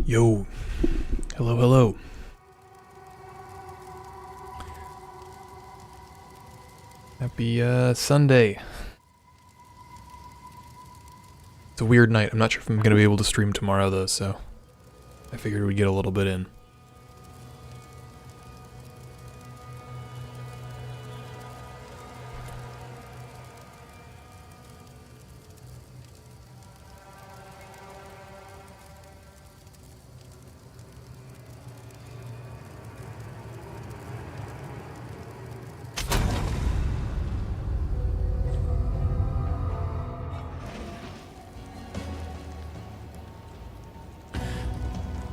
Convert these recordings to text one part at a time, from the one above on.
Yo. Hello, hello. Happy Sunday. It's a weird night. I'm not sure if I'm going to be able to stream tomorrow though, so I figured we'd get a little bit in.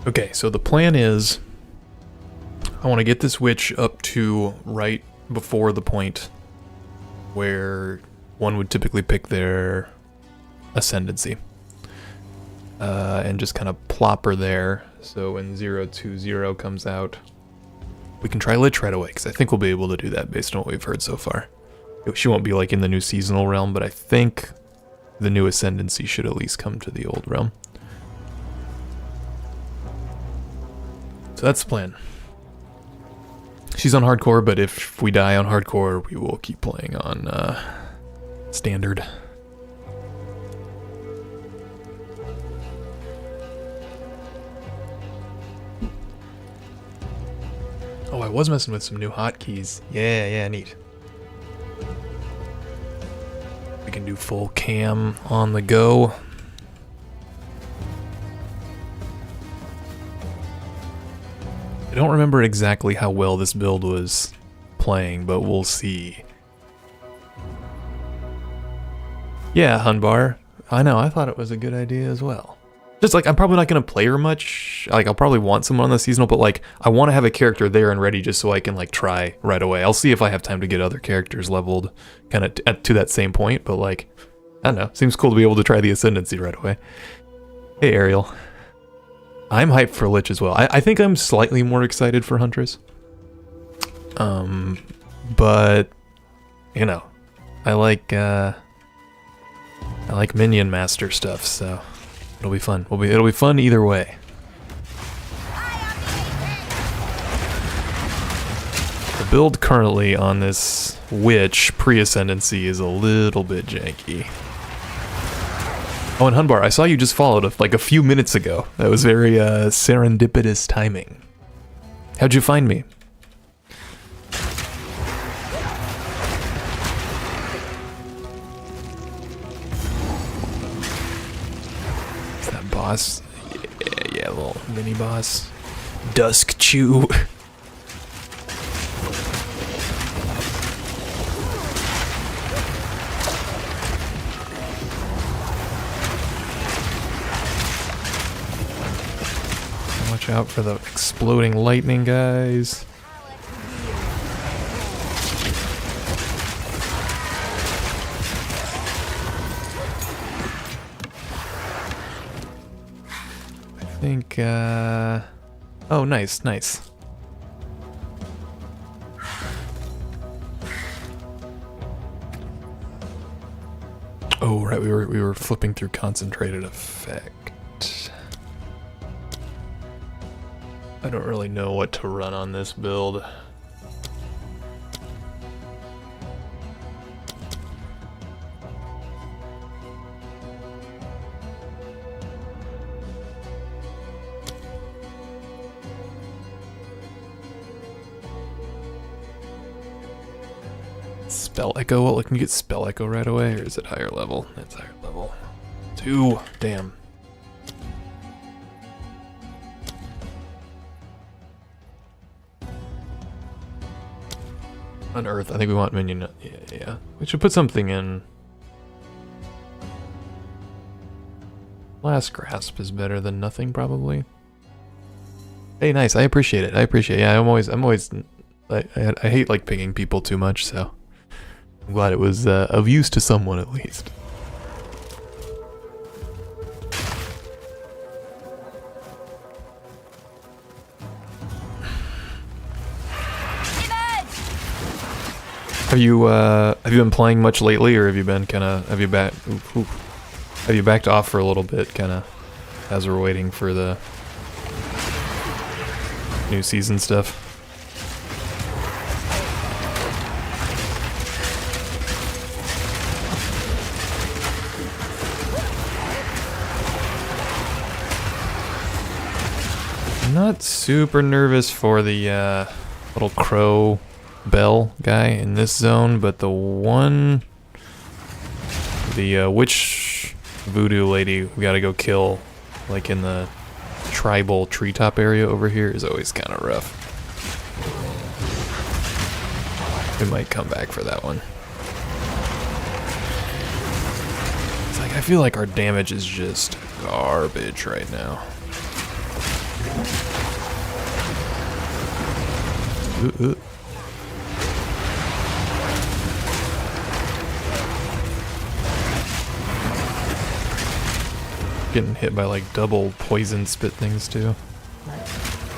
Okay, so the plan is I want to get this witch up to right before the point where one would typically pick their Ascendancy. And just kind of plop her there, so when 020 comes out, we can try Lich right away, because I think we'll be able to do that based on what we've heard so far. She won't be like in the new seasonal realm, but I think the new Ascendancy should at least come to the old realm. So that's the plan. She's on hardcore, but if we die on hardcore, we will keep playing on standard. Oh, I was messing with some new hotkeys. Yeah, neat. We can do full cam on the go. I don't remember exactly how well this build was playing, but we'll see. Yeah, Hunbar. I know, I thought it was a good idea as well. Just like, I'm probably not going to play her much. Like, I'll probably want someone on the seasonal, but like, I want to have a character there and ready just so I can like try right away. I'll see if I have time to get other characters leveled kind of to that same point, but like, I don't know. Seems cool to be able to try the Ascendancy right away. Hey, Ariel. I'm hyped for Lich as well. I think I'm slightly more excited for Huntress. But you know, I like minion master stuff, so it'll be fun. It'll be fun either way. The build currently on this witch pre-ascendancy is a little bit janky. Oh, and Hunbar, I saw you just followed like a few minutes ago. That was very serendipitous timing. How'd you find me? Is that boss? Yeah, little mini boss. Dusk Chew. Watch out for the exploding lightning, guys. I think, oh, nice. Oh, right, we were flipping through concentrated effect. I don't really know what to run on this build. Spell Echo? Well, can you get Spell Echo right away, or is it higher level? It's higher level. 2. Damn. Unearth. I think we want minion. Yeah. We should put something in. Last Grasp is better than nothing, probably. Hey, nice. I appreciate it. Yeah, I'm always. I hate like pinging people too much, so I'm glad it was of use to someone at least. Have you been playing much lately, or have you been have you backed off for a little bit, as we're waiting for the new season stuff. I'm not super nervous for the little crow bell guy in this zone, but the witch voodoo lady we gotta go kill, like in the tribal treetop area over here, is always kind of rough. We might come back for that one. It's like, I feel like our damage is just garbage right now. Getting hit by like double poison spit things too.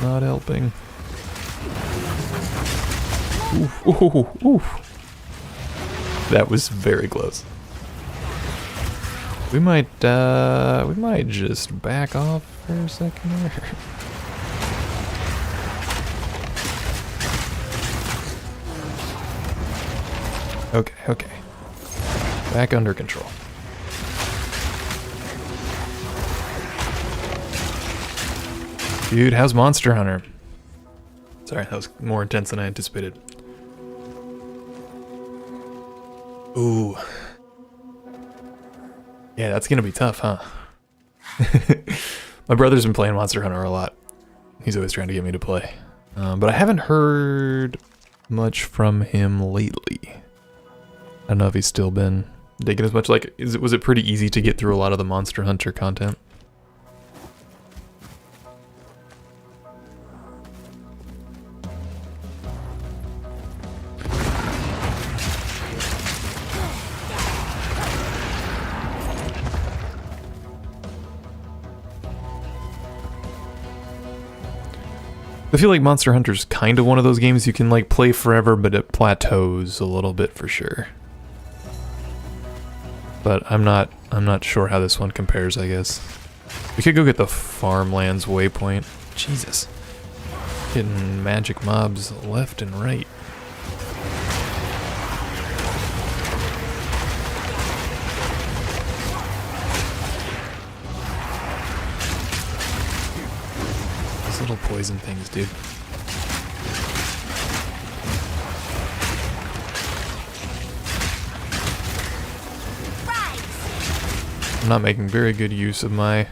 Not helping. Oof, oof, oof. That was very close. We might just back off for a second here. Okay, okay. Back under control. Dude, how's Monster Hunter? Sorry, that was more intense than I anticipated. Ooh. Yeah, that's gonna be tough, huh? My brother's been playing Monster Hunter a lot. He's always trying to get me to play. But I haven't heard much from him lately. I don't know if he's still been digging as much. Like, was it pretty easy to get through a lot of the Monster Hunter content? I feel like Monster Hunter's kind of one of those games you can like play forever, but it plateaus a little bit for sure. But I'm not sure how this one compares, I guess. We could go get the Farmlands waypoint. Jesus. Hitting magic mobs left and right. Little poison things, dude. I'm not making very good use of my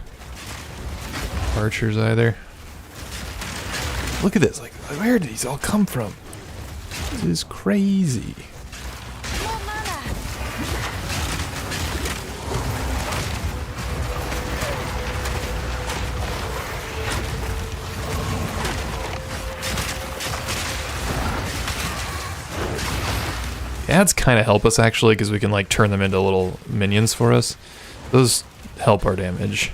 archers either. Look at this, like, where did these all come from? This is crazy. Ads kind of help us actually, because we can like turn them into little minions for us. Those help our damage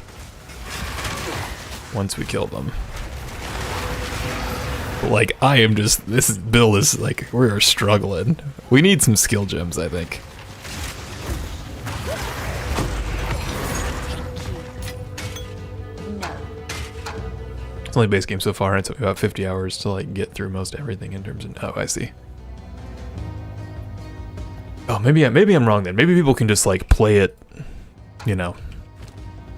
once we kill them. But like, this build is like, we're struggling. We need some skill gems, I think. It's only base game so far, and it took me about 50 hours to like get through most everything in terms of, oh, I see. Oh, maybe I'm wrong then. Maybe people can just like play it, you know,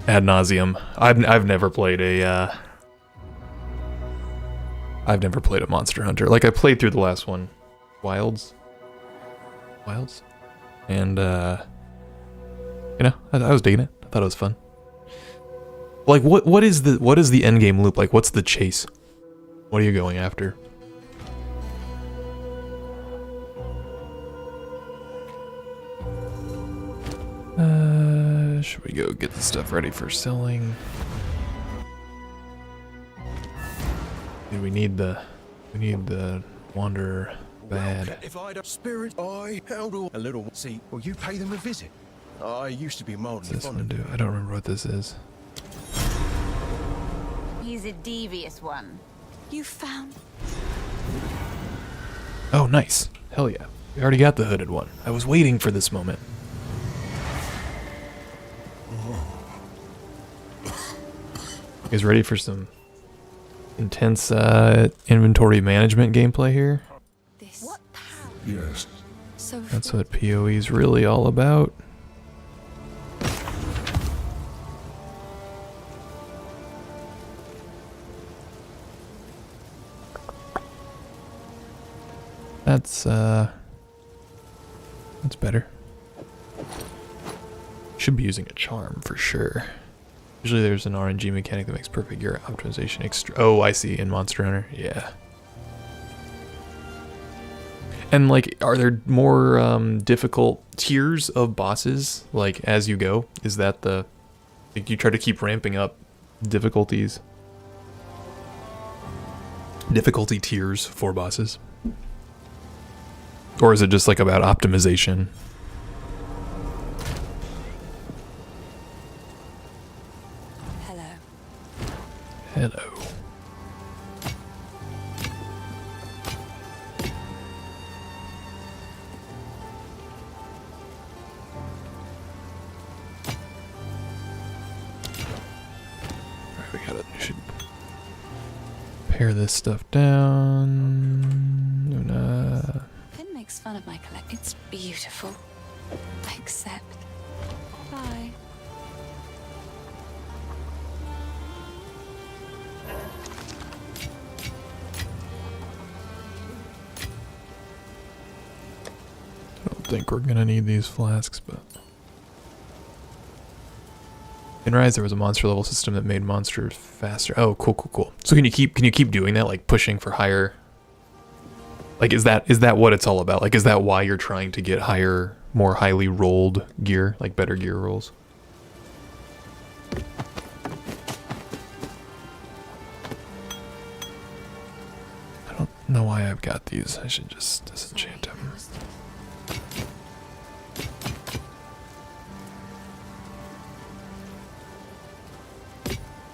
ad nauseum. I've never played a Monster Hunter. Like, I played through the last one, Wilds, and you know, I was digging it. I thought it was fun. Like, what is the end game loop? Like, what's the chase? What are you going after? Should we go get the stuff ready for selling? Dude, we need the Wanderer bad. If I'd a spirit, I held a little. See, will you pay them a visit? I used to be What's this one do? I don't remember what this is. He's a devious one. You found. Oh, nice. Hell yeah. We already got the hooded one. I was waiting for this moment. You guys ready for some intense inventory management gameplay here. This. What power? Yes. So That's what PoE is really all about. That's better. Should be using a charm for sure. Usually there's an RNG mechanic that makes perfect gear optimization extra. Oh, I see, in Monster Hunter. Yeah. And like, are there more difficult tiers of bosses like as you go? Is that the like you try to keep ramping up difficulty tiers for bosses? Or is it just like about optimization? hello. Hello. Alright, we should pare this stuff down. Finn makes fun of my collect. It's beautiful. Except. Bye. I don't think we're gonna need these flasks, but in Rise there was a monster level system that made monsters faster. Oh, cool. So can you keep doing that, like pushing for higher? Like is that what it's all about? Like is that why you're trying to get higher, more highly rolled gear, like better gear rolls? I don't know why I've got these. I should just disenchant them.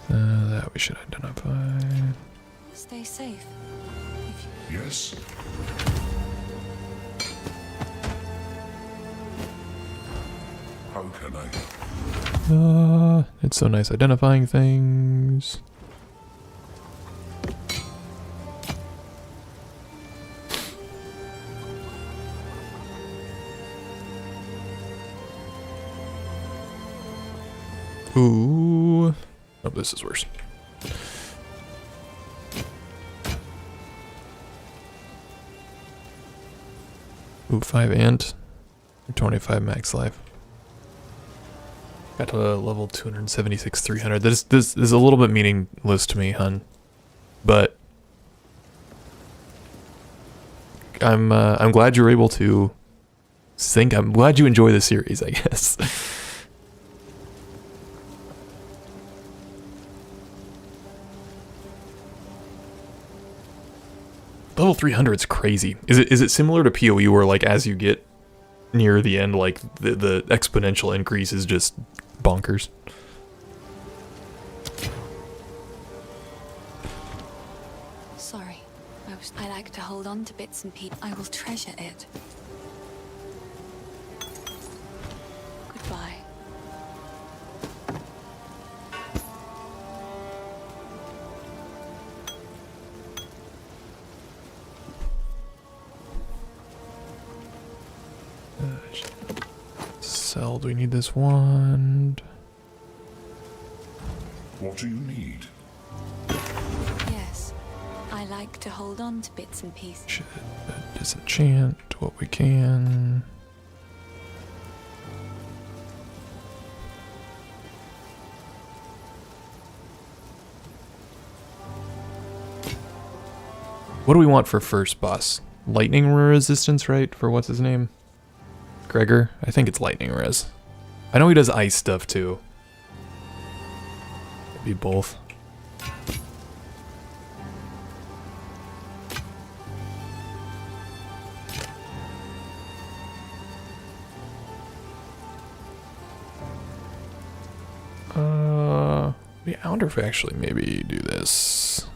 That we should identify. Stay safe. Yes. How can I? It's so nice identifying things. Ooh. Oh, this is worse. Ooh, 5 ant. 25 max life. Got to level 276, 300. This is a little bit meaningless to me, hun. But I'm glad you're able to think. I'm glad you enjoy the series, I guess. Level 300 is crazy. Is it similar to PoE where like as you get near the end, like the exponential increase is just bonkers? Sorry. I like to hold on to bits and pieces. I will treasure it. Goodbye. Sell, do we need this wand? What do you need? Yes. I like to hold on to bits and pieces. Should disenchant what we can. What do we want for first boss? Lightning resistance, right? For what's his name? Gregor? I think it's lightning res. I know he does ice stuff too. Maybe both. Yeah, I wonder if we actually maybe do this.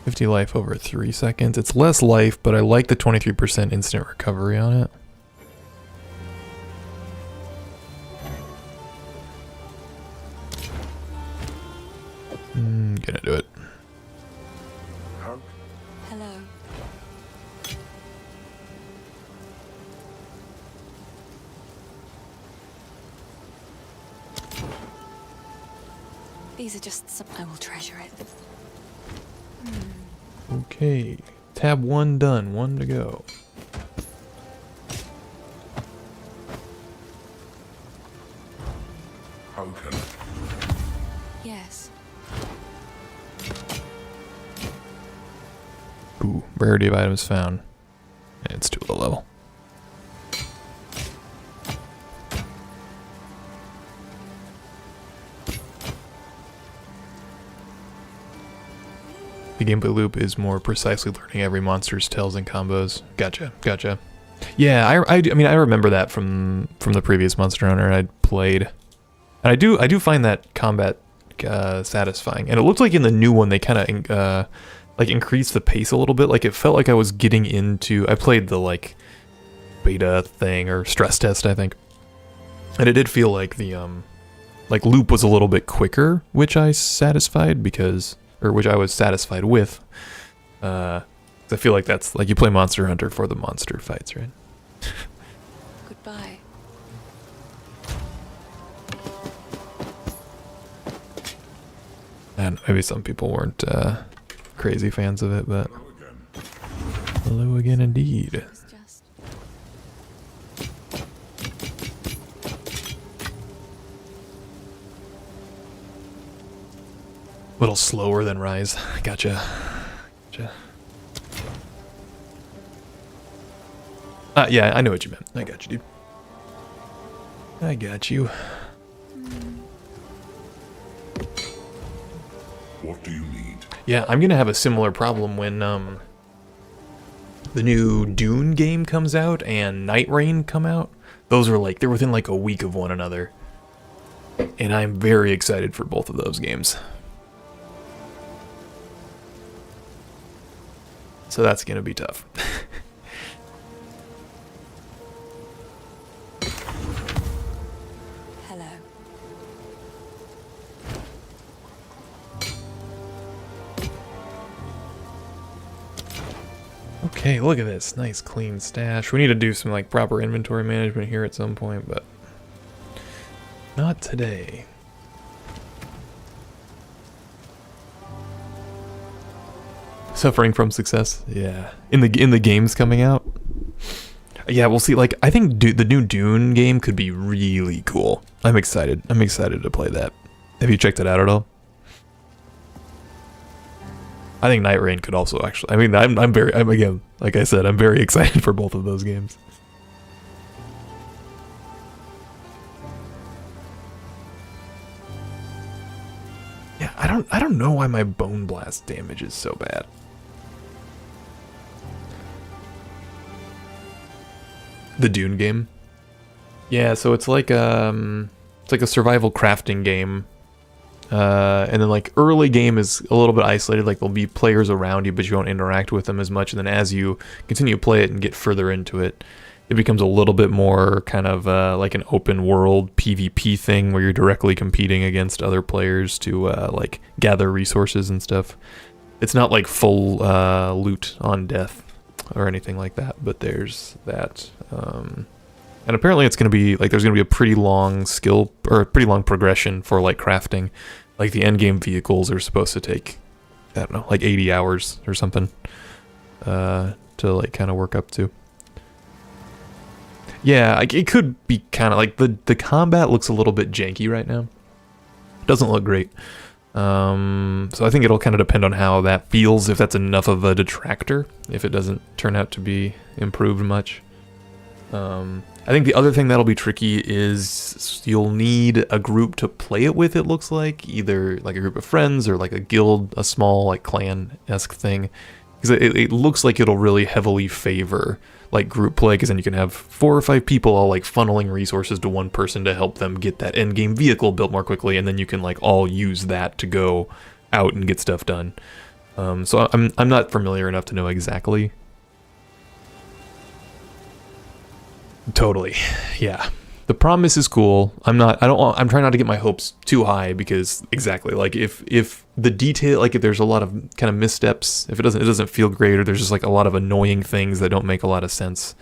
50 life over 3 seconds. It's less life, but I like the 23% instant recovery on it. gonna do it. How Hello. These are just some. I will treasure it. Okay, tab 1 done, 1 to go. how can I? Yes. Ooh, rarity of items found. It's too low level. The gameplay loop is more precisely learning every monster's tells and combos. Gotcha, gotcha. Yeah, I mean I remember that from the previous Monster Hunter I'd played, and I do find that combat satisfying. And it looked like in the new one they kind of like increased the pace a little bit. Like it felt like I was getting into. I played the like beta thing or stress test, I think, and it did feel like the like loop was a little bit quicker, which I satisfied because. Or which I was satisfied with. I feel like that's like you play Monster Hunter for the monster fights, right? Goodbye. And maybe some people weren't crazy fans of it, but Hello again. hello again indeed. It's just. A little slower than Rise. Gotcha. Gotcha. Yeah, I know what you meant. I got you, dude. I got you. What do you need? Yeah, I'm gonna have a similar problem when the new Dune game comes out and Night Rain come out. Those are like they're within like a week of one another, and I'm very excited for both of those games. So that's gonna be tough. Hello. Okay, look at this. Nice clean stash. We need to do some like proper inventory management here at some point, but not today. Suffering from success? Yeah. In the games coming out? Yeah, we'll see. Like I think the new Dune game could be really cool. I'm excited. I'm excited to play that. Have you checked it out at all? I think Night Rain could also actually. I mean, I'm again, like I said, I'm very excited for both of those games. Yeah, I don't know why my Bone Blast damage is so bad. The Dune game. Yeah, so it's like a survival crafting game. And then like early game is a little bit isolated, like there'll be players around you but you won't interact with them as much, and then as you continue to play it and get further into it, it becomes a little bit more kind of like an open world PvP thing where you're directly competing against other players to like gather resources and stuff. It's not like full loot on death or anything like that, but there's that. And apparently it's going to be like there's going to be a pretty long skill or a pretty long progression for like crafting. Like the endgame vehicles are supposed to take, I don't know, like 80 hours or something to like kind of work up to. Yeah, like it could be kind of like the combat looks a little bit janky right now. It doesn't look great. So I think it'll kind of depend on how that feels, if that's enough of a detractor, if it doesn't turn out to be improved much. I think the other thing that'll be tricky is you'll need a group to play it with, it looks like. Either like a group of friends or like a guild, a small like clan-esque thing. Because it looks like it'll really heavily favor like group play, because then you can have 4 or 5 people all like funneling resources to one person to help them get that endgame vehicle built more quickly, and then you can like all use that to go out and get stuff done. So I'm not familiar enough to know exactly. Totally, yeah. The promise is cool. I'm trying not to get my hopes too high because exactly like if the detail, like if there's a lot of kind of missteps, if it doesn't feel great, or there's just like a lot of annoying things that don't make a lot of sense,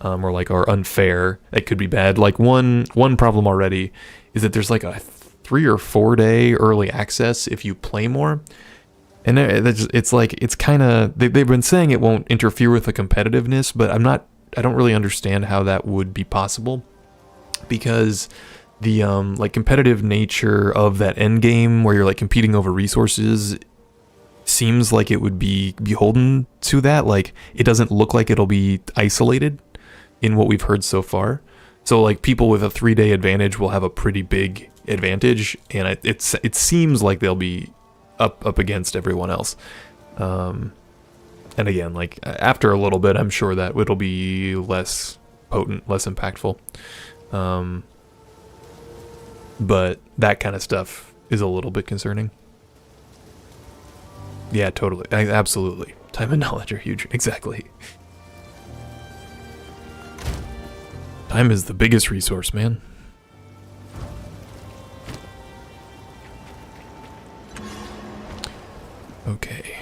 or like are unfair, it could be bad. Like one problem already is that there's like a 3 or 4 day early access if you play more. And it's like, it's kind of, they've been saying it won't interfere with the competitiveness, but I don't really understand how that would be possible, because the like competitive nature of that end game where you're like competing over resources seems like it would be beholden to that. Like it doesn't look like it'll be isolated in what we've heard so far. So like people with a 3-day advantage will have a pretty big advantage, and it seems like they'll be up against everyone else. And again, like after a little bit, I'm sure that it'll be less potent, less impactful. But that kind of stuff is a little bit concerning. Yeah, totally. Absolutely. Time and knowledge are huge. Exactly. Time is the biggest resource, man. Okay.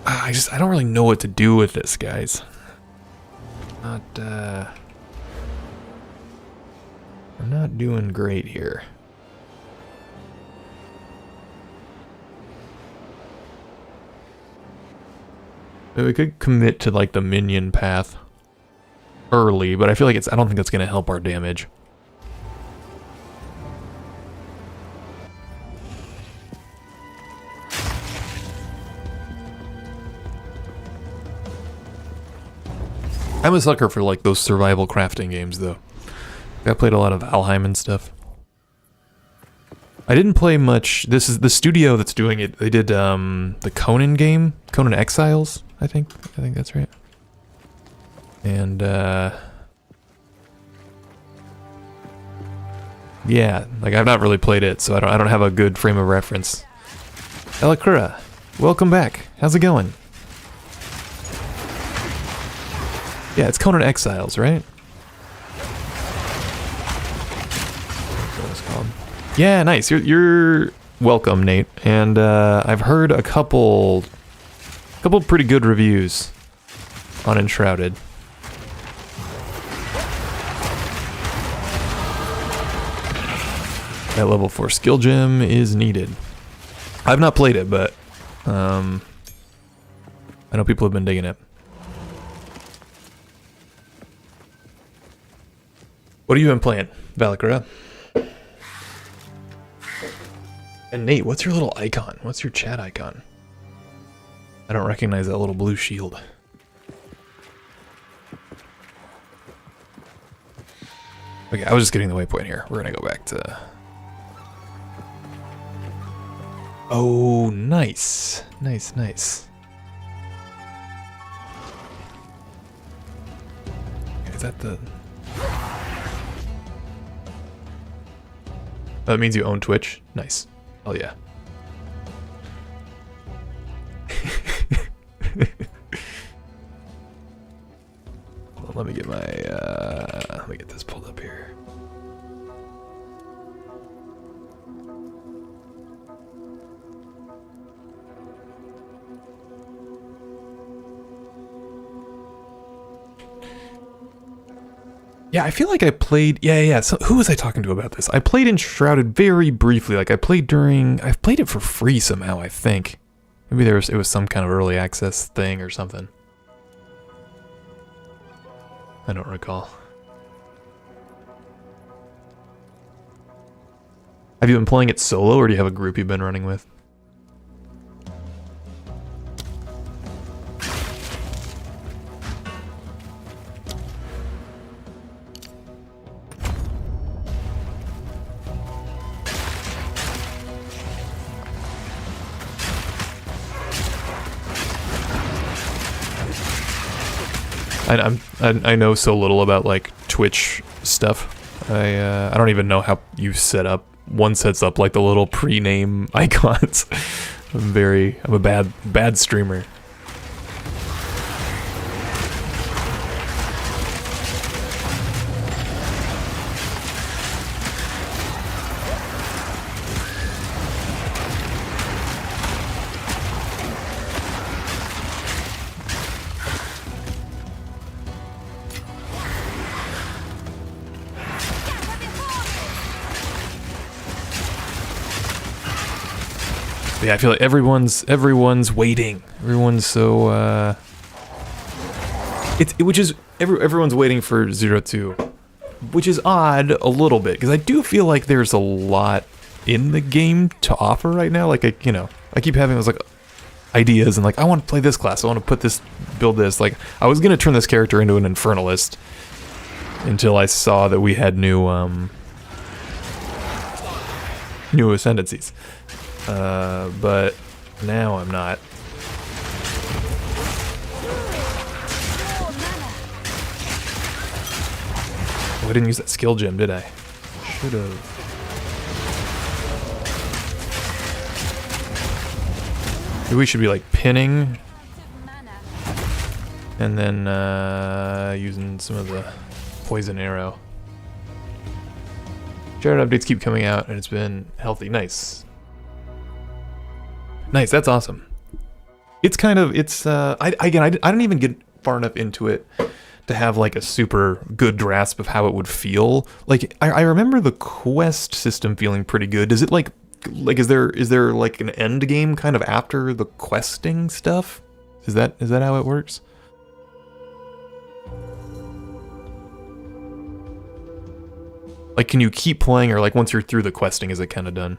I don't really know what to do with this, guys. I'm not doing great here. We could commit to like the minion path early, but I feel like I don't think that's gonna help our damage. I'm a sucker for like those survival crafting games though. I played a lot of Valheim and stuff. I didn't play much. This is the studio that's doing it. They did the Conan game, Conan Exiles, I think that's right. And yeah, like I've not really played it, so I don't have a good frame of reference. Elakura, welcome back. How's it going? Yeah, it's Conan Exiles, right? What it's called. Yeah, nice. You're welcome, Nate. And I've heard a couple pretty good reviews on Enshrouded. That level 4 skill gem is needed. I've not played it, but I know people have been digging it. What have you been playing, Valkyra? And Nate, what's your little icon? What's your chat icon? I don't recognize that little blue shield. Okay, I was just getting the waypoint here. We're gonna go back to... Oh, nice. Nice, nice. Is that the... That means you own Twitch? Nice. Oh yeah. Well, let me get my let me get this pulled up here. Yeah, I feel like I played... Yeah. So who was I talking to about this? I played Enshrouded very briefly. Like, I've played it for free somehow, I think. Maybe it was some kind of early access thing or something. I don't recall. Have you been playing it solo, or do you have a group you've been running with? I know so little about like Twitch stuff. I don't even know how you set up. One sets up like the little pre-name icons. I'm a bad streamer. Yeah, I feel like everyone's waiting. Everyone's so everyone's waiting for 02, which is odd a little bit because I do feel like there's a lot in the game to offer right now. Like I keep having those like ideas and like I want to play this class. I want to put this, build this. Like I was gonna turn this character into an infernalist until I saw that we had new ascendancies. But now I'm not. Oh, I didn't use that skill gem, did I? Should have. Maybe we should be like pinning and then using some of the poison arrow. Jared updates keep coming out and it's been healthy. Nice. Nice, that's awesome. It's kind of, I don't even get far enough into it to have like a super good grasp of how it would feel. Like, I remember the quest system feeling pretty good. Is it like is there like an end game kind of after the questing stuff? Is that how it works? Like, can you keep playing, or like once you're through the questing, is it kind of done?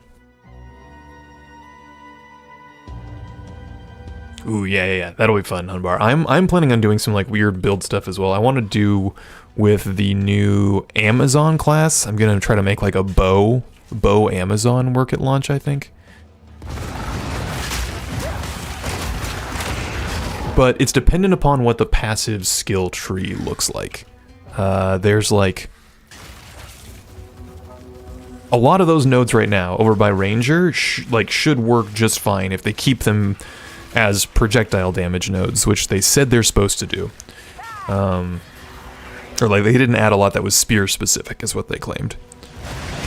Ooh, yeah, that'll be fun, Hunbar. I'm planning on doing some like weird build stuff as well. I want to do with the new Amazon class. I'm gonna try to make like a bow Amazon work at launch, I think. But it's dependent upon what the passive skill tree looks like. There's like a lot of those nodes right now over by Ranger should work just fine if they keep them as projectile damage nodes, which they said they're supposed to do. Or like they didn't add a lot that was spear specific is what they claimed.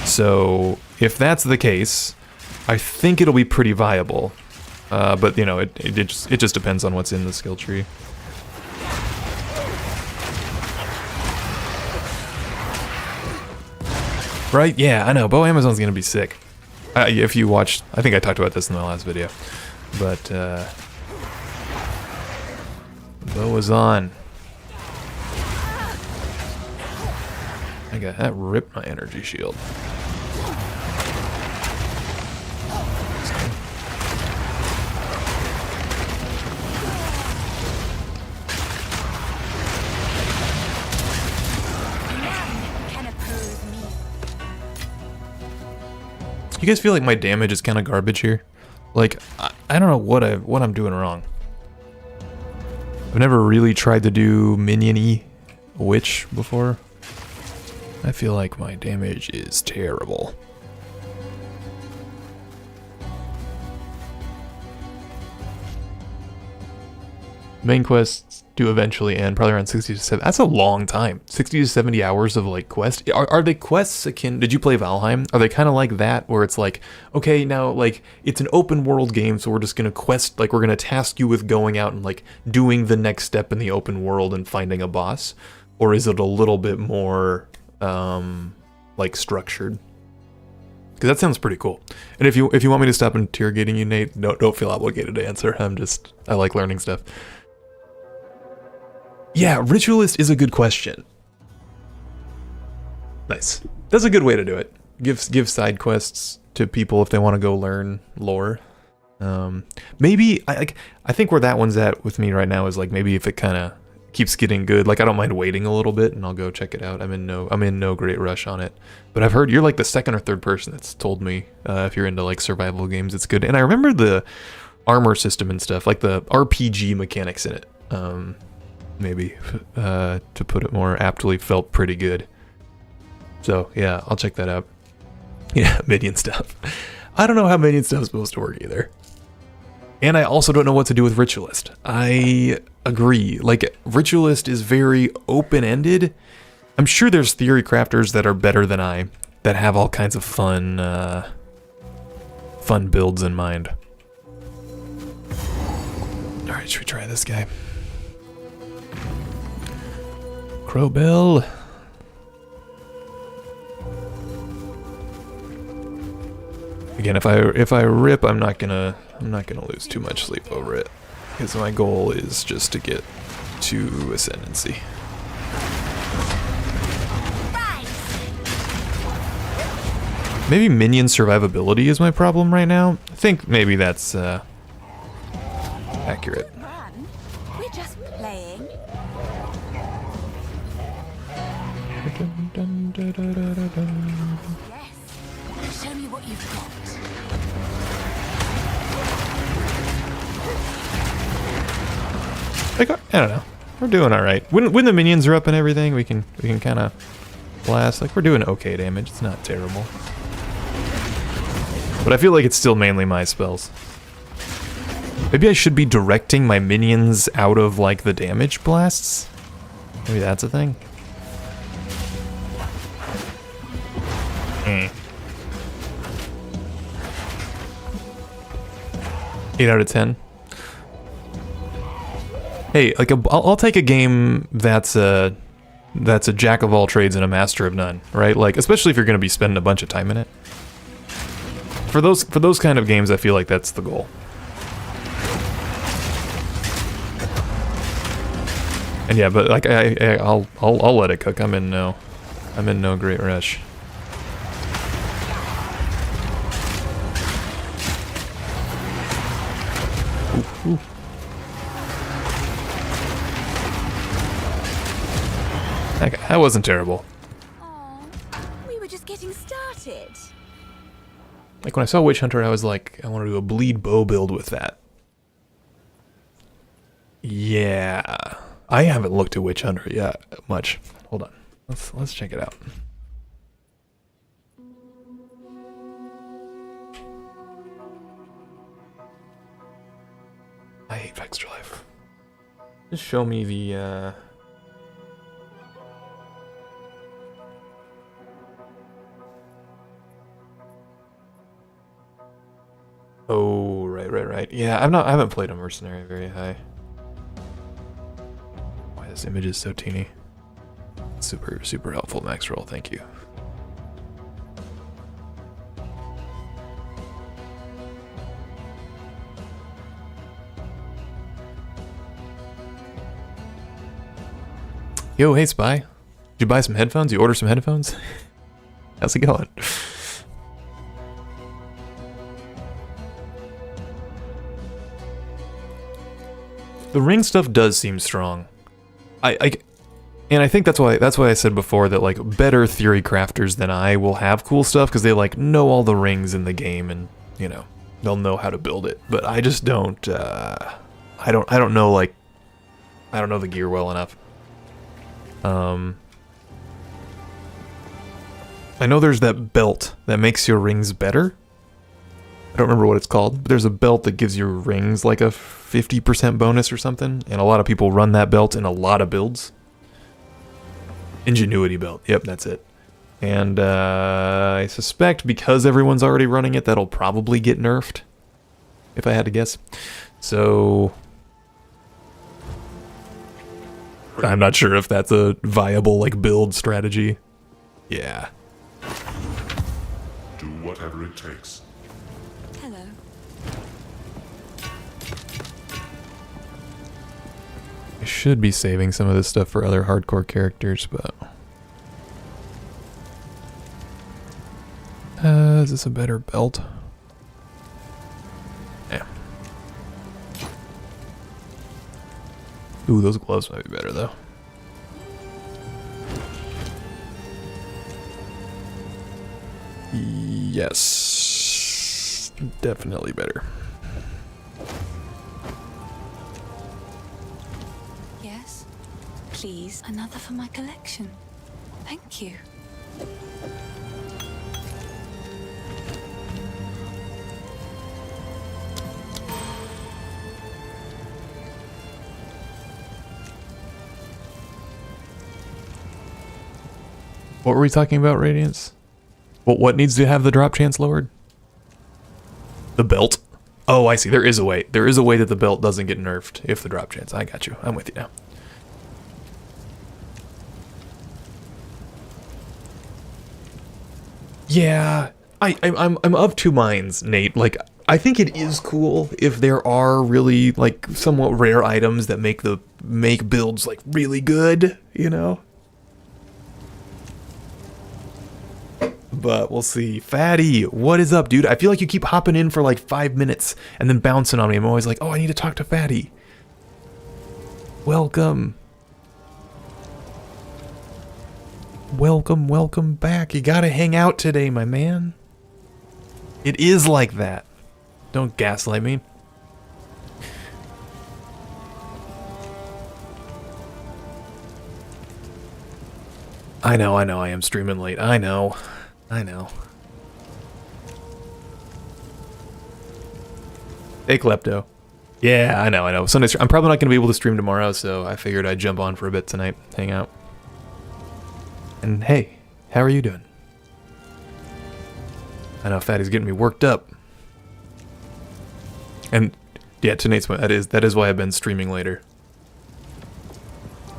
So if that's the case, I think it'll be pretty viable. But you know, it just depends on what's in the skill tree. Right? Yeah, I know. Bow Amazon's gonna be sick. If you watched, I think I talked about this in my last video, but Bow was on. I got that ripped my energy shield. You guys feel like my damage is kind of garbage here? Like, I don't know what I'm doing wrong. I've never really tried to do minion-y witch before. I feel like my damage is terrible. Main quests do eventually end, probably around 60 to 70. That's a long time. 60 to 70 hours of like quests. Are they quests akin? Did you play Valheim? Are they kind of like that, where it's like, okay, now like it's an open world game, so we're just gonna quest, like we're gonna task you with going out and like doing the next step in the open world and finding a boss, or is it a little bit more like structured? Because that sounds pretty cool. And if you want me to stop interrogating you, Nate, don't feel obligated to answer. I like learning stuff. Yeah, Ritualist is a good question. Nice. That's a good way to do it. Give side quests to people if they want to go learn lore. Maybe I think where that one's at with me right now is like maybe if it kind of keeps getting good, like I don't mind waiting a little bit and I'll go check it out. I'm in no great rush on it. But I've heard you're like the second or third person that's told me if you're into like survival games, it's good. And I remember the armor system and stuff, like the RPG mechanics in it. Maybe to put it more aptly, felt pretty good. So yeah, I'll check that out. Yeah, minion stuff. I don't know how minion stuff is supposed to work either. And I also don't know what to do with Ritualist. I agree. Like, Ritualist is very open-ended. I'm sure there's theory crafters that are better than I, that have all kinds of fun builds in mind. Alright, should we try this guy? Crowbell. Again, if I rip, I'm not gonna lose too much sleep over it, because my goal is just to get to Ascendancy. Maybe minion survivability is my problem right now. I think maybe that's accurate. Run. We're just playing. Yes. Show me what you've got. Like, I don't know. We're doing all right. When the minions are up and everything, we can kind of blast. Like, we're doing okay damage. It's not terrible. But I feel like it's still mainly my spells. Maybe I should be directing my minions out of, like, the damage blasts? Maybe that's a thing? 8 out of 10. Hey, like I'll take a game that's a jack of all trades and a master of none, right? Like, especially if you're going to be spending a bunch of time in it. For those kind of games, I feel like that's the goal. And yeah, but like I'll let it cook. I'm in no great rush. Ooh, ooh. That wasn't terrible. Oh, we were just getting started. Like when I saw Witch Hunter, I was like, I want to do a bleed bow build with that. Yeah, I haven't looked at Witch Hunter yet much. Hold on, let's check it out. I hate Extra Life. Just show me the. Oh, right. Yeah, I haven't played a mercenary very high. Why this image is so teeny. Super helpful, Max Roll, thank you. Yo, hey Spy. Did you buy some headphones? You order some headphones? How's it going? The ring stuff does seem strong. And I think that's why I said before that like better theory crafters than I will have cool stuff because they like know all the rings in the game and you know they'll know how to build it. But I just don't. I don't know like I don't know the gear well enough. I know there's that belt that makes your rings better. I don't remember what it's called, but there's a belt that gives your rings like a 50% bonus or something, and a lot of people run that belt in a lot of builds. Ingenuity belt, yep, that's it. And I suspect because everyone's already running it, that'll probably get nerfed, if I had to guess. So I'm not sure if that's a viable like build strategy. Yeah. Do whatever it takes. Hello. I should be saving some of this stuff for other hardcore characters, but is this a better belt? Yeah. Ooh, those gloves might be better though. Yes, definitely better. Yes. Please, another for my collection. Thank you. What were we talking about, Radiance? What needs to have the drop chance lowered? The belt? Oh, I see. There is a way. There is a way that the belt doesn't get nerfed if the drop chance. I got you. I'm with you now. Yeah. I'm of two minds, Nate. Like, I think it is cool if there are really like somewhat rare items that make builds like really good, you know. But we'll see. Fatty, what is up, dude? I feel like you keep hopping in for like 5 minutes and then bouncing on me. I'm always like, oh, I need to talk to Fatty. Welcome. Welcome back. You gotta hang out today, my man. It is like that. Don't gaslight me. I know, I am streaming late. I know. Hey, Klepto. Yeah, I know. Sunday, I'm probably not going to be able to stream tomorrow, so I figured I'd jump on for a bit tonight, hang out. And hey, how are you doing? I know Fatty's getting me worked up. And yeah, to Nate's point, that is why I've been streaming later.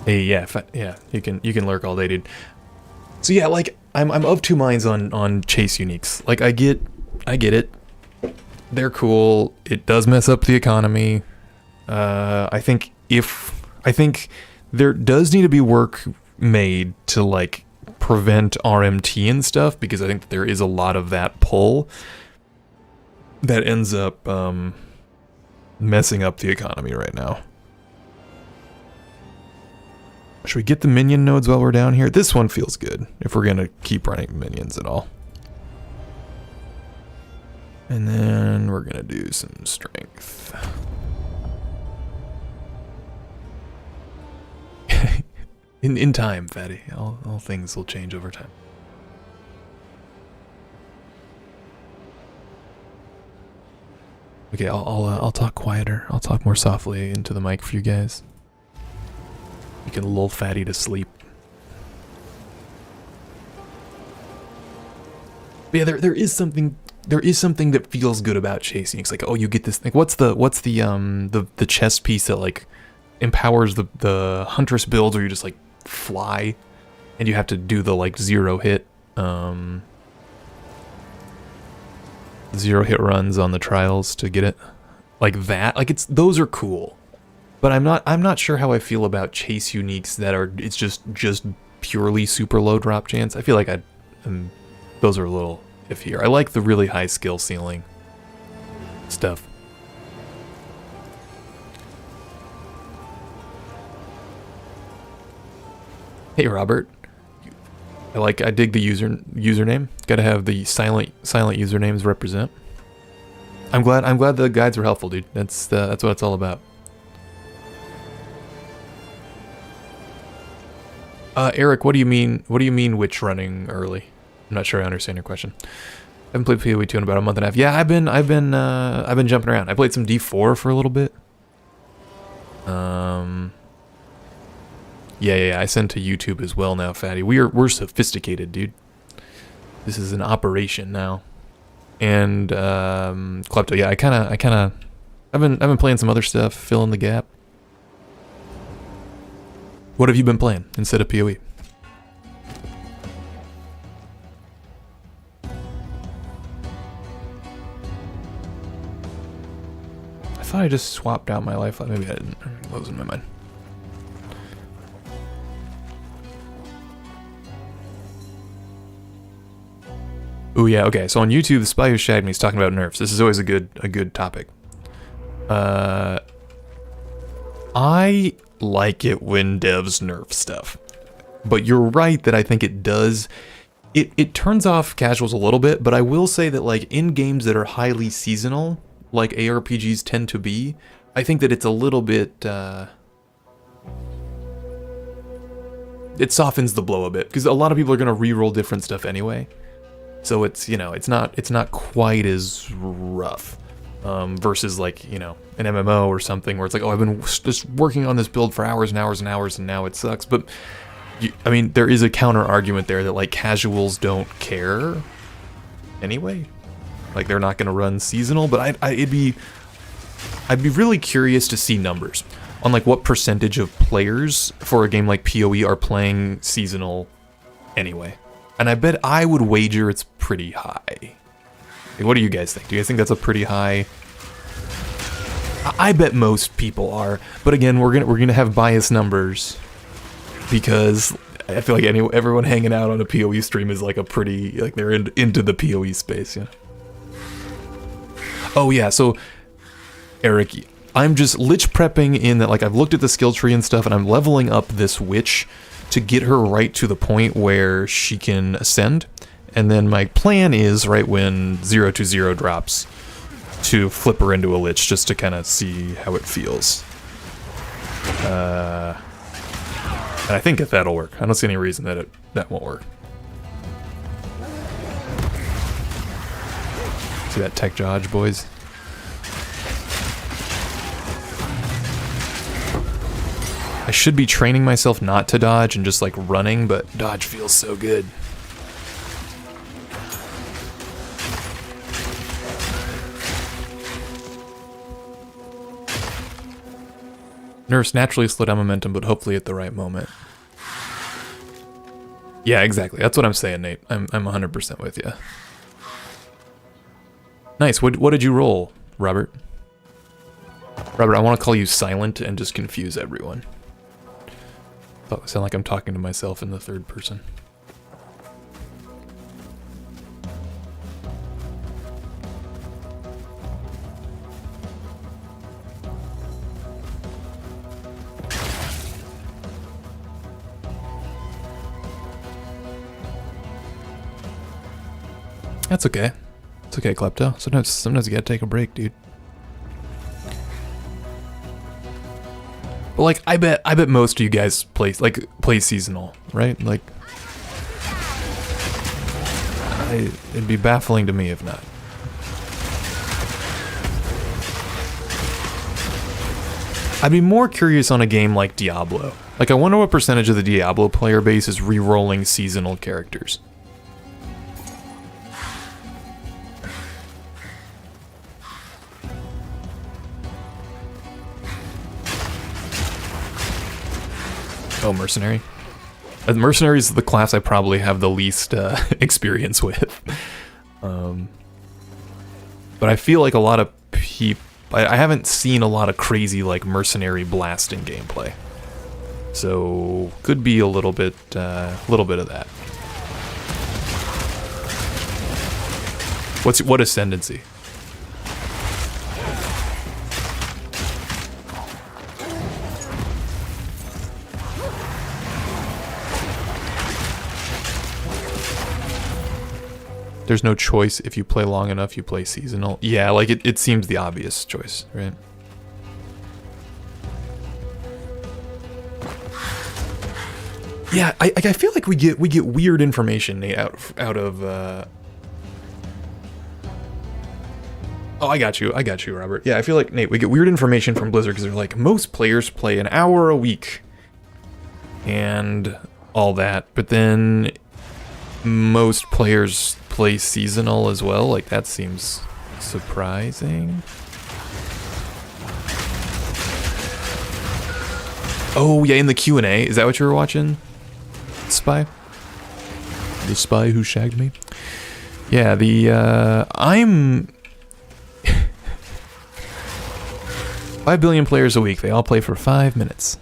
Hey, yeah, you can lurk all day, dude. So yeah, like I'm of two minds on chase uniques. Like I get it. They're cool. It does mess up the economy. I think there does need to be work made to like prevent RMT and stuff, because I think that there is a lot of that pull that ends up messing up the economy right now. Should we get the minion nodes while we're down here? This one feels good if we're gonna keep running minions at all. And then we're gonna do some strength. in time, Fatty. All things will change over time. Okay, I'll talk quieter. I'll talk more softly into the mic for you guys. You can lull Fatty to sleep. But yeah, there is something that feels good about chasing. It's like, oh, you get this. Like, what's the chest piece that like empowers the huntress build, where you just like fly, and you have to do the like 0-hit runs on the trials to get it, like that. Like those are cool. But I'm not sure how I feel about chase uniques that are it's just purely super low drop chance. I feel like those are a little iffier. I like the really high skill ceiling stuff. Hey Robert, I dig the username. Gotta have the silent usernames represent. I'm glad the guides were helpful, dude. That's what it's all about. Eric, what do you mean witch running early? I'm not sure I understand your question. I haven't played PoE 2 in about a month and a half. Yeah, I've been jumping around. I played some D4 for a little bit. Yeah, I send to YouTube as well now, Fatty. We're sophisticated, dude. This is an operation now. And Klepto, yeah, I've been playing some other stuff, filling the gap. What have you been playing instead of PoE? I thought I just swapped out my lifeline. Maybe I didn't. What was in my mind? Ooh, yeah, okay. So on YouTube, the Spy Who Shagged Me is talking about nerfs. This is always a good topic. I like it when devs nerf stuff. But you're right that I think it does. It turns off casuals a little bit, but I will say that like in games that are highly seasonal, like ARPGs tend to be, I think that it's a little bit it softens the blow a bit, because a lot of people are going to re-roll different stuff anyway. So it's, you know, it's not quite as rough versus like, you know, an MMO or something where it's like, oh, I've been just working on this build for hours and hours and hours and now it sucks. But I mean, there is a counter argument there that like casuals don't care anyway. Like they're not going to run seasonal, but I'd be really curious to see numbers on like what percentage of players for a game like PoE are playing seasonal anyway. And I bet I would wager it's pretty high. Like, what do you guys think? Do you guys think that's a pretty high? I bet most people are, but again, we're gonna have biased numbers because I feel like everyone hanging out on a PoE stream is like a pretty, like they're into the PoE space, yeah. Oh yeah, so Eric, I'm just lich prepping in that, like I've looked at the skill tree and stuff, and I'm leveling up this witch to get her right to the point where she can ascend, and then my plan is right when 0-0 drops to flip her into a lich just to kind of see how it feels. And I think if that'll work. I don't see any reason that that won't work. See that tech dodge, boys? I should be training myself not to dodge and just like running, but dodge feels so good. Nerfs naturally slow down momentum, but hopefully at the right moment. Yeah, exactly. That's what I'm saying, Nate. I'm 100% with you. Nice. What did you roll, Robert? Robert, I want to call you silent and just confuse everyone. I sound like I'm talking to myself in the third person. That's okay. It's okay, Klepto. Sometimes you gotta take a break, dude. But like, I bet most of you guys play seasonal, right? Like, it'd be baffling to me if not. I'd be more curious on a game like Diablo. Like, I wonder what percentage of the Diablo player base is re-rolling seasonal characters. Oh, Mercenary. Mercenary is the class I probably have the least experience with. But I feel like a lot of people... I haven't seen a lot of crazy, like, Mercenary blasting gameplay. So, could be a little bit of that. What Ascendancy? There's no choice. If you play long enough, you play seasonal. Yeah, like it seems the obvious choice, right? Yeah, I feel like we get weird information, Nate, out of Oh, I got you, Robert. Yeah, I feel like, Nate, we get weird information from Blizzard because they're like, most players play an hour a week and all that, but then most players play seasonal as well. Like, that seems surprising. Oh yeah, in the Q&A, is that what you were watching, Spy? The spy who shagged me? Yeah, I'm 5 billion players a week. They all play for 5 minutes.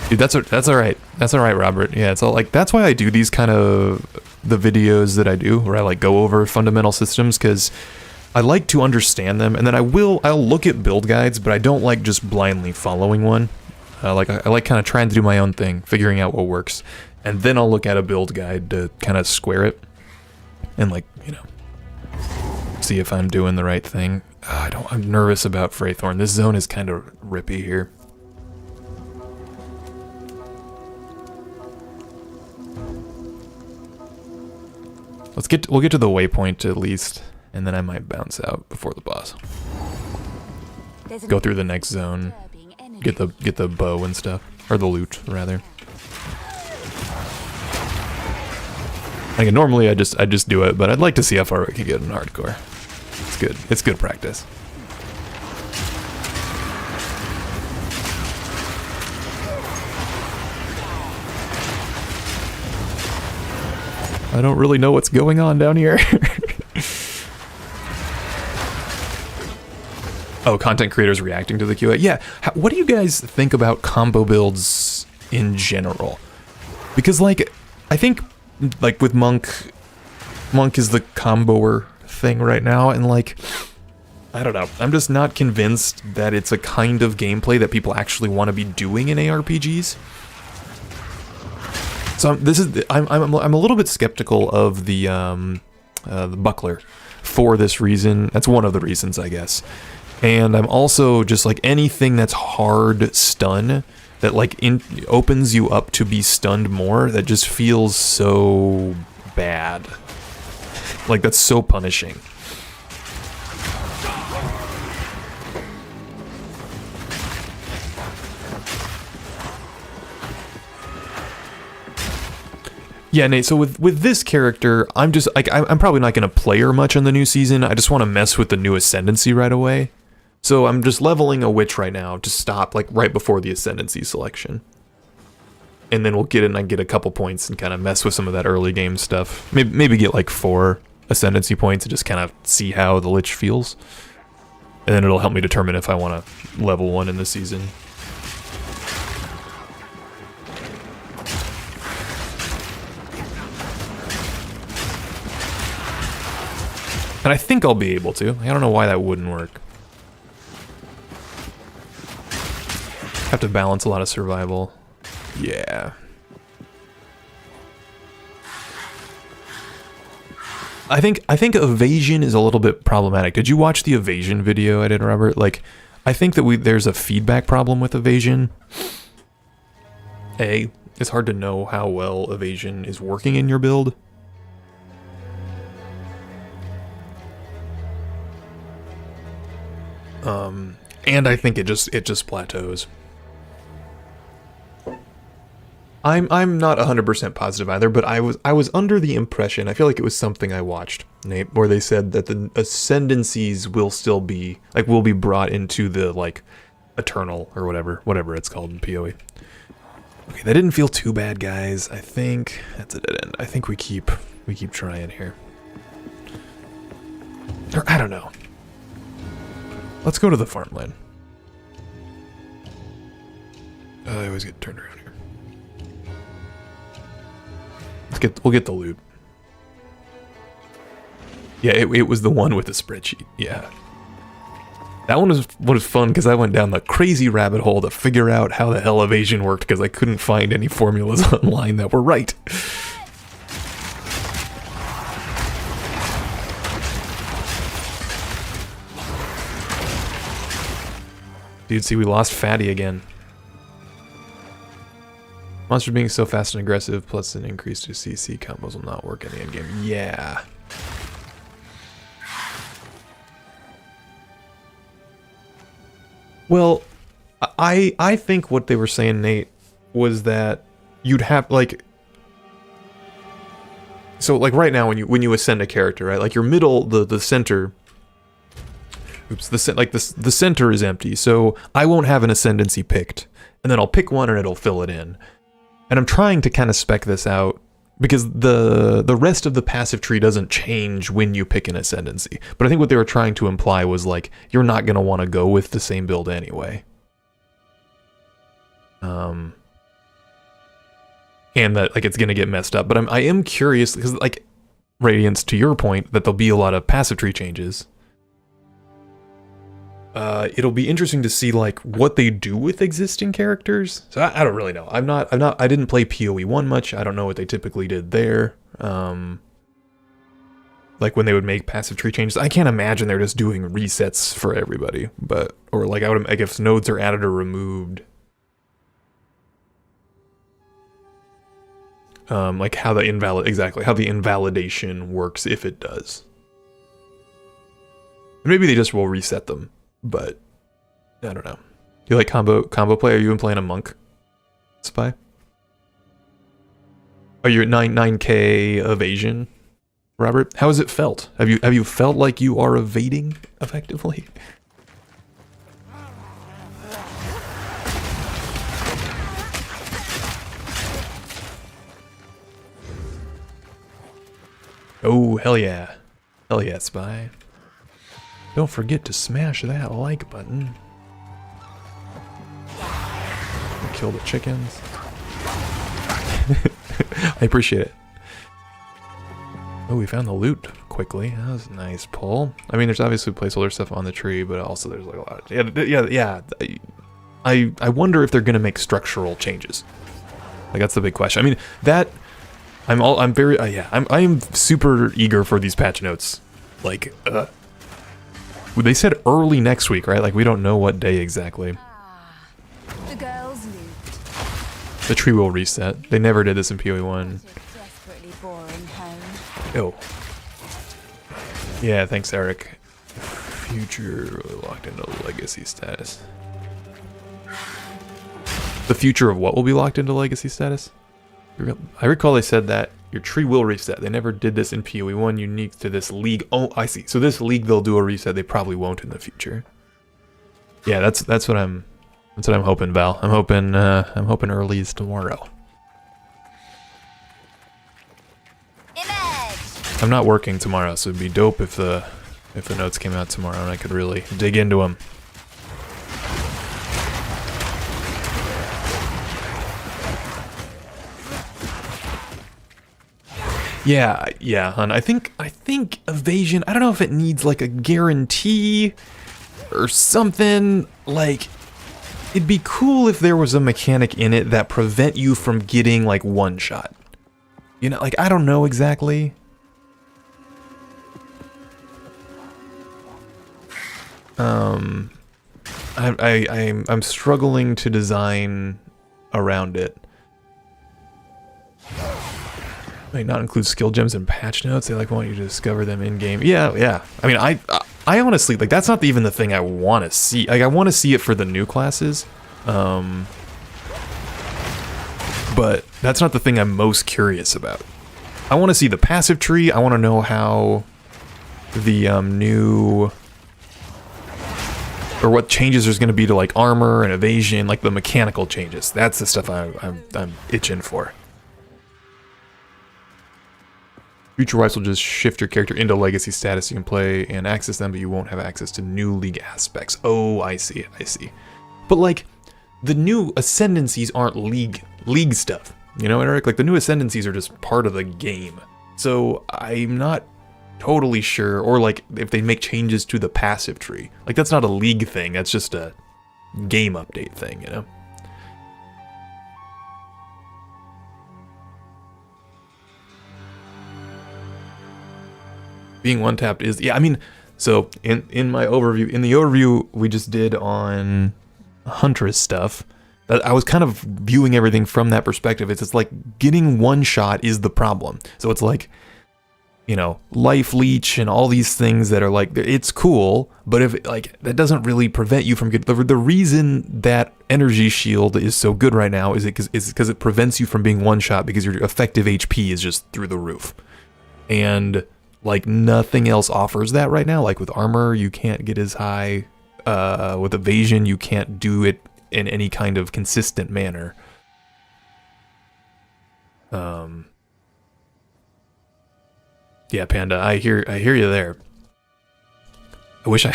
Dude, that's all right. That's all right, Robert. Yeah, it's all like, that's why I do these kind of the videos that I do, where I like go over fundamental systems, because I like to understand them, and then I'll look at build guides, but I don't like just blindly following one. I like kind of trying to do my own thing, figuring out what works, and then I'll look at a build guide to kind of square it, and like, you know, see if I'm doing the right thing. I'm nervous about Freythorn. This zone is kind of rippy here. We'll get to the waypoint at least, and then I might bounce out before the boss. Go through the next zone, get the bow and stuff, or the loot rather. Like, normally I just do it, but I'd like to see how far we can get in hardcore. It's good. It's good practice. I don't really know what's going on down here. Oh, content creators reacting to the QA. Yeah, what do you guys think about combo builds in general? Because, like, I think, like, with Monk is the comboer thing right now, and, like, I don't know. I'm just not convinced that it's a kind of gameplay that people actually want to be doing in ARPGs. So I'm a little bit skeptical of the buckler for this reason. That's one of the reasons, I guess. And I'm also just like anything that's hard stun that like opens you up to be stunned more, that just feels so bad. Like that's so punishing. Yeah, Nate, so with this character, I'm just like I'm probably not gonna play her much on the new season. I just want to mess with the new Ascendancy right away. So I'm just leveling a witch right now to stop like right before the Ascendancy selection. And then we'll get in and get a couple points and kind of mess with some of that early game stuff. Maybe get like 4 Ascendancy points and just kind of see how the Lich feels. And then it'll help me determine if I want to level 1 in the season. And I think I'll be able to. I don't know why that wouldn't work. Have to balance a lot of survival. Yeah. I think evasion is a little bit problematic. Did you watch the evasion video I did, Robert? Like, I think that there's a feedback problem with evasion. It's hard to know how well evasion is working in your build. And I think it just plateaus. I'm not 100% positive either, but I was under the impression, I feel like it was something I watched, Nate, where they said that the Ascendancies will still be, like, will be brought into the, like, Eternal, or whatever it's called in PoE. Okay, that didn't feel too bad, guys. I think that's a dead end. I think we keep trying here. Or, I don't know. Let's go to the farmland. I always get turned around here. We'll get the loot. Yeah, it was the one with the spreadsheet. Yeah. That one was fun because I went down the crazy rabbit hole to figure out how the hell evasion worked because I couldn't find any formulas online that were right. Dude, see, we lost Fatty again. Monsters being so fast and aggressive, plus an increase to CC combos will not work in the endgame. Yeah. Well, I think what they were saying, Nate, was that you'd have, like... So, like, right now, when you ascend a character, right? Like, your middle, the center... Oops, the center is empty, so I won't have an Ascendancy picked. And then I'll pick one and it'll fill it in. And I'm trying to kind of spec this out because the rest of the passive tree doesn't change when you pick an Ascendancy. But I think what they were trying to imply was like, you're not going to want to go with the same build anyway. And that like it's going to get messed up. But I am curious because like Radiance, to your point, that there'll be a lot of passive tree changes. It'll be interesting to see like what they do with existing characters. So I don't really know. I didn't play PoE 1 much. I don't know what they typically did there. Like when they would make passive tree changes. I can't imagine they're just doing resets for everybody, or like I guess nodes are added or removed. Like how the invalidation works if it does. Maybe they just will reset them. But I don't know. You like combo play? Are you even playing a monk spy? Are you at 9k evasion, Robert? How has it felt? Have you felt like you are evading effectively? Oh, hell yeah. Hell yeah, Spy. Don't forget to smash that like button. Kill the chickens. I appreciate it. Oh, we found the loot quickly. That was a nice pull. I mean, there's obviously placeholder stuff on the tree, but also there's like a lot of... Yeah. I wonder if they're going to make structural changes. Like, that's the big question. I mean, that... I am super eager for these patch notes. Like, they said early next week, right? Like, we don't know what day exactly. The girls loot. The tree will reset. They never did this in PoE 1. Desperately boring home. Oh. Yeah, thanks, Eric. Future locked into legacy status. The future of what will be locked into legacy status? I recall they said that your tree will reset. They never did this in PoE 1 unique to this league. Oh, I see. So this league they'll do a reset. They probably won't in the future. Yeah, that's what I'm hoping, Val. I'm hoping early is tomorrow. Image. I'm not working tomorrow, so it'd be dope if the notes came out tomorrow and I could really dig into them. Yeah, hun. I think evasion, I don't know if it needs like a guarantee or something. Like, it'd be cool if there was a mechanic in it that prevent you from getting like one shot. You know, like, I don't know exactly. I'm struggling to design around it. Wait, not include skill gems and patch notes. They like want you to discover them in game. Yeah. I mean, I honestly, like, that's not even the thing I want to see. Like, I want to see it for the new classes, but that's not the thing I'm most curious about. I want to see the passive tree. I want to know how the new, or what changes there's going to be to like armor and evasion, like the mechanical changes. That's the stuff I'm itching for. Future wipes will just shift your character into legacy status. You can play and access them, but you won't have access to new league aspects. Oh, I see. But like, the new Ascendancies aren't league stuff. You know, Eric? Like, the new Ascendancies are just part of the game. So I'm not totally sure, or like, if they make changes to the passive tree. Like, that's not a league thing, that's just a game update thing, you know? Being one-tapped is, yeah, I mean, so in my overview, in the overview we just did on huntress stuff, that I was kind of viewing everything from that perspective. It's like getting one shot is the problem. So it's like, you know, life leech and all these things that are like, it's cool, but if like, that doesn't really prevent you from getting, the reason that energy shield is so good right now is because it prevents you from being one shot, because your effective HP is just through the roof. And like, nothing else offers that right now. Like, with armor, you can't get as high. With evasion, you can't do it in any kind of consistent manner. Yeah, Panda, I hear you there. I wish I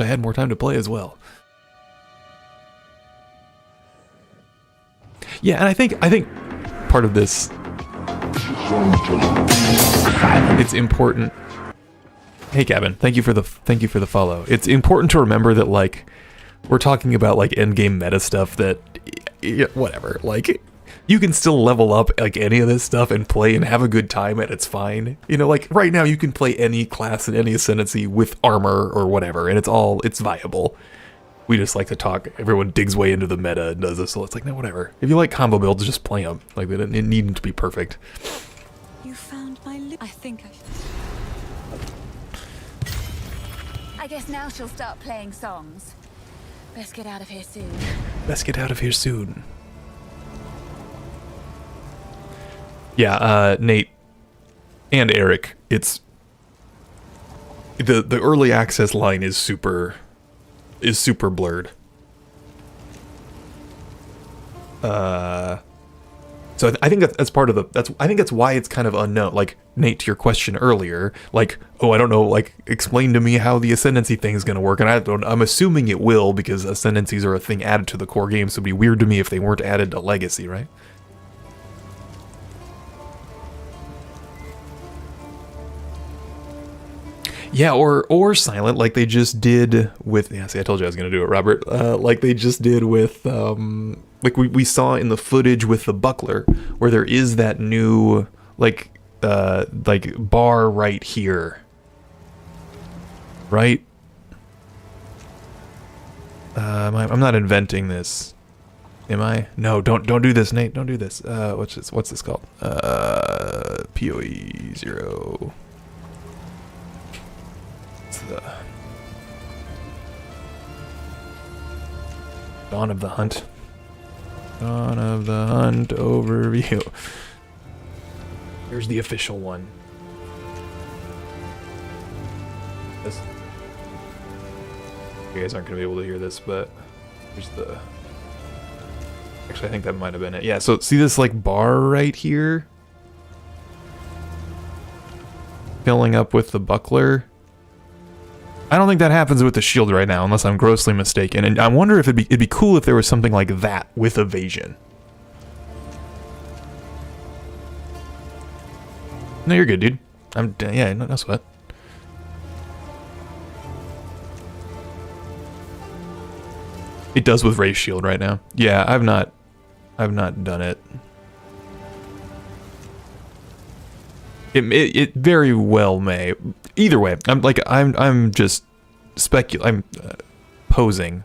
had more time to play as well. Yeah, and I think part of this, it's important. Hey Gavin, thank you for the follow. It's important to remember that, like, we're talking about like endgame meta stuff that, whatever, like, you can still level up like any of this stuff and play and have a good time, and it's fine. You know, like right now you can play any class in any ascendancy with armor or whatever, and it's viable. We just like to talk. Everyone digs way into the meta and does this, so it's like, no, whatever. If you like combo builds, just play them. Like, they don't need to be perfect. You found my I think I I guess now she'll start playing songs. Best get out of here soon. Best get out of here soon. Yeah, Nate and Eric, it's the early access line is super blurred. So I think that's part of the I think that's why it's kind of unknown. Like Nate, to your question earlier, like, oh, I don't know, like explain to me how the Ascendancy thing is going to work, and I'm assuming it will because Ascendancies are a thing added to the core game. So it'd be weird to me if they weren't added to Legacy, right? Yeah, or silent, like they just did with. Yeah, see, I told you I was gonna do it, Robert. Like they just did with, like we saw in the footage with the buckler, where there is that new like bar right here, right? I'm not inventing this, am I? No, don't do this, Nate. Don't do this. What's this called? POE 0. The Dawn of the Hunt. Dawn of the Hunt overview. Here's the official one. This. You guys aren't going to be able to hear this, but here's the... Actually, I think that might have been it. Yeah, so see this like bar right here? Filling up with the buckler. I don't think that happens with the shield right now, unless I'm grossly mistaken. And I wonder if it'd be cool if there was something like that with evasion. No, you're good, dude. Yeah, no sweat. It does with Wraith Shield right now. Yeah, I've not done it. It very well may. Either way, I'm just posing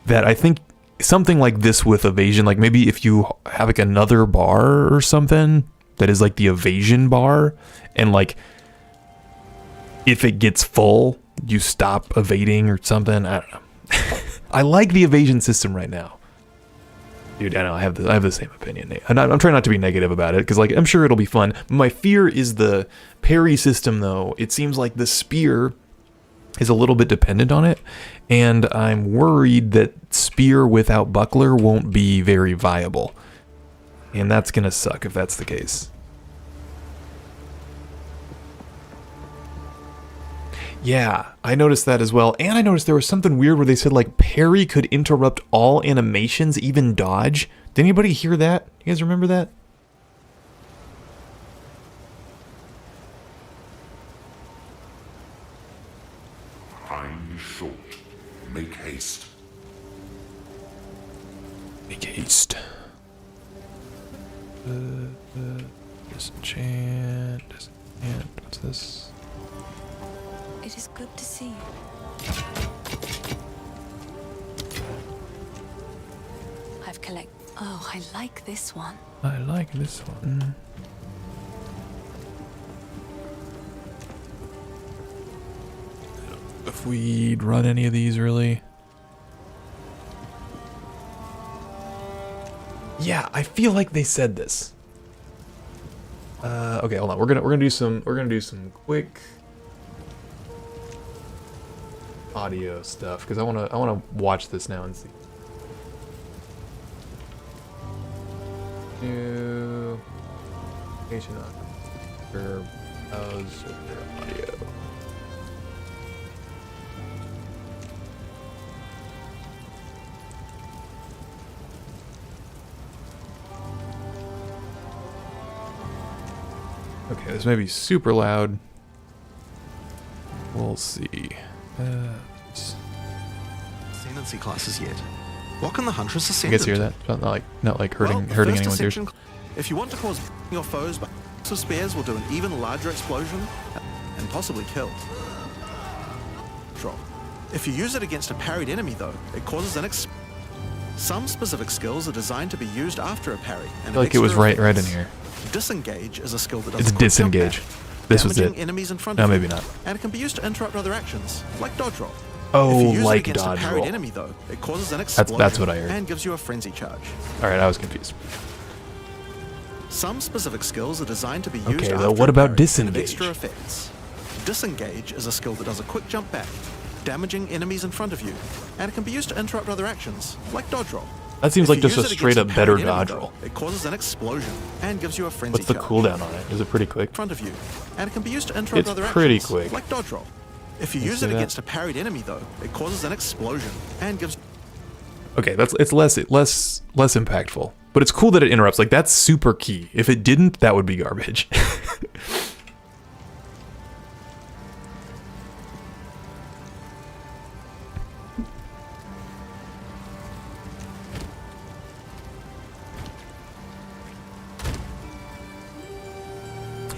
that I think something like this with evasion, like maybe if you have like another bar or something that is like the evasion bar, and like if it gets full, you stop evading or something. I don't know. I like the evasion system right now. Dude, I know, I have the same opinion, Nate. And I'm trying not to be negative about it, because like I'm sure it'll be fun. My fear is the parry system, though. It seems like the spear is a little bit dependent on it, and I'm worried that spear without buckler won't be very viable. And that's gonna suck if that's the case. Yeah, I noticed that as well, and I noticed there was something weird where they said like parry could interrupt all animations, even dodge. Did anybody hear that? You guys remember that? Time is short. Make haste. Make haste. Disenchant. What's this? It is good to see you. I've collected. Oh, I like this one. I like this one. If we'd run any of these, really. Yeah, I feel like they said this. Okay, hold on. We're gonna do some quick audio stuff because I wanna watch this now and see. New patient audio. Okay, this may be super loud. We'll see. Ascendancy classes yet. What can the huntress ascend? You guys hear that? Not like hurting anyone's ears. If you want to cause your foes, but of spears will do an even larger explosion and possibly kill. Drop. If you use it against a parried enemy, though, it causes an some specific skills are designed to be used after a parry. And I feel like it was right in here. Disengage is a skill that does it's disengage. This was it. Enemies in front no, of maybe you, not. And it can be used to interrupt other actions, like dodge roll. Oh, if you use like it against dodge a parried roll. enemy, though, it causes an explosion. That's what I heard. And gives you a frenzy charge. All right, I was confused. Some specific skills are designed to be used okay, after though, what about parry disengage? with extra effects. Disengage is a skill that does a quick jump back, damaging enemies in front of you, and it can be used to interrupt other actions, like dodge roll. That seems If like you just a use it straight up against better parried enemy, dodge though, roll. It causes an explosion and gives you a frenzy What's the charge cooldown on it? Is it pretty quick? in front of you, and it can be used to interrupt It's other pretty actions, quick. like dodge roll. If you You use see it that? against a parried enemy, though, it causes an explosion and gives. Okay, it's less impactful. But it's cool that it interrupts. Like, that's super key. If it didn't, that would be garbage.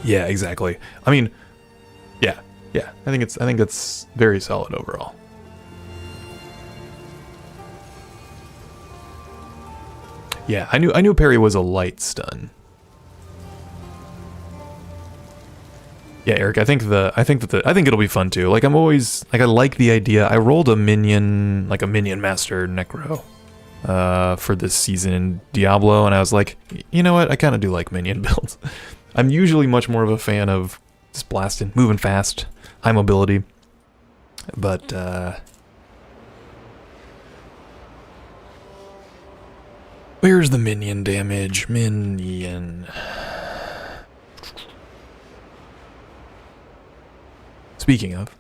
Yeah, exactly. I mean, yeah. I think it's very solid overall. Yeah, I knew parry was a light stun. Yeah, Eric, I think it'll be fun too. Like, I'm always like, I like the idea. I rolled a minion master necro for this season in Diablo, and I was like, you know what? I kind of do like minion builds. I'm usually much more of a fan of just blasting, moving fast, high mobility. But where's the minion damage? Minion. Speaking of.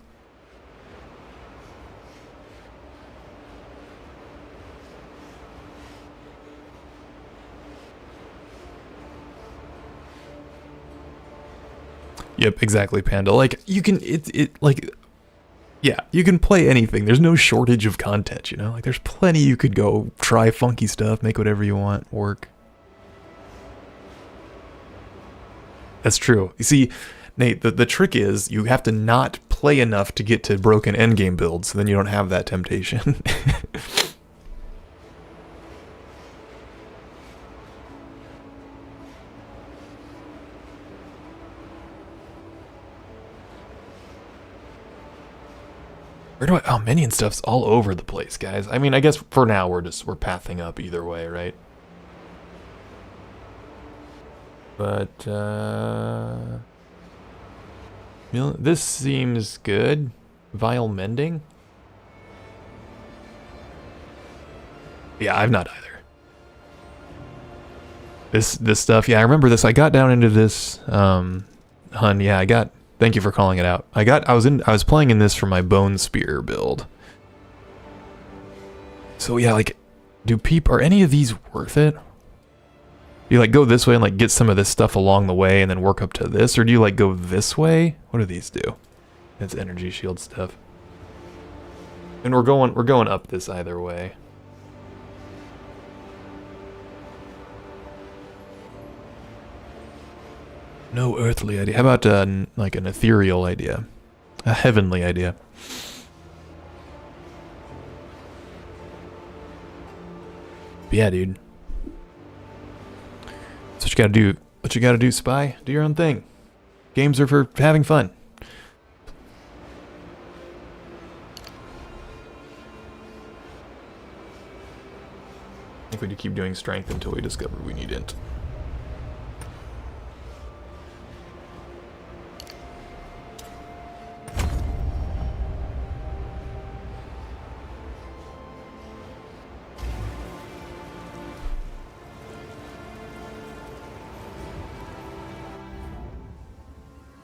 Yep, exactly, Panda. Like, you can, yeah, you can play anything. There's no shortage of content, you know? Like, there's plenty you could go try funky stuff, make whatever you want work. That's true. You see, Nate, the trick is you have to not play enough to get to broken endgame builds, so then you don't have that temptation. Where do I... Oh, minion stuff's all over the place, guys. I mean, I guess for now we're pathing up either way, right? But, this seems good. Vile mending? Yeah, I've not either. This stuff, yeah, I remember this. I got down into this, Hun, yeah, I got... Thank you for calling it out. I was playing in this for my Bone Spear build. So yeah, like, are any of these worth it? Do you like go this way and like get some of this stuff along the way and then work up to this, or do you like go this way? What do these do? It's energy shield stuff. And we're going up this either way. No earthly idea. How about like an ethereal idea? A heavenly idea. But yeah, dude. That's what you gotta do. What you gotta do, Spy. Do your own thing. Games are for having fun. I think we need to keep doing strength until we discover we need int.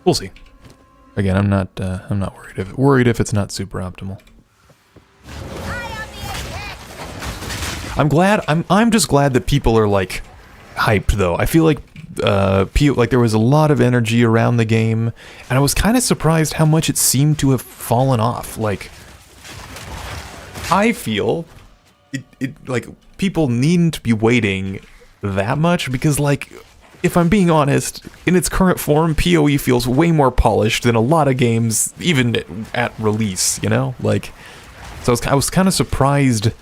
We'll see. Again, I'm not worried if it's not super optimal. I'm just glad that people are like hyped though. I feel like there was a lot of energy around the game, and I was kind of surprised how much it seemed to have fallen off. Like, I feel it like people needn't be waiting that much, because like, if I'm being honest, in its current form, PoE feels way more polished than a lot of games, even at release, you know? Like, so I was kind of surprised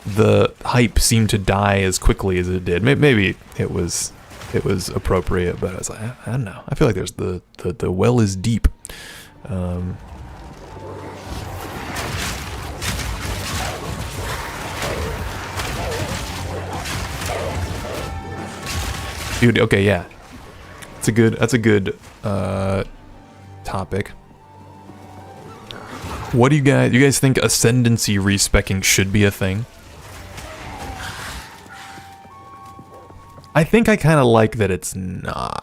the hype seemed to die as quickly as it did. Maybe it was appropriate, but I was like, I don't know. I feel like there's the well is deep. Dude, okay, yeah. That's a good topic. What do you guys think Ascendancy respecking should be a thing? I think I kind of like that it's not.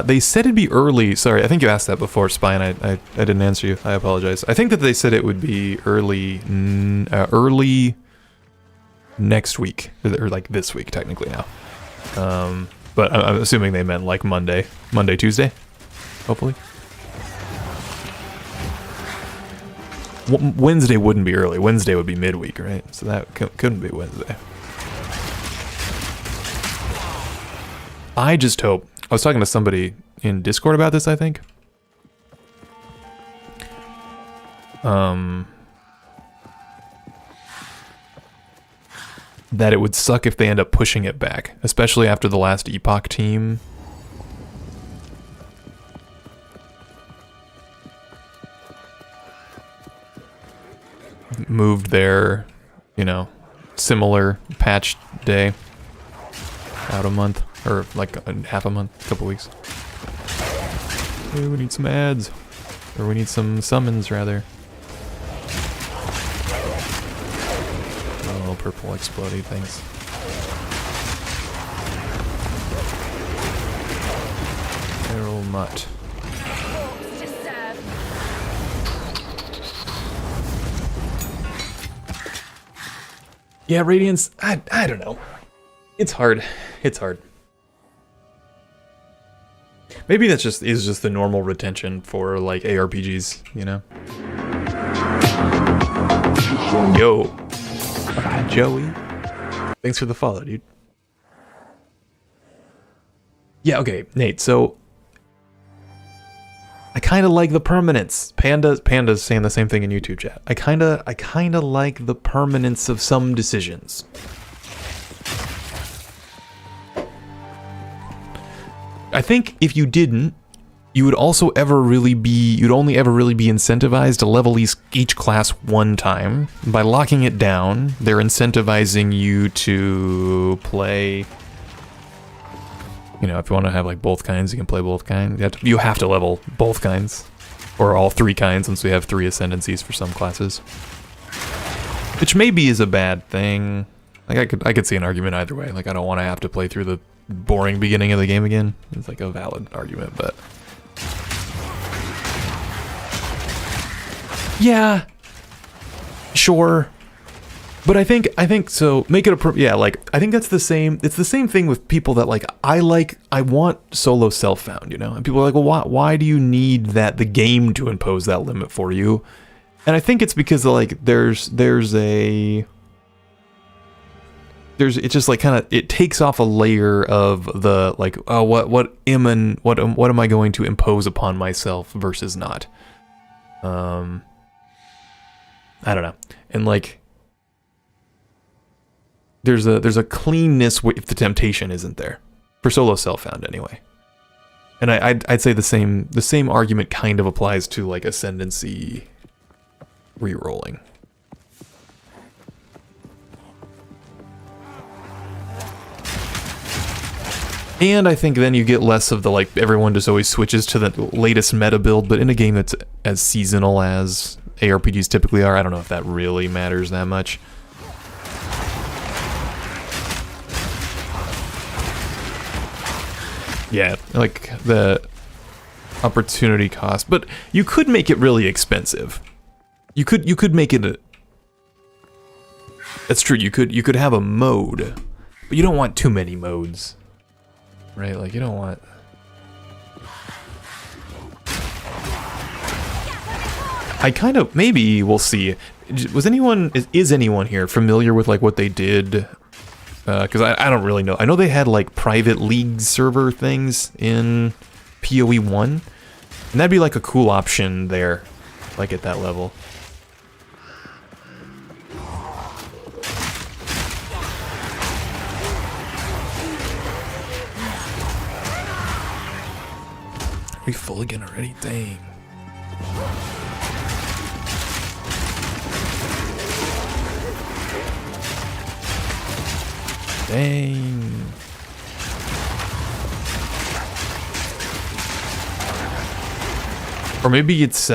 They said it'd be early. Sorry, I think you asked that before, Spy, and I didn't answer you. I apologize. I think that they said it would be early next week, or like this week technically now. But I'm assuming they meant like Monday, Tuesday, hopefully. Wednesday wouldn't be early. Wednesday would be midweek, right? So that couldn't be Wednesday. I just hope. I was talking to somebody in Discord about this, I think. That it would suck if they end up pushing it back, especially after the last Epoch team. Moved their, you know, similar patch day out a month, or like half a month, a couple weeks. Hey, we need some ads, or we need some summons rather. Oh, purple explodey things. Feral mutt. Yeah, Radiance, I don't know. It's hard. It's hard. Maybe that's just the normal retention for like ARPGs, you know? Yo. Joey. Thanks for the follow, dude. Yeah, okay, Nate, so I kind of like the permanence. Panda's saying the same thing in YouTube chat. I kind of like the permanence of some decisions. I think if you didn't, you would also you'd only ever really be incentivized to level each class one time. By locking it down, they're incentivizing you to play. You know, if you want to have like both kinds, you can play both kinds. You have to level both kinds, or all three kinds, since we have 3 ascendancies for some classes. Which maybe is a bad thing. Like I could see an argument either way. Like I don't want to have to play through the boring beginning of the game again. It's like a valid argument, but yeah, sure. But I think so. Make it a yeah. Like I think that's the same. It's the same thing with people that like I want solo self-found. You know, and people are like, well, why do you need the game to impose that limit for you? And I think it's because like it's just like kind of it takes off a layer of the like, oh, what am I going to impose upon myself versus not. I don't know, and like. There's a cleanness if the temptation isn't there, for solo self-found anyway. And I'd say the same argument kind of applies to like Ascendancy rerolling. And I think then you get less of the like everyone just always switches to the latest meta build, but in a game that's as seasonal as ARPGs typically are, I don't know if that really matters that much. Yeah, like the opportunity cost, but you could make it really expensive. You could make it that's true. You could have a mode, but you don't want too many modes, right? Like you don't want. I kind of maybe we'll see. Is anyone here familiar with like what they did? Because I don't really know. I know they had like private league server things in PoE 1, and that'd be like a cool option there, like at that level. Are we full again already? Dang. Dang. Or maybe it's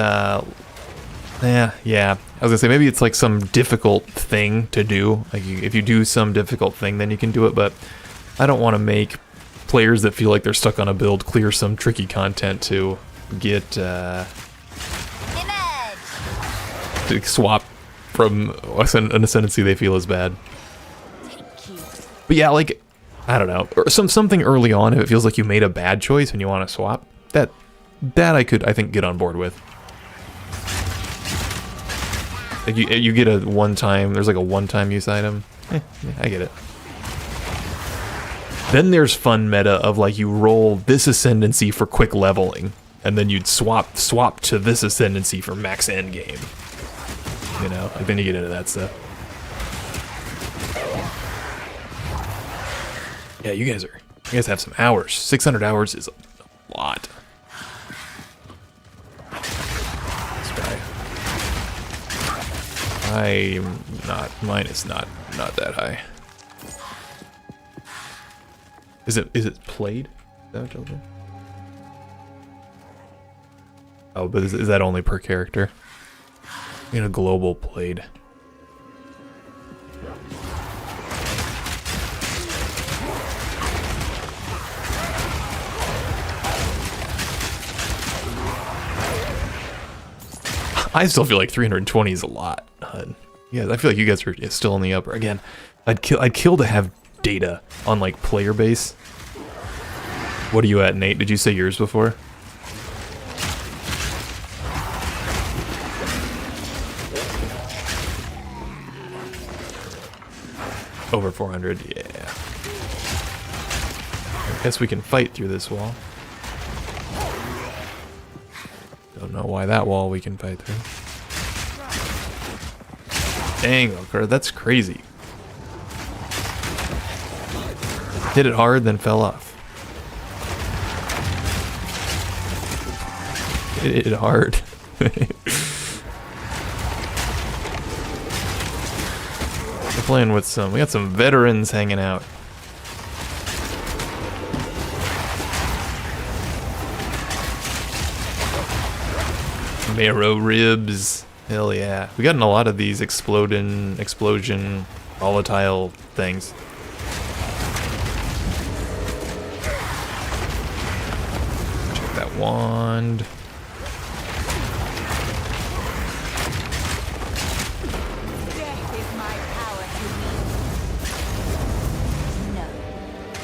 Yeah. I was gonna say maybe it's like some difficult thing to do. Like if you do some difficult thing, then you can do it. But I don't want to make players that feel like they're stuck on a build clear some tricky content to get to swap from an Ascendancy they feel is bad. But yeah, like I don't know, or something early on if it feels like you made a bad choice and you want to swap. That I think get on board with. Like you get a one-time, there's like a one-time use item. Yeah, I get it. Then there's fun meta of like you roll this Ascendancy for quick leveling, and then you'd swap to this Ascendancy for max endgame. You know, like then you get into that stuff. Yeah, you guys have some hours. 600 hours is a lot. Mine is not that high. Is it played? Is that what you're doing? Oh, but is that only per character? In a global played. I still feel like 320 is a lot. Yeah, I feel like you guys are still in the upper. Again, I'd kill to have data on like player base. What are you at, Nate? Did you say yours before? Over 400, yeah. I guess we can fight through this wall. Don't know why that wall we can fight through. Dang, Oker, that's crazy. Hit it hard, then fell off. Hit it hard. We're playing with we got some veterans hanging out. Marrow ribs. Hell yeah. We gotten a lot of these explosion, volatile things. Check that wand.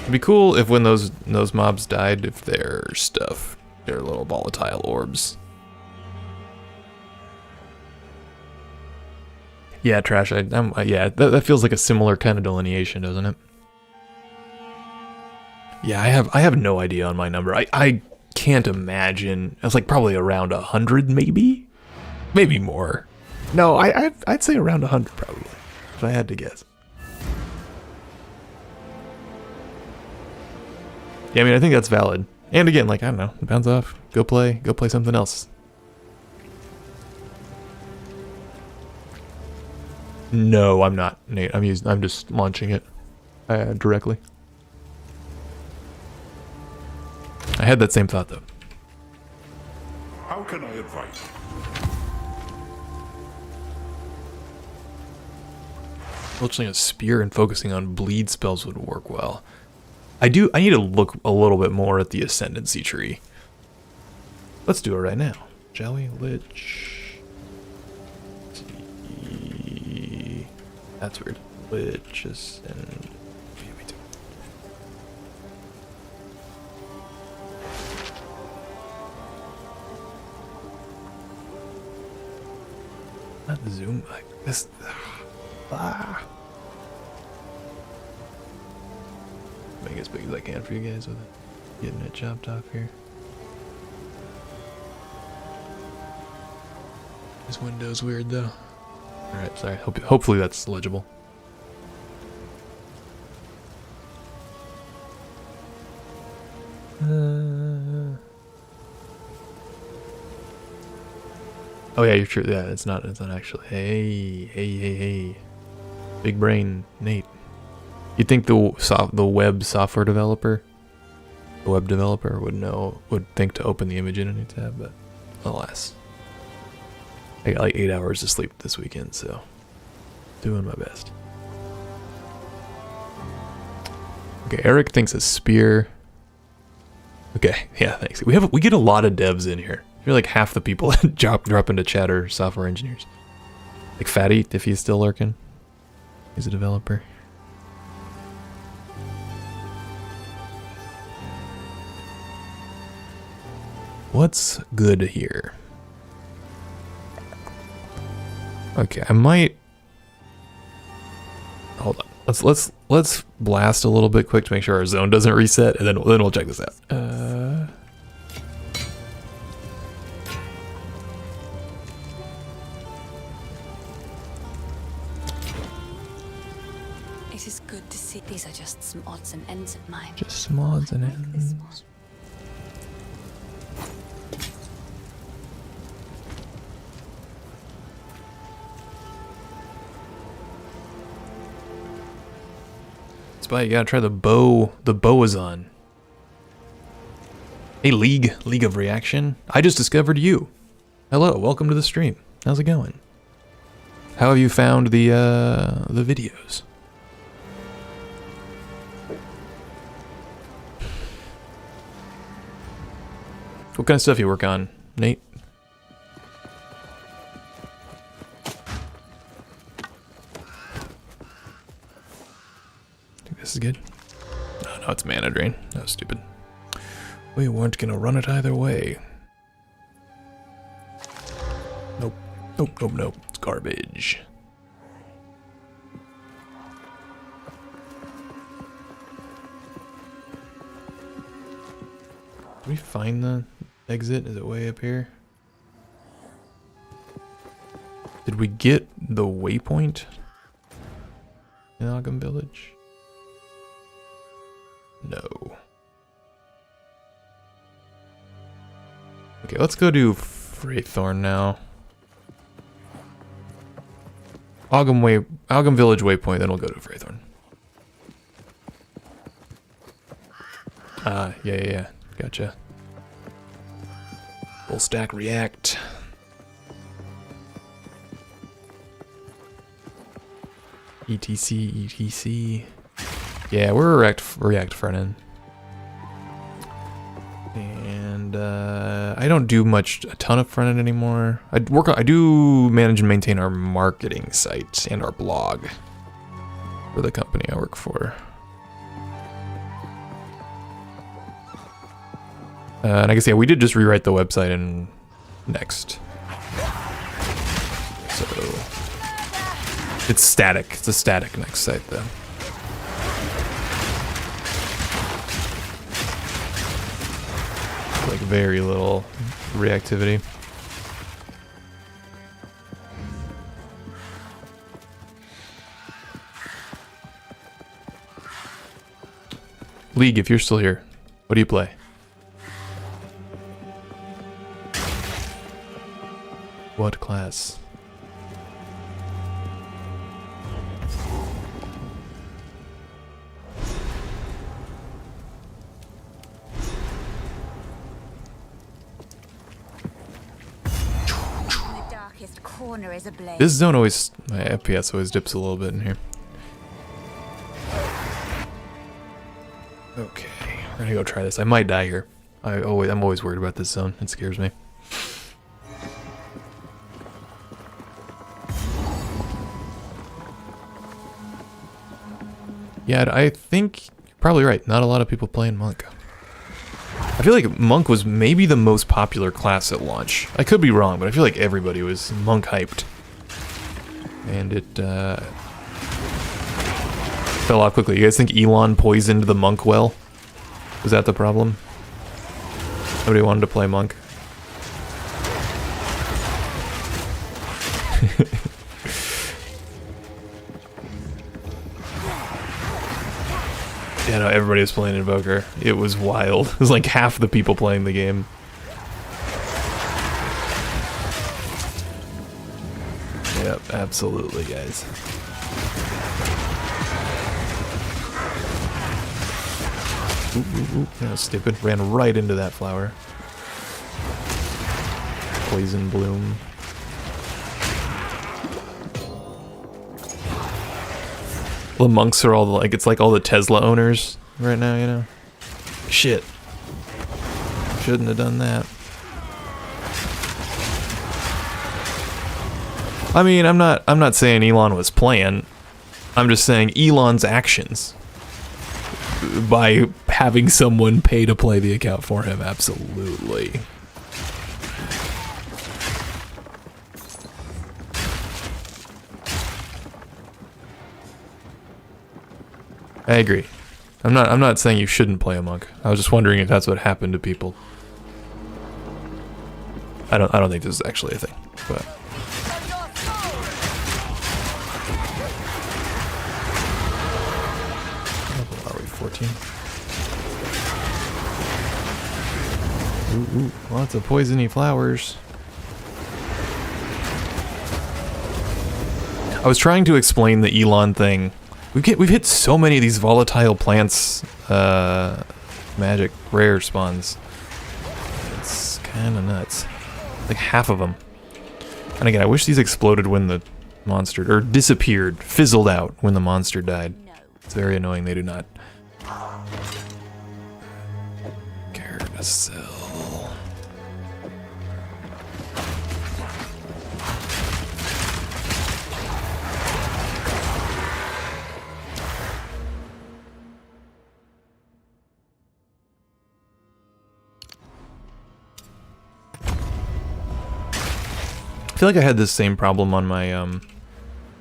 It'd be cool if when those mobs died, if their stuff, their little volatile orbs. Yeah, Trash. Yeah, that feels like a similar kind of delineation, doesn't it? Yeah, I have no idea on my number. I can't imagine. It's like probably around 100, maybe more. No, I'd say around 100 probably, if I had to guess. Yeah, I mean, I think that's valid. And again, like I don't know, bounce off, go play something else. No, I'm not, Nate. I'm just launching it directly. I had that same thought though. How can I advise? Launching a spear and focusing on bleed spells would work well. I need to look a little bit more at the Ascendancy tree. Let's do it right now, shall we? Lich. That's weird. Lich Ascend. Not zoom. Like this. Make it as big as I can for you guys with it. Getting it chopped off here. This window's weird though. Alright, sorry. Hopefully that's legible. Oh yeah, you're true. Yeah, it's not actually. Hey. Big brain, Nate. You'd think the web software developer, the web developer would think to open the image in any tab, but alas. I got like 8 hours of sleep this weekend, so doing my best. Okay, Eric thinks a spear. Okay, yeah, thanks. We get a lot of devs in here. I feel like half the people drop into chat are software engineers. Like Fatty, if he's still lurking. He's a developer. What's good here? Okay, I might. Hold on. Let's blast a little bit quick to make sure our zone doesn't reset, and then we'll check this out. It is good to see. These are just some odds and ends of mine. Just some odds and Like this ends. one. Spy, you gotta try the bow. The bow is on. Hey, League of Reaction. I just discovered you. Hello, welcome to the stream. How's it going? How have you found the videos? What kind of stuff you work on, Nate? Think this is good? No, it's mana drain. That was stupid. We weren't gonna run it either way. Nope. Nope. It's garbage. Did we find the exit? Is it way up here? Did we get the waypoint in Ogum Village? No. Okay, let's go to Freythorn now. Ogum Village waypoint, then we'll go to Freythorn. Yeah. Gotcha. Full stack react. etc. Yeah, we're react front end. And I don't do a ton of front end anymore. I do manage and maintain our marketing site and our blog for the company I work for. And I guess, yeah, we did just rewrite the website in Next. So it's static. It's a static Next site though. Like very little reactivity. League, if you're still here, what do you play? What class? The darkest corner is ablaze. This zone always, my FPS always dips a little bit in here. Okay, we're gonna go try this. I might die here. I'm always worried about this zone. It scares me. Yeah, I think you're probably right. Not a lot of people playing Monk. I feel like Monk was maybe the most popular class at launch. I could be wrong, but I feel like everybody was Monk hyped. And it fell off quickly. You guys think Elon poisoned the Monk well? Was that the problem? Nobody wanted to play Monk. Yeah, no, everybody was playing Invoker. It was wild. It was like half the people playing the game. Yep, absolutely, guys. Ooh, that was stupid. Ran right into that flower. Poison bloom. the monks are all like, it's like all the Tesla owners right now, you know? Shit. Shouldn't have done that. I mean, I'm not saying Elon was playing. I'm just saying Elon's actions by having someone pay to play the account for him, absolutely. I agree. I'm not saying you shouldn't play a monk. I was just wondering if that's what happened to people. I don't think this is actually a thing, but are we 14? Ooh, lots of poisony flowers. I was trying to explain the Elon thing. We've hit so many of these volatile plants, magic rare spawns. It's kind of nuts. Like half of them. And again, I wish these exploded when the monster, or disappeared, fizzled out when the monster died. It's very annoying they do not. Carousel. I feel like I had this same problem on my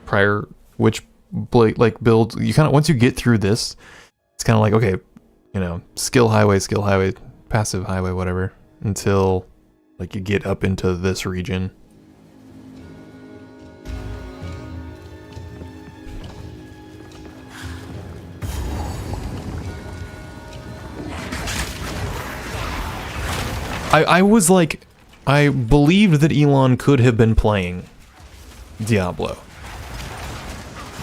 prior witch like build. You kind of, once you get through this, it's kind of like, okay, you know, skill highway, passive highway, whatever, until like you get up into this region. I was like, I believed that Elon could have been playing Diablo.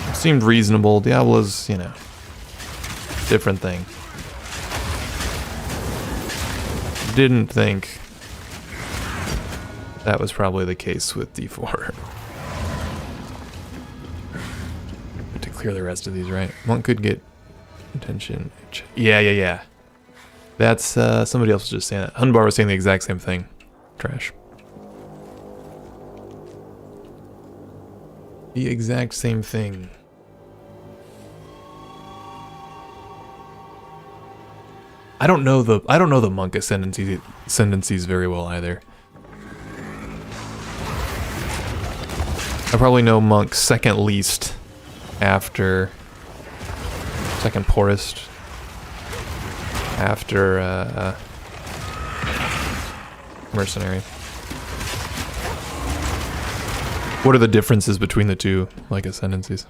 It seemed reasonable. Diablo's, you know, different thing. Didn't think that was probably the case with D4. To clear the rest of these, right? Monk could get attention. Yeah. That's, somebody else was just saying that. Hunbar was saying the exact same thing. Trash. The exact same thing. I don't know the monk ascendancies very well either. I probably know monk second least after second poorest after mercenary. What are the differences between the two, like, ascendancies?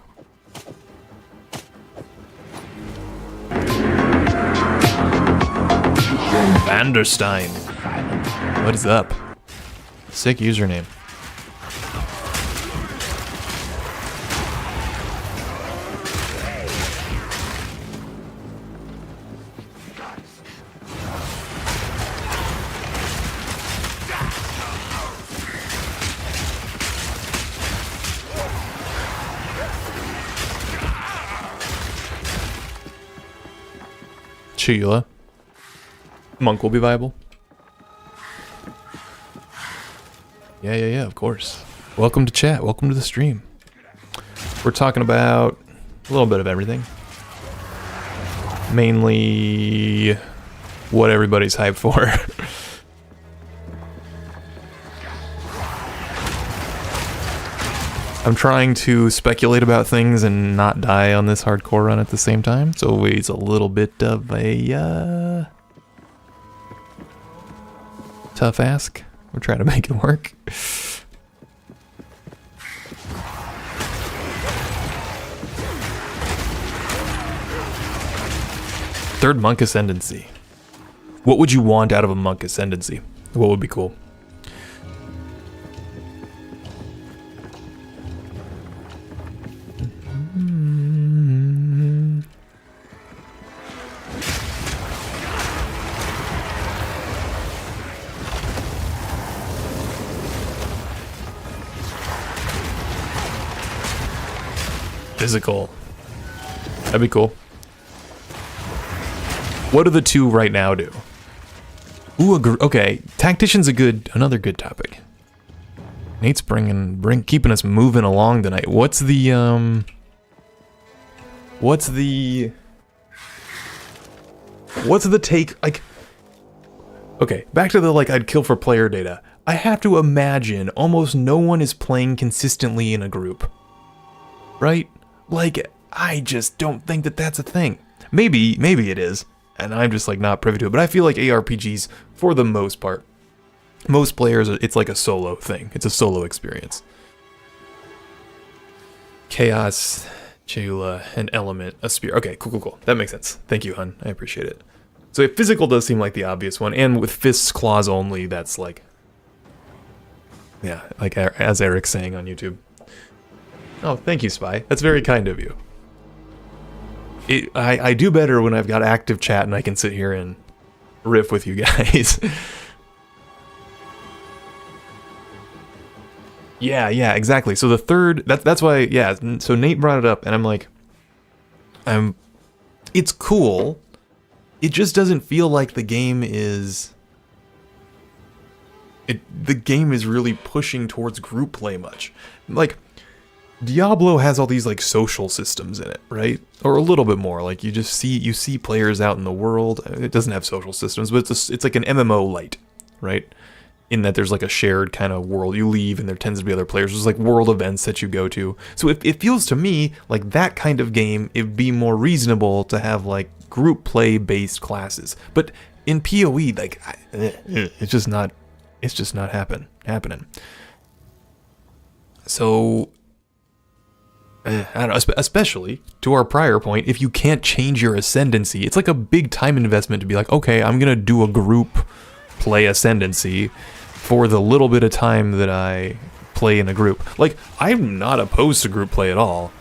Vanderstein. What is up? Sick username. Sheila. Monk will be viable. Yeah, of course. Welcome to chat. Welcome to the stream. We're talking about a little bit of everything. Mainly what everybody's hyped for. I'm trying to speculate about things and not die on this hardcore run at the same time. So it's a little bit of a tough ask. We're trying to make it work. Third monk ascendancy. What would you want out of a monk ascendancy? What would be cool? Physical. That'd be cool. What do the two right now do? Ooh, okay. Tactician's another good topic. Nate's keeping us moving along tonight. What's the take, like, okay, back to the, like, I'd kill for player data. I have to imagine almost no one is playing consistently in a group. Right? Like, I just don't think that that's a thing. Maybe it is, and I'm just, like, not privy to it, but I feel like ARPGs, for the most part, most players, it's like a solo thing. It's a solo experience. Chaos, Chayula, an element, a spear. Okay, cool. That makes sense. Thank you, hun. I appreciate it. So if physical does seem like the obvious one, and with fists, claws only, that's like... Yeah, like as Eric's saying on YouTube. Oh, thank you, Spy. That's very kind of you. I do better when I've got active chat and I can sit here and riff with you guys. Yeah, exactly. So the third, that's why, yeah, so Nate brought it up, and I'm like, it's cool. It just doesn't feel like the game is... the game is really pushing towards group play much. Like, Diablo has all these, like, social systems in it, right? Or a little bit more. Like, you see players out in the world. It doesn't have social systems, but it's like an MMO light, right? In that there's, like, a shared kind of world. You leave, and there tends to be other players. There's, like, world events that you go to. So it feels to me like that kind of game, it'd be more reasonable to have, like, group play-based classes. But in PoE, like, it's just not happening. So... I don't know, especially to our prior point, if you can't change your Ascendancy, it's like a big time investment to be like, okay, I'm gonna do a group play Ascendancy for the little bit of time that I play in a group. Like, I'm not opposed to group play at all.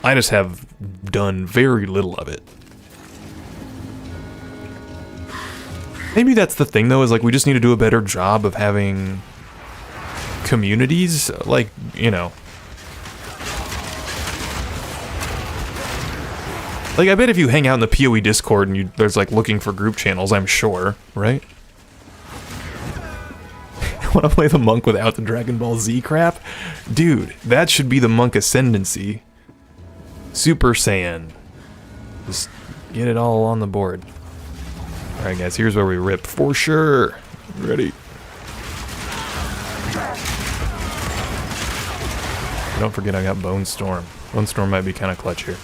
I just have done very little of it. Maybe that's the thing, though, is like we just need to do a better job of having communities, like, you know. Like, I bet if you hang out in the PoE Discord and there's, like, looking for group channels, I'm sure, right? Want to play the monk without the Dragon Ball Z crap? Dude, that should be the monk Ascendancy. Super Saiyan. Just get it all on the board. Alright, guys, here's where we rip for sure. Ready? Don't forget I got Bone Storm. Bone Storm might be kind of clutch here.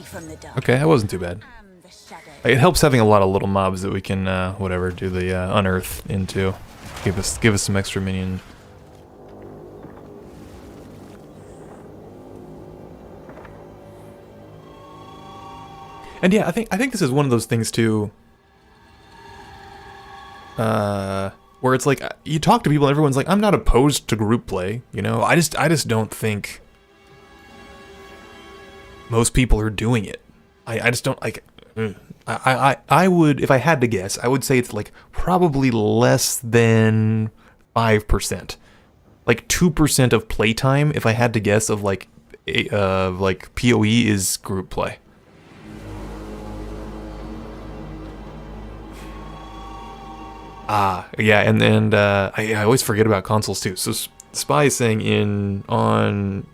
From the dark. Okay, that wasn't too bad. It helps having a lot of little mobs that we can, whatever, do the unearth into. Give us some extra minion. And yeah, I think this is one of those things too. Where it's like you talk to people, and everyone's like, "I'm not opposed to group play," you know. I just don't think most people are doing it. I just don't like. I would, if I had to guess, I would say it's like probably less than 5%, like 2% of playtime. If I had to guess, of like PoE is group play. Yeah, and I always forget about consoles too. So Spy is saying on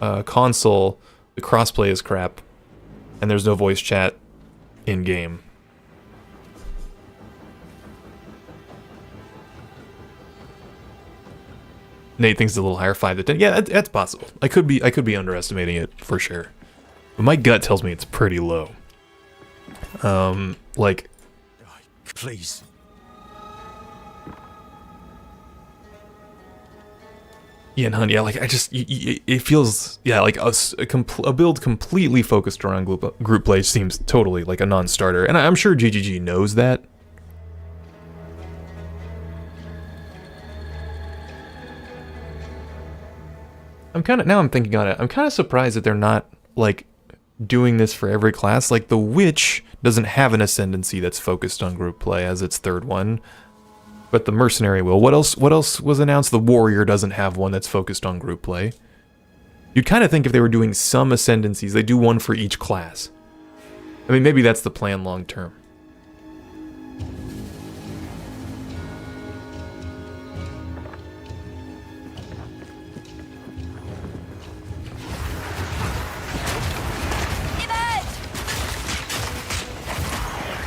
console, the crossplay is crap, and there's no voice chat in game. Nate thinks it's a little higher, 5 to 10. Yeah, that's possible. I could be underestimating it for sure, but my gut tells me it's pretty low. Like, Please. Yeah, and hun, yeah, like, it feels, yeah, like a build completely focused around group play seems totally like a non-starter, and I'm sure GGG knows that. Now I'm thinking on it, I'm kind of surprised that they're not, like, doing this for every class. Like the Witch doesn't have an Ascendancy that's focused on group play as its third one, but the Mercenary will. What else was announced? The Warrior doesn't have one that's focused on group play. You'd kind of think if they were doing some Ascendancies, they do one for each class. I mean, maybe that's the plan long term.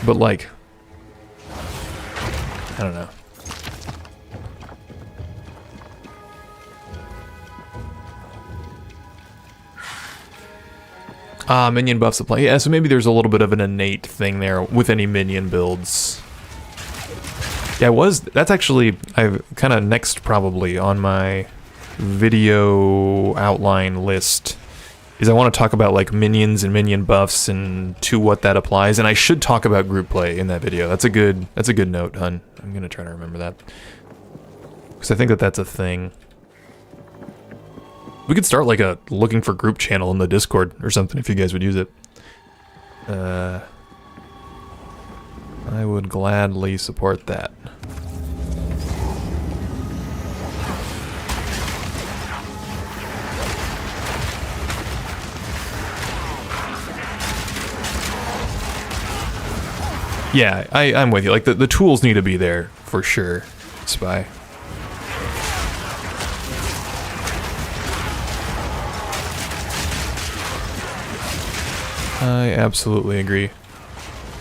But like, I don't know. Minion buffs apply. Yeah, so maybe there's a little bit of an innate thing there with any minion builds. Yeah, that's actually, I've kind of next probably on my video outline list is I want to talk about like minions and minion buffs and to what that applies, and I should talk about group play in that video. That's a good note, hun. I'm gonna try to remember that because I think that's a thing. We could start like a looking for group channel in the Discord or something if you guys would use it. I would gladly support that. Yeah, I'm with you. Like, the tools need to be there, for sure, Spy. I absolutely agree.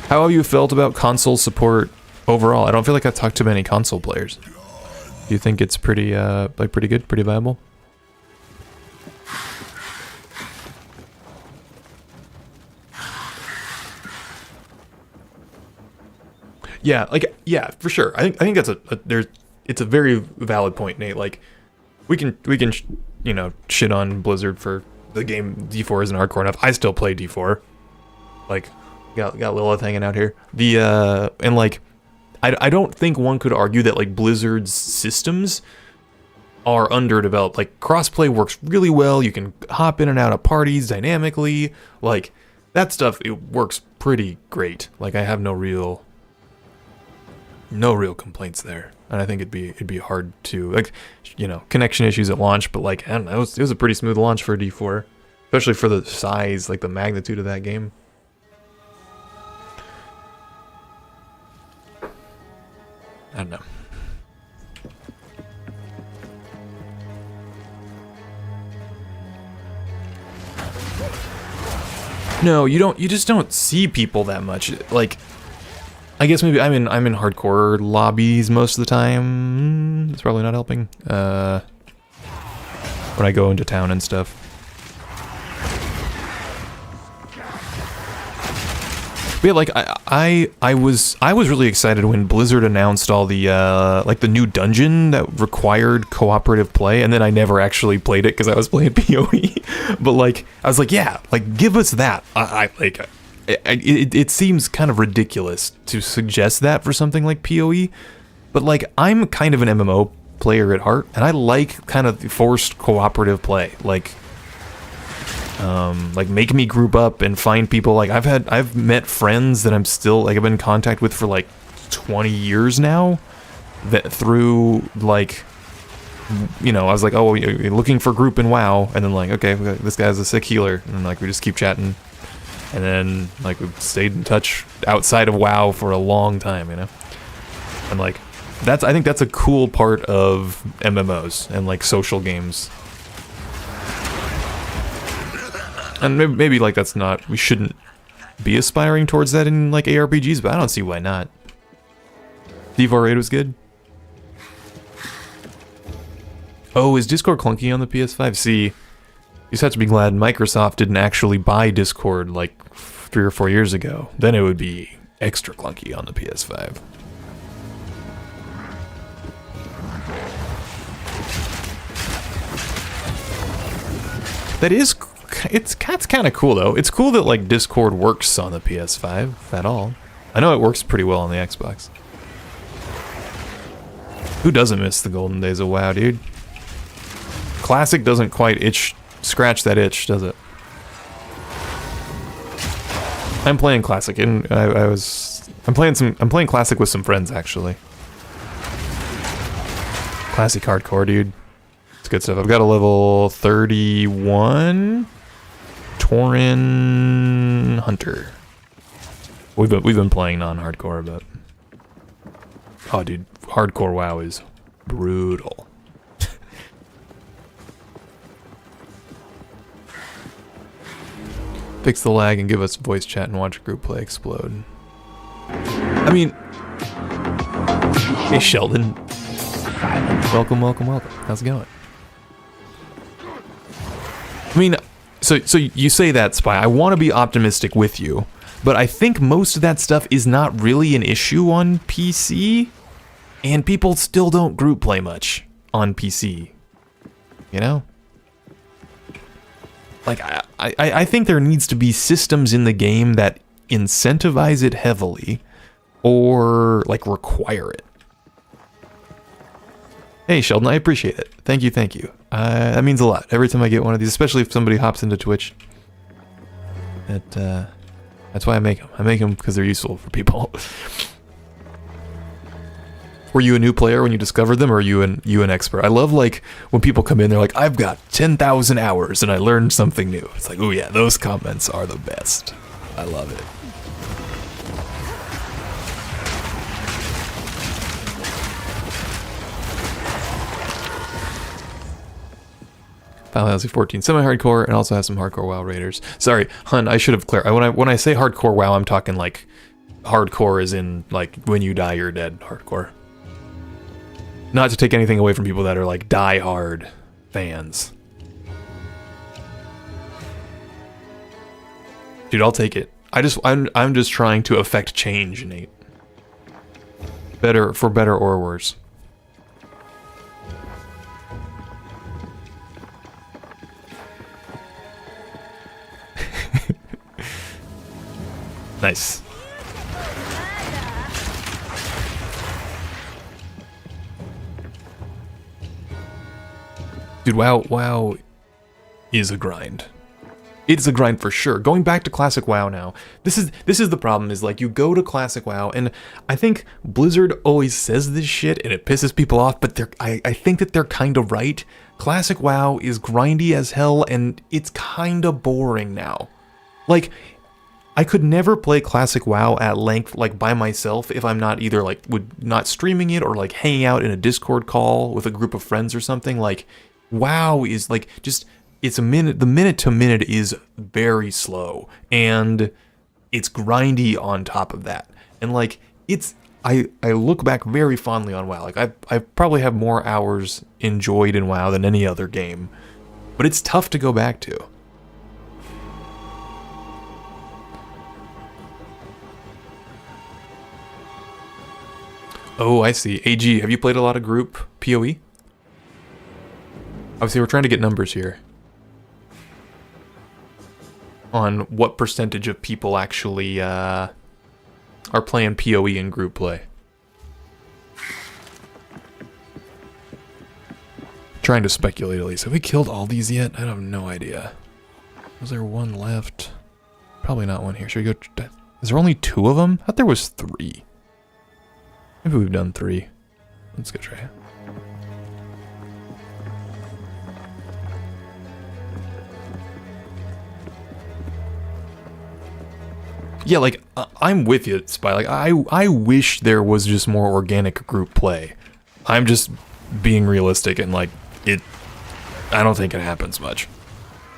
How have you felt about console support overall? I don't feel like I've talked to many console players. Do you think it's pretty, like, pretty good, pretty viable? Yeah, like, yeah, for sure. I think that's it's a very valid point, Nate. Like, we can you know, shit on Blizzard for the game D4 isn't hardcore enough. I still play D4. Like, got Lilith hanging out here. And like, I don't think one could argue that like Blizzard's systems are underdeveloped. Like, crossplay works really well. You can hop in and out of parties dynamically. Like, that stuff, it works pretty great. Like, I have no real complaints there, and I think it'd be hard to, like, you know, connection issues at launch, but like, I don't know, it was a pretty smooth launch for D4, especially for the size, like the magnitude of that game. I don't know. No, you just don't see people that much. Like, I guess maybe I'm in hardcore lobbies most of the time. It's probably not helping. When I go into town and stuff. But yeah, like I was really excited when Blizzard announced all the like the new dungeon that required cooperative play, and then I never actually played it because I was playing PoE. But like, I was like, yeah, like, give us that. It seems kind of ridiculous to suggest that for something like PoE, but like, I'm kind of an MMO player at heart, and I like kind of forced cooperative play. Like make me group up and find people. Like, I've met friends that I'm still, like, I've been in contact with for like 20 years now, that through, like, you know, I was like, oh, you're looking for group in WoW, and then like, okay, this guy's a sick healer, and then like, we just keep chatting. And then, like, we've stayed in touch outside of WoW for a long time, you know? And, like, I think that's a cool part of MMOs and, like, social games. And maybe like, that's not, we shouldn't be aspiring towards that in, like, ARPGs, but I don't see why not. D4 Raid was good. Oh, is Discord clunky on the PS5? See, you just have to be glad Microsoft didn't actually buy Discord like 3 or 4 years ago. Then it would be extra clunky on the PS5. It's kind of cool though. It's cool that like Discord works on the PS5 at all. I know it works pretty well on the Xbox. Who doesn't miss the golden days of WoW, dude? Classic doesn't quite scratch that itch, does it? I'm playing classic, and I'm playing classic with some friends actually. Classic hardcore, dude. It's good stuff. I've got a level 31 Tauren Hunter. We've been playing non-hardcore, but oh, dude, hardcore WoW is brutal. Fix the lag and give us voice chat and watch group play explode. I mean, hey Sheldon, welcome. How's it going? I mean, so you say that, Spy. I want to be optimistic with you, but I think most of that stuff is not really an issue on PC, and people still don't group play much on PC. You know? Like, I think there needs to be systems in the game that incentivize it heavily, or, like, require it. Hey, Sheldon, I appreciate it. Thank you. That means a lot. Every time I get one of these, especially if somebody hops into Twitch. That's why I make them. I make them because they're useful for people. Were you a new player when you discovered them, or are you an expert? I love, like, when people come in, they're like, I've got 10,000 hours and I learned something new. It's like, oh yeah, those comments are the best. I love it. Final Fantasy 14 semi-hardcore, and also has some hardcore WoW raiders. Sorry, Hun, I should have clarified. When I say hardcore WoW, I'm talking like hardcore as in like when you die you're dead hardcore. Not to take anything away from people that are like die-hard fans. Dude, I'll take it. I'm just trying to affect change, Nate. For better or worse. Nice. Dude, WoW is a grind. It's a grind for sure. Going back to classic WoW now, this is the problem, is like you go to classic WoW, and I think Blizzard always says this shit and it pisses people off, but I think that they're kind of right. Classic WoW is grindy as hell, and it's kind of boring now. Like, I could never play classic WoW at length, like by myself, if I'm not either like not streaming it or like hanging out in a Discord call with a group of friends or something. Like, WoW is like just, the minute to minute is very slow, and it's grindy on top of that. And like, I look back very fondly on WoW. Like, I probably have more hours enjoyed in WoW than any other game, but it's tough to go back to. Oh, I see. AG, have you played a lot of group PoE? Obviously, we're trying to get numbers here on what percentage of people actually are playing PoE in group play. Trying to speculate at least. Have we killed all these yet? I have no idea. Was there one left? Probably not one here. Should we go? Is there only 2 of them? I thought there was 3. Maybe we've done 3. Let's go try it. Yeah, like, I'm with you, Spy. Like, I wish there was just more organic group play. I'm just being realistic, and like, I don't think it happens much.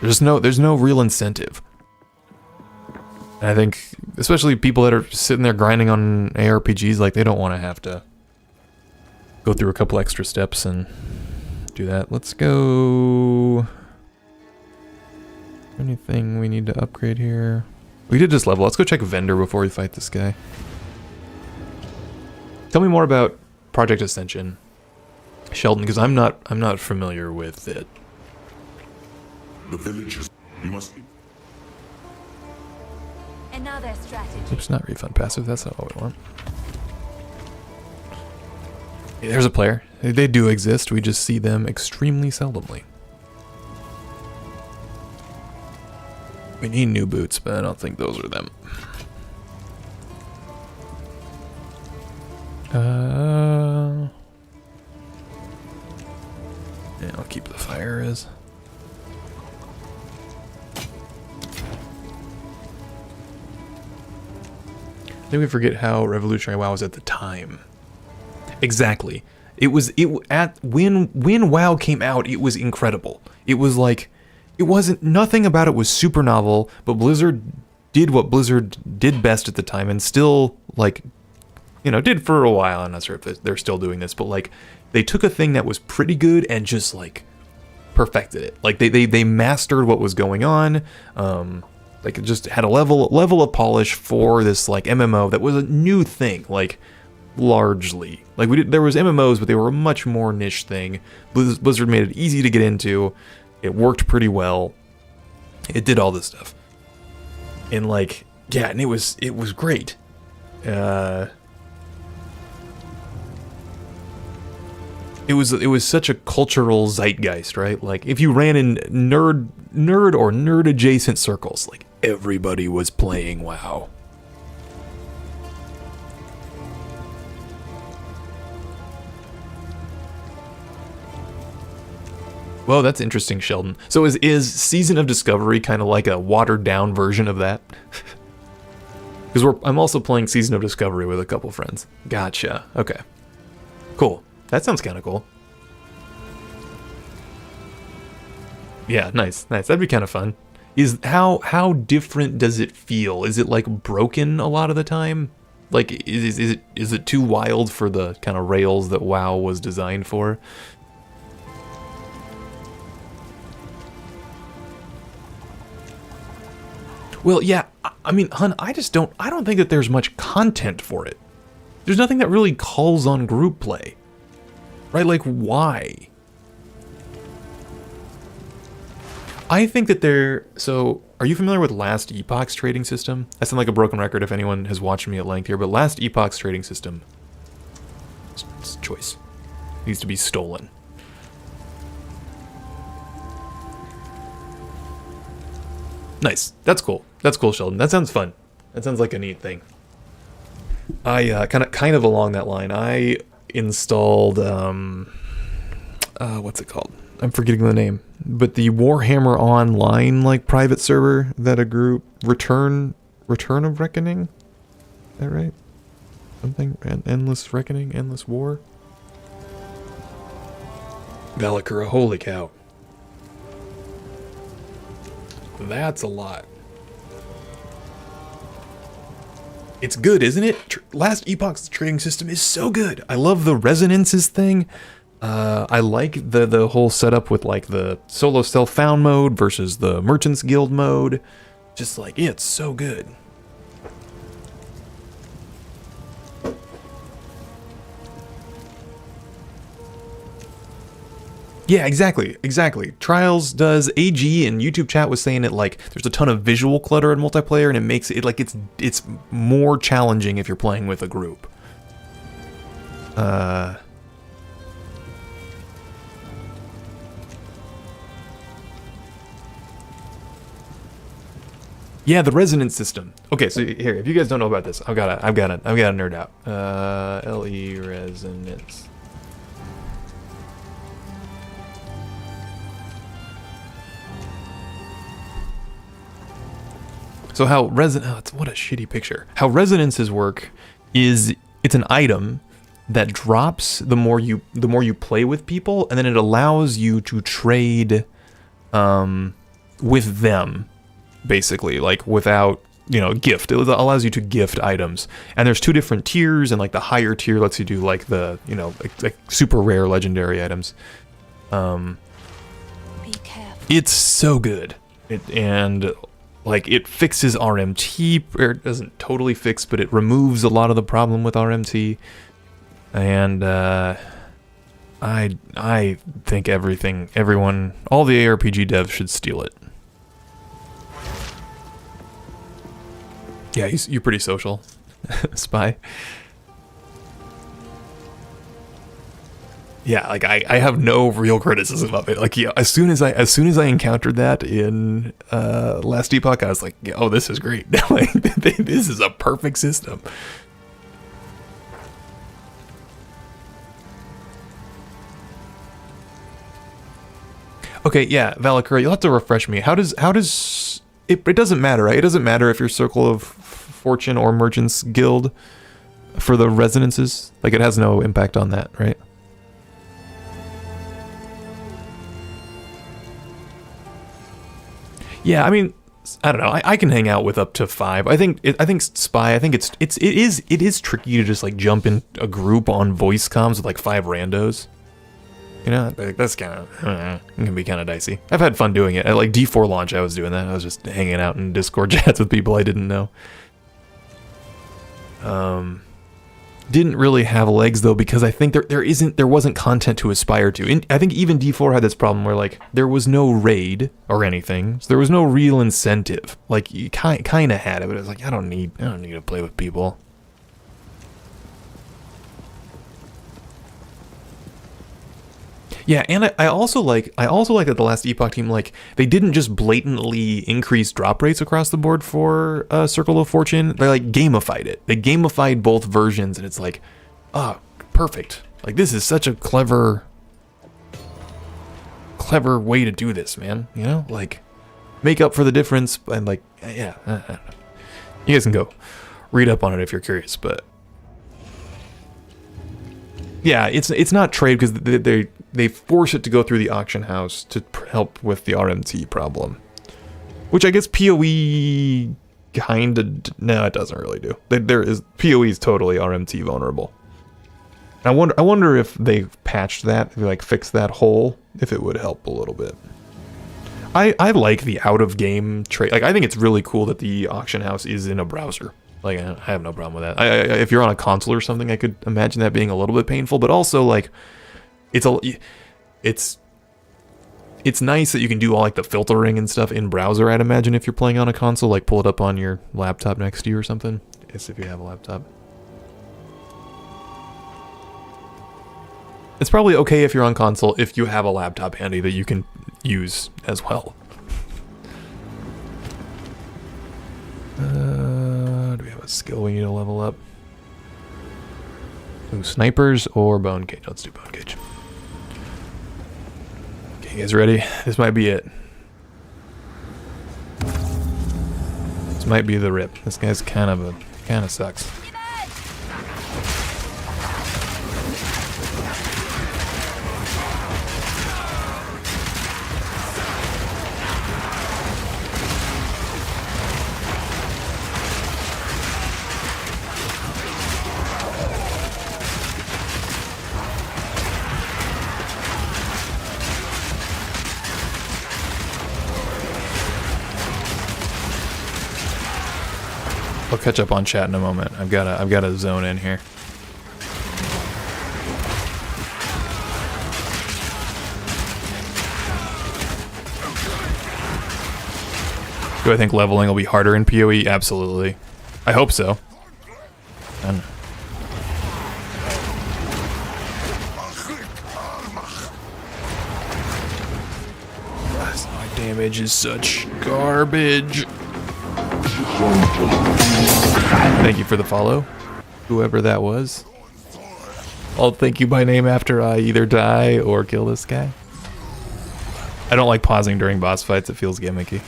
There's no real incentive. And I think, especially people that are sitting there grinding on ARPGs, like, they don't want to have to go through a couple extra steps and do that. Let's go... Anything we need to upgrade here? We did just level. Let's go check vendor before we fight this guy. Tell me more about Project Ascension, Sheldon, because I'm not familiar with it. The villagers, you must... Another strategy. Oops, not refund passive. That's not what we want. Yeah, there's a player. They do exist. We just see them extremely seldomly. We need new boots, but I don't think those are them. Yeah, I'll keep the fire as. Then we forget how revolutionary WoW was at the time. Exactly. When WoW came out, it was incredible. It was like, it wasn't, nothing about it was super novel, but Blizzard did what Blizzard did best at the time, and still, like, you know, did for a while. I'm not sure if they're still doing this, but like, they took a thing that was pretty good and just like perfected it. Like they mastered what was going on. Like it just had a level of polish for this like MMO that was a new thing. Like largely, like there was MMOs, but they were a much more niche thing. Blizzard made it easy to get into. It worked pretty well. It did all this stuff, and like yeah, and it was great. It was such a cultural zeitgeist, right? Like if you ran in nerd or nerd adjacent circles, like everybody was playing WoW. Well, that's interesting, Sheldon. So is Season of Discovery kind of like a watered down version of that? Because I'm also playing Season of Discovery with a couple friends. Gotcha. Okay. Cool. That sounds kind of cool. Yeah, nice. That'd be kind of fun. How different does it feel? Is it like broken a lot of the time? Like is it too wild for the kind of rails that WoW was designed for? Well, yeah. I mean, hun, I don't think that there's much content for it. There's nothing that really calls on group play. Right, like, why? I think that so, are you familiar with Last Epoch's trading system? I sound like a broken record if anyone has watched me at length here, but Last Epoch's trading system, it's choice, needs to be stolen. Nice, that's cool. That's cool, Sheldon. That sounds fun. That sounds like a neat thing. I, kind of along that line, I installed what's it called? I'm forgetting the name. But the Warhammer Online like private server that a group Return of Reckoning? Is that right? Something? Endless Reckoning? Endless War? Valakura, holy cow. That's a lot. It's good, isn't it? Last Epoch's trading system is so good. I love the resonances thing. I like the whole setup with like the solo stealth found mode versus the Merchants Guild mode. Just like, yeah, it's so good. Yeah, exactly. Trials does. AG in YouTube chat was saying it like there's a ton of visual clutter in multiplayer, and it makes it like it's more challenging if you're playing with a group. Yeah, the resonance system. Okay, so here, if you guys don't know about this, I've got to nerd out. LE resonance. So how what a shitty picture. How resonances work is it's an item that drops the more you play with people, and then it allows you to trade with them, basically, like without, gift. It allows you to gift items. And there's two different tiers, and like the higher tier lets you do like the, like super rare legendary items. Be careful. It's so good. It fixes RMT, or it doesn't totally fix, but it removes a lot of the problem with RMT. And I think everyone, all the ARPG devs should steal it. Yeah, you're pretty social, Spy. Yeah, like I have no real criticism of it. Like, yeah, as soon as I encountered that in Last Epoch, I was like, oh, this is great. Like, this is a perfect system. Okay, yeah, Valakura, you'll have to refresh me. How does it doesn't matter, right? It doesn't matter if you're Circle of Fortune or Merchants Guild for the resonances. Like, it has no impact on that, right? Yeah, I mean, I don't know. I can hang out with up to 5. I think Spy. I think it is tricky to just like jump in a group on voice comms with like 5 randos. You know, that's kind of it can be kind of dicey. I've had fun doing it. At like D4 launch, I was doing that. I was just hanging out in Discord chats with people I didn't know. Didn't really have legs though, because I think there wasn't content to aspire to. I think even D4 had this problem where like there was no raid or anything, so there was no real incentive. Like you kind of had it, but it was like I don't need to play with people. Yeah, and I also like that the last Epoch team, like, they didn't just blatantly increase drop rates across the board for Circle of Fortune. They like gamified it. They gamified both versions, and it's like, oh, perfect. Like, this is such a clever way to do this, man. You know, like, make up for the difference, and like, yeah, I don't know. You guys can go read up on it if you're curious, but yeah, it's not trade because they force it to go through the auction house to help with the RMT problem, which I guess PoE no, it doesn't really do. PoE is totally RMT vulnerable. I wonder if they patched that, if they like fixed that hole, if it would help a little bit. I like the out of game trade. Like, I think it's really cool that the auction house is in a browser. Like, I have no problem with that. If you're on a console or something, I could imagine that being a little bit painful, but also like it's nice that you can do all like the filtering and stuff in browser. I'd imagine if you're playing on a console, like pull it up on your laptop next to you or something. Yes, if you have a laptop. It's probably okay if you're on console if you have a laptop handy that you can use as well. Do we have a skill we need to level up? Ooh, snipers or bone cage? Let's do bone cage. Okay, you guys ready? This might be it. This might be the rip. This guy's kind of sucks. I'll catch up on chat in a moment. I've got a zone in here. Do I think leveling will be harder in PoE? Absolutely. I hope so. I don't know. My damage is such garbage. Thank you for the follow, whoever that was. I'll thank you by name after I either die or kill this guy. I don't like pausing during boss fights, it feels gimmicky.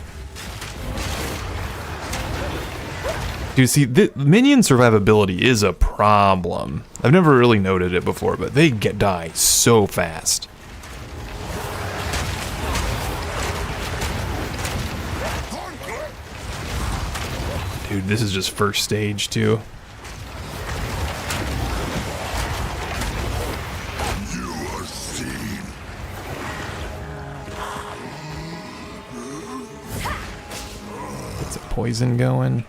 Dude, see, minion survivability is a problem. I've never really noted it before, but they die so fast. Dude, this is just first stage, too. You are seen. Gets a poison going.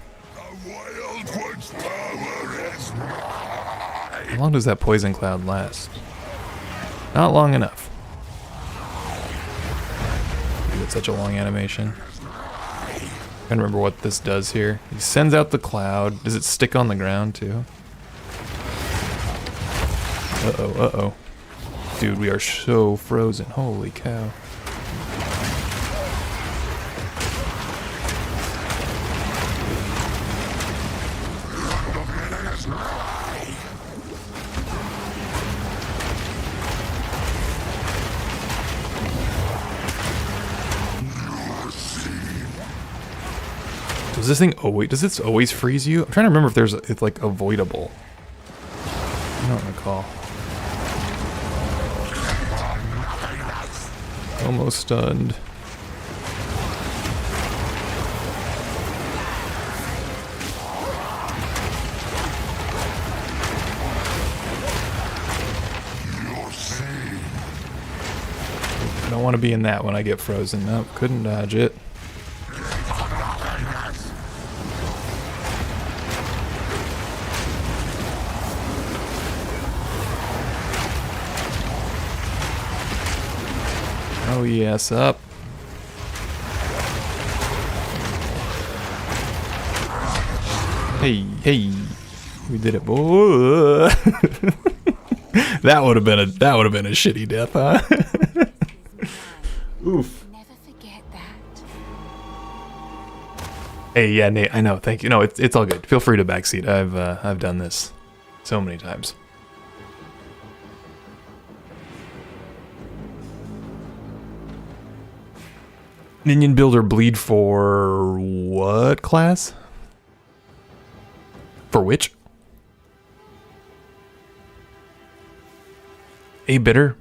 How long does that poison cloud last? Not long enough. Dude, it's such a long animation. I can't remember what this does here. He sends out the cloud. Does it stick on the ground too? Uh-oh, uh-oh. Dude, we are so frozen. Holy cow. Does this thing always, does this always freeze you? I'm trying to remember if there's, it's like avoidable. I don't recall. Almost stunned. I don't want to be in that when I get frozen. Nope, couldn't dodge it. Oh yes, up. Hey, hey, we did it, boy. That would have been a shitty death, huh? Oof. Never forget that. Hey, yeah, Nate, I know. Thank you. No, it's all good. Feel free to backseat. I've done this so many times. Minion builder bleed for what class? For which? Hey, bitter.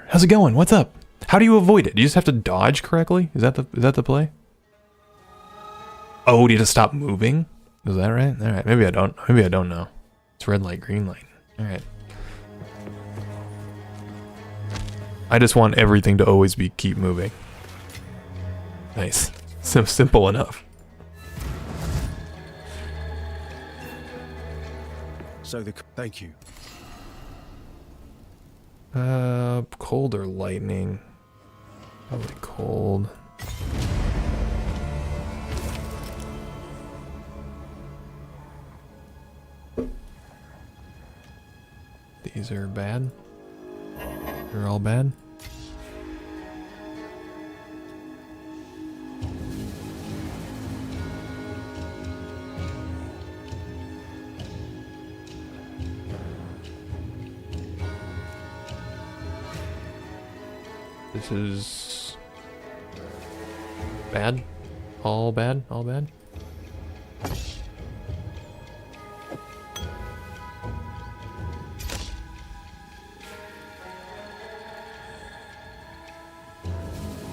How's it going? What's up? How do you avoid it? You just have to dodge correctly? Is that the play? Oh, do you have to stop moving? Is that right? All right. Maybe I don't. Maybe I don't know. It's red light, green light. All right. I just want everything to always keep moving. Nice. So simple enough. So thank you. Cold or lightning? Probably cold. These are bad. They're all bad. This is bad. All bad. All bad.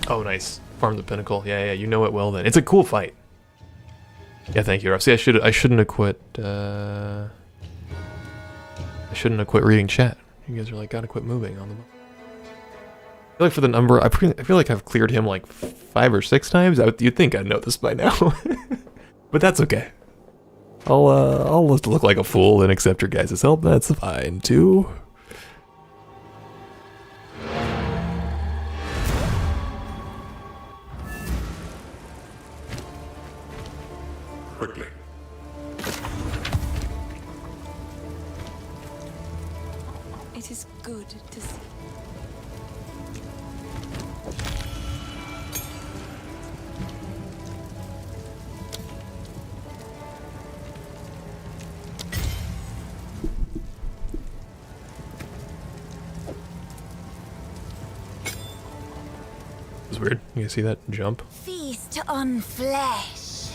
Oh, nice. Farm the pinnacle. Yeah, you know it well then. It's a cool fight. Yeah, thank you, Ruff. See, I shouldn't have quit. I shouldn't have quit reading chat. You guys are like, gotta quit moving on the. I feel like for the number, I feel like I've cleared him like 5 or 6 times. You'd think I'd know this by now, but that's okay. I'll look like a fool and accept your guys' help. That's fine too. Quickly. It is good to see. It's weird. You guys see that jump? Feast on flesh.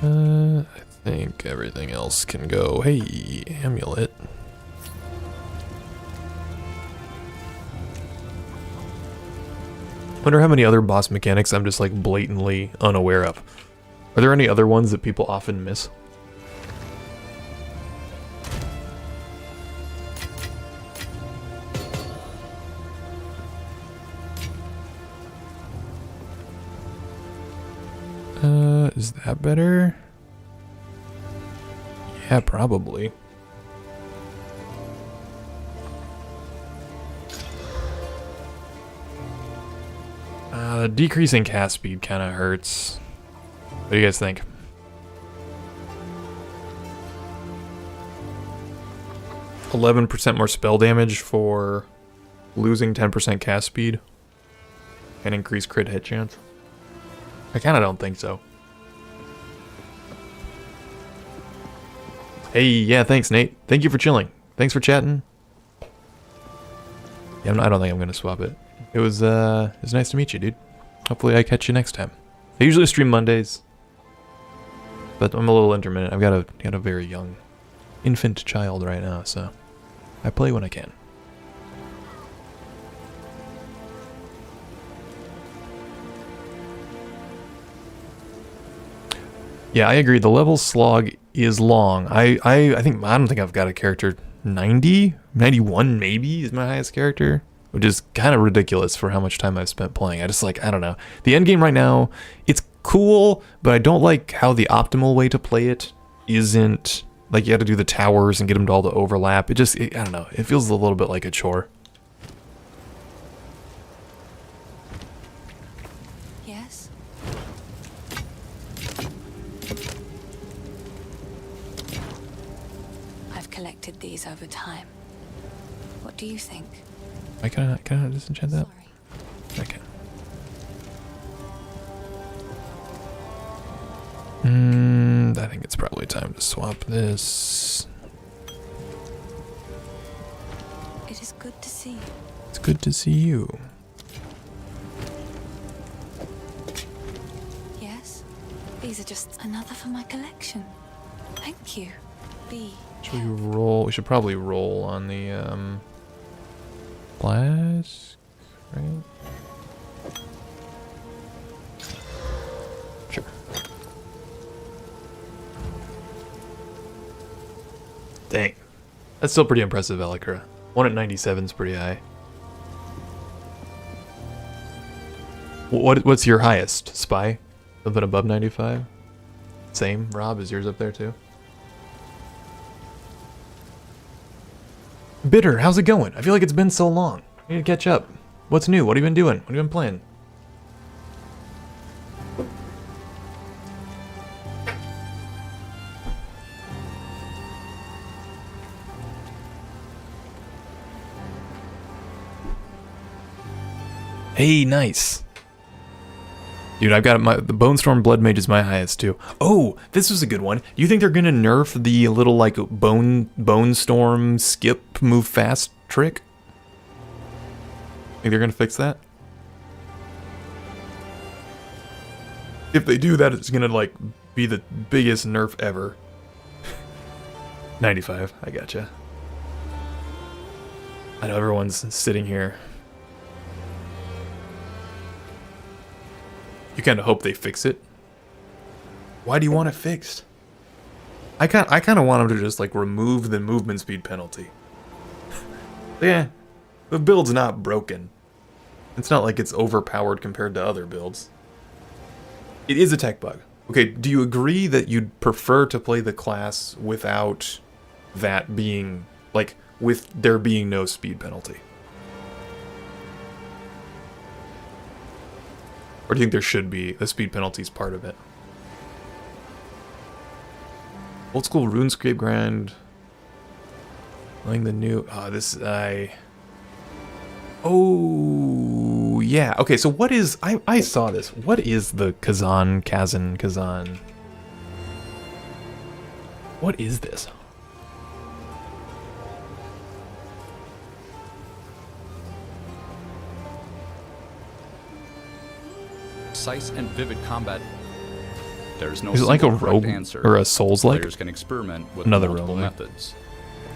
I think everything else can go. Hey, amulet. Wonder how many other boss mechanics I'm just like blatantly unaware of. Are there any other ones that people often miss? Is that better? Yeah, probably. Decreasing cast speed kind of hurts. What do you guys think? %more spell damage for losing 10% cast speed and increase crit hit chance. I kind of don't think so. Hey, yeah, thanks, Nate. Thank you for chilling. Thanks for chatting. Yeah, I don't think I'm gonna swap it. It was nice to meet you, dude. Hopefully I catch you next time. I usually stream Mondays, but I'm a little intermittent. I've got a very young infant child right now, so I play when I can. Yeah, I agree. The level slog is long. I don't think I've got a character 90, 91 maybe is my highest character, which is kind of ridiculous for how much time I've spent playing. I don't know. The end game right now, it's cool, but I don't like how the optimal way to play it isn't like you got to do the towers and get them to all to overlap. I don't know. It feels a little bit like a chore. Yes? I've collected these over time. What do you think? Can I disenchant that? Sorry. Okay. I think it's probably time to swap this. It is good to see you. It's good to see you. Yes? These are just another for my collection. Thank you. Be Should we roll? We should probably roll on the flask, right? Sure. Dang. That's still pretty impressive, Elikra. 1 at 97 is pretty high. What's your highest, Spy? Something above 95? Same, Rob, is yours up there too? Bitter, how's it going? I feel like it's been so long. I need to catch up. What's new? What have you been doing? What have you been playing? Hey, nice. Dude, I've got the Bone Storm Blood Mage is my highest too. Oh, this was a good one. You think they're gonna nerf the little like Bone Storm skip move fast trick? Think they're gonna fix that? If they do, that it's gonna like be the biggest nerf ever. 95, I gotcha. I know everyone's sitting here. You kind of hope they fix it. Why do you want it fixed? I kind of want them to just like remove the movement speed penalty. Yeah, the build's not broken. It's not like it's overpowered compared to other builds. It is a tech bug. Okay, do you agree that you'd prefer to play the class without that being, like, with there being no speed penalty? Or do you think there should be the speed penalties part of it? Old school RuneScape grind. Playing the new. Oh yeah. Okay, so what is I saw this. What is the Kazan? What is this? Precise and vivid combat. There's no Is it like a single correct rogue answer. or a Souls-like? Players can experiment with Another multiple rogue-like. methods.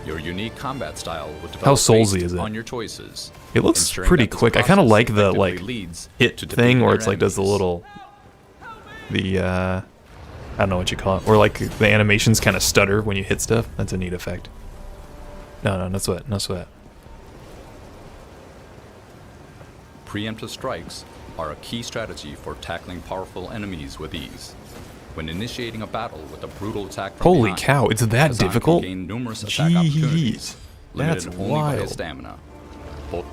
Your unique combat style will develop How Soulsy based is it? on your choices. It looks ensuring pretty that this quick. I kind of process like the effectively like leads hit to thing defeating where your it's like does the enemies. little I don't know what you call it, or like the animations kind of stutter when you hit stuff. That's a neat effect. No sweat, no sweat. Preemptive strikes are a key strategy for tackling powerful enemies with ease. When initiating a battle with a brutal attack from Holy behind, cow, it's that Kazan difficult? Can gain numerous attack opportunities, Jeez, limited that's only by his wild. stamina. Both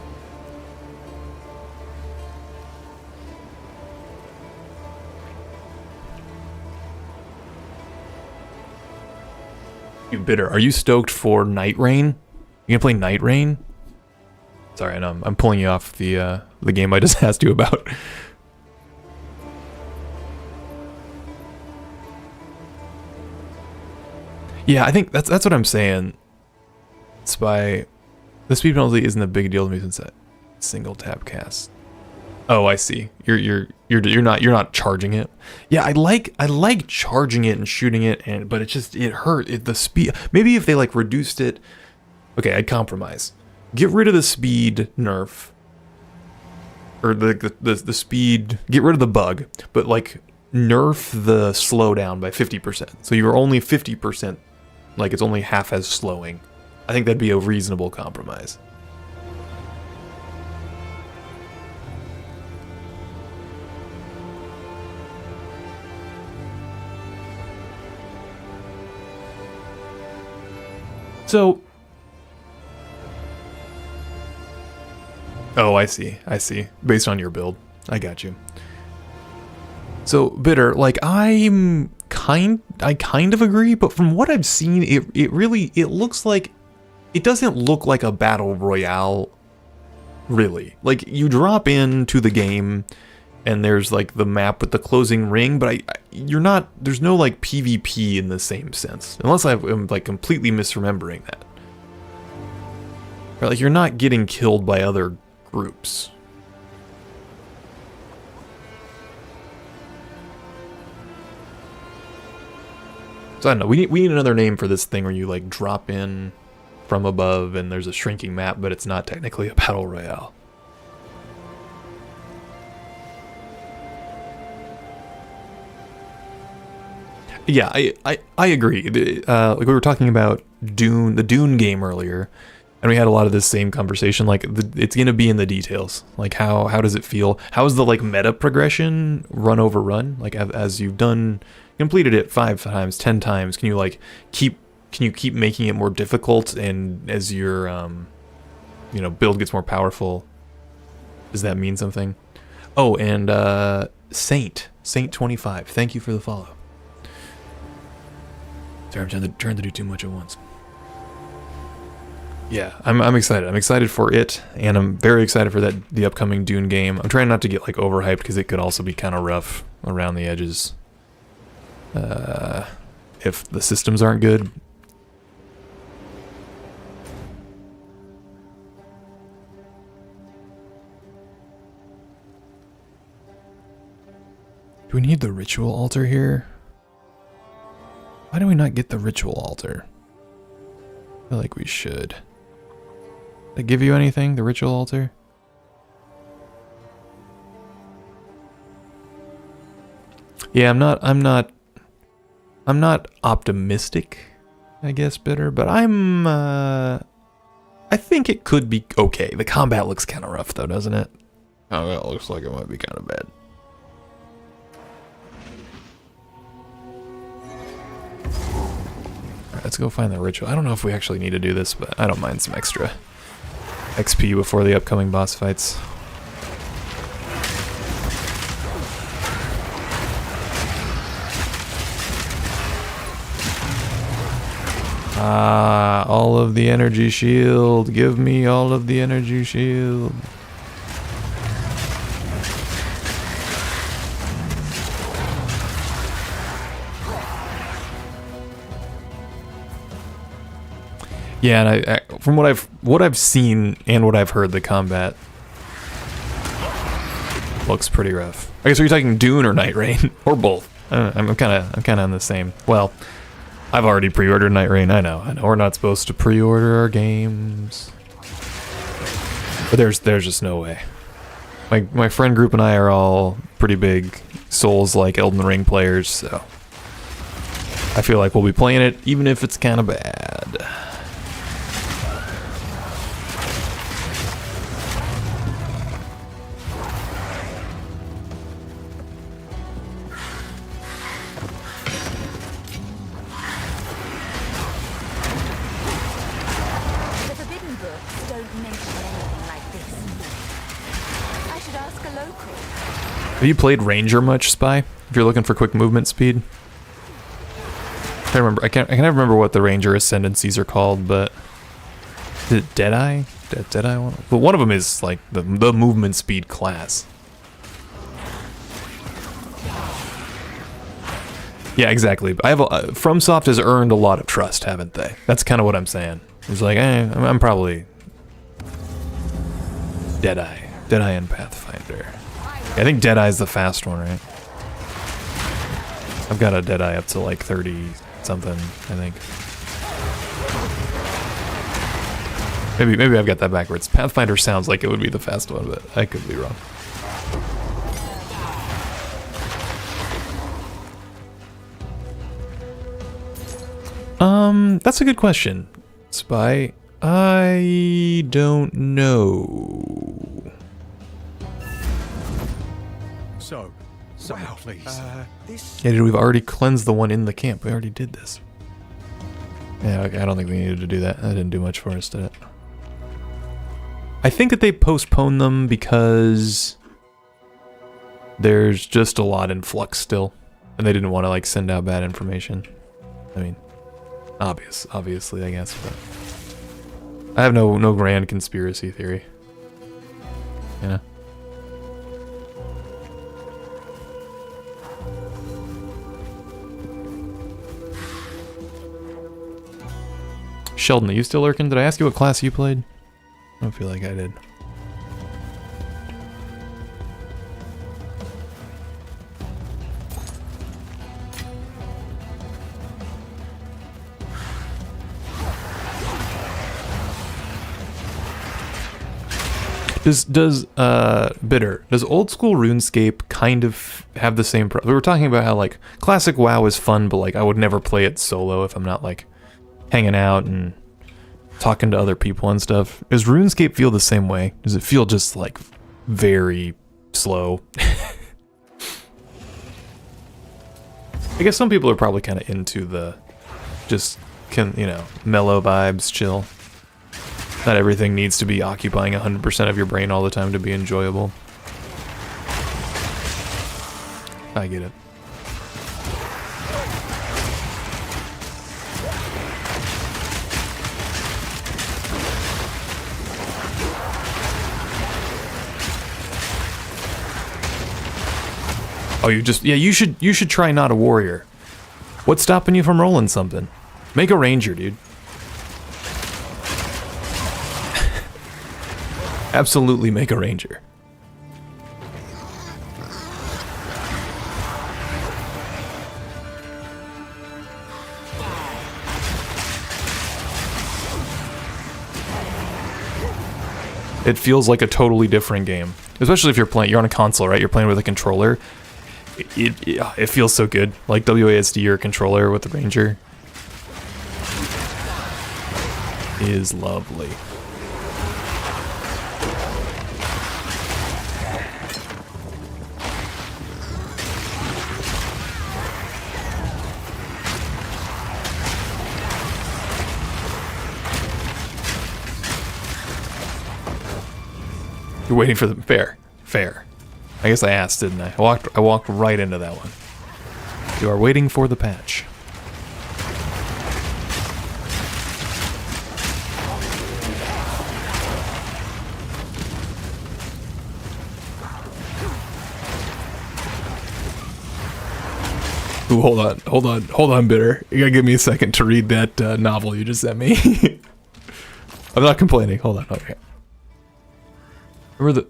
You bitter. Are you stoked for Night Rain? You gonna play Night Rain? Sorry, I know I'm pulling you off the game I just asked you about. Yeah, I think that's what I'm saying. Spy, the speed penalty isn't a big deal to me since single tap cast. Oh, I see. You're not charging it. Yeah, I like charging it and shooting it, but it hurt. The speed. Maybe if they like reduced it. Okay, I'd compromise. Get rid of the speed nerf. Or the speed. Get rid of the bug, but like nerf the slowdown by 50%. So you're only 50%. Like it's only half as slowing. I think that'd be a reasonable compromise. So, oh, I see. Based on your build, I got you. So, Bitter, like I kind of agree, but from what I've seen, it looks like it doesn't look like a battle royale. Really, like you drop into the game, and there's like the map with the closing ring, but there's no like PvP in the same sense, unless I'm like completely misremembering that. Or, like you're not getting killed by other groups. So I don't know, we need another name for this thing where you like drop in from above and there's a shrinking map, but it's not technically a battle royale. Yeah, I agree. Like we were talking about the Dune game earlier, and we had a lot of this same conversation. Like it's gonna be in the details. Like how does it feel? How is the like meta progression run over run? Like as you've completed it 5 times, 10 times, can you keep making it more difficult? And as your build gets more powerful, does that mean something? Oh, and Saint 25, thank you for the follow. Sorry, I'm trying to do too much at once. Yeah, I'm excited. I'm excited for it, and I'm very excited for the upcoming Dune game. I'm trying not to get like overhyped because it could also be kind of rough around the edges. If the systems aren't good. Do we need the ritual altar here? Why do we not get the ritual altar? I feel like we should. Did it give you anything, the ritual altar? Yeah, I'm not optimistic, I guess, Bitter, but I think it could be okay. The combat looks kind of rough though, doesn't it? Oh, it looks like it might be kind of bad. Let's go find the ritual. I don't know if we actually need to do this, but I don't mind some extra XP before the upcoming boss fights. Ah, all of the energy shield. Give me all of the energy shield. Yeah, and I from what I've seen and what I've heard, the combat looks pretty rough. I guess are you talking Dune or Night Rain or both? I'm kind of on the same. Well, I've already pre-ordered Night Rain. I know. We're not supposed to pre-order our games, but there's just no way. My friend group and I are all pretty big Souls like Elden Ring players, so I feel like we'll be playing it even if it's kind of bad. Have you played Ranger much, Spy? If you're looking for quick movement speed. I can't remember what the Ranger Ascendancies are called, but is it Deadeye? Deadeye one? But one of them is like the movement speed class. Yeah, exactly. FromSoft has earned a lot of trust, haven't they? That's kind of what I'm saying. It's like, I'm probably Deadeye. Deadeye and Pathfinder. I think Deadeye's the fast one, right? I've got a Deadeye up to like 30 something, I think. Maybe I've got that backwards. Pathfinder sounds like it would be the fast one, but I could be wrong. That's a good question, Spy. I don't know. So, wow, please. This. Yeah, dude, we've already cleansed the one in the camp. We already did this. Yeah, okay, I don't think we needed to do that. That didn't do much for us, did it? I think that they postponed them because there's just a lot in flux still, and they didn't want to like send out bad information. I mean, obviously, I guess, but I have no grand conspiracy theory. You know. Sheldon, are you still lurking? Did I ask you what class you played? I don't feel like I did. Does Bitter, does old school RuneScape kind of have the same we were talking about how like classic WoW is fun, but like I would never play it solo if I'm not like hanging out and talking to other people and stuff. Does RuneScape feel the same way? Does it feel just like very slow? I guess some people are probably kind of into the just mellow vibes, chill. Not everything needs to be occupying 100% of your brain all the time to be enjoyable. I get it. Oh, you should try not a warrior. What's stopping you from rolling something? Make a ranger, dude. Absolutely make a ranger. It feels like a totally different game. Especially if you're on a console, right? You're playing with a controller. It feels so good. Like WASD or controller with the ranger is lovely. You're waiting for the fair. I guess I asked, didn't I? I walked right into that one. You are waiting for the patch. Ooh, hold on, Bitter. You gotta give me a second to read that novel you just sent me. I'm not complaining. Hold on. Okay. Remember the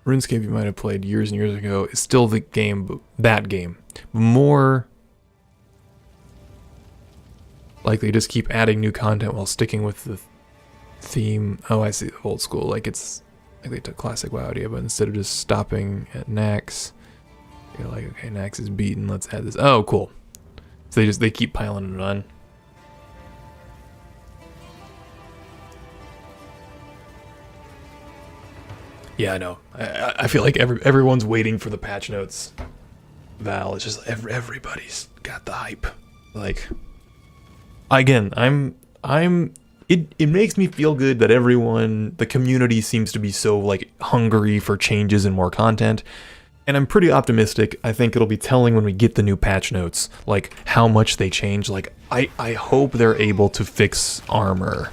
RuneScape you might have played years and years ago is still the game, that game. More like they just keep adding new content while sticking with the theme. Oh, I see, old school. Like it's like they took classic WoW idea, but instead of just stopping at Nax, you're like, okay, Nax is beaten. Let's add this. Oh, cool. So they keep piling it on. Yeah, I know. I feel like everyone's waiting for the patch notes. Val, it's just everybody's got the hype. Like, again, it makes me feel good that the community seems to be so like hungry for changes and more content. And I'm pretty optimistic. I think it'll be telling when we get the new patch notes, like how much they change. Like, I hope they're able to fix armor,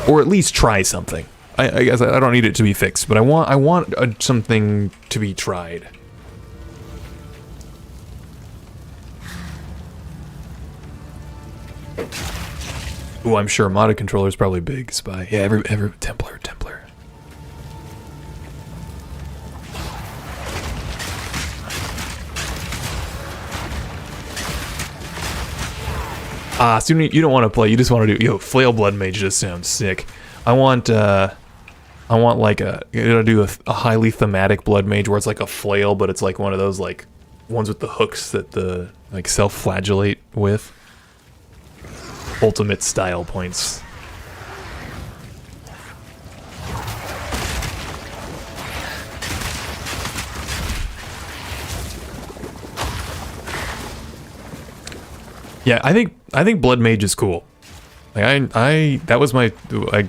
or at least try something. I guess I don't need it to be fixed, but I want something to be tried. Ooh, I'm sure modded controller is probably big. Spy, yeah, every Templar. So you don't want to play. You just want to do. Yo, flail blood mage just sounds sick. I want like do a highly thematic blood mage where it's like a flail, but it's like one of those like ones with the hooks that the like self-flagellate with. Ultimate style points. Yeah, I think blood mage is cool. Like that was my I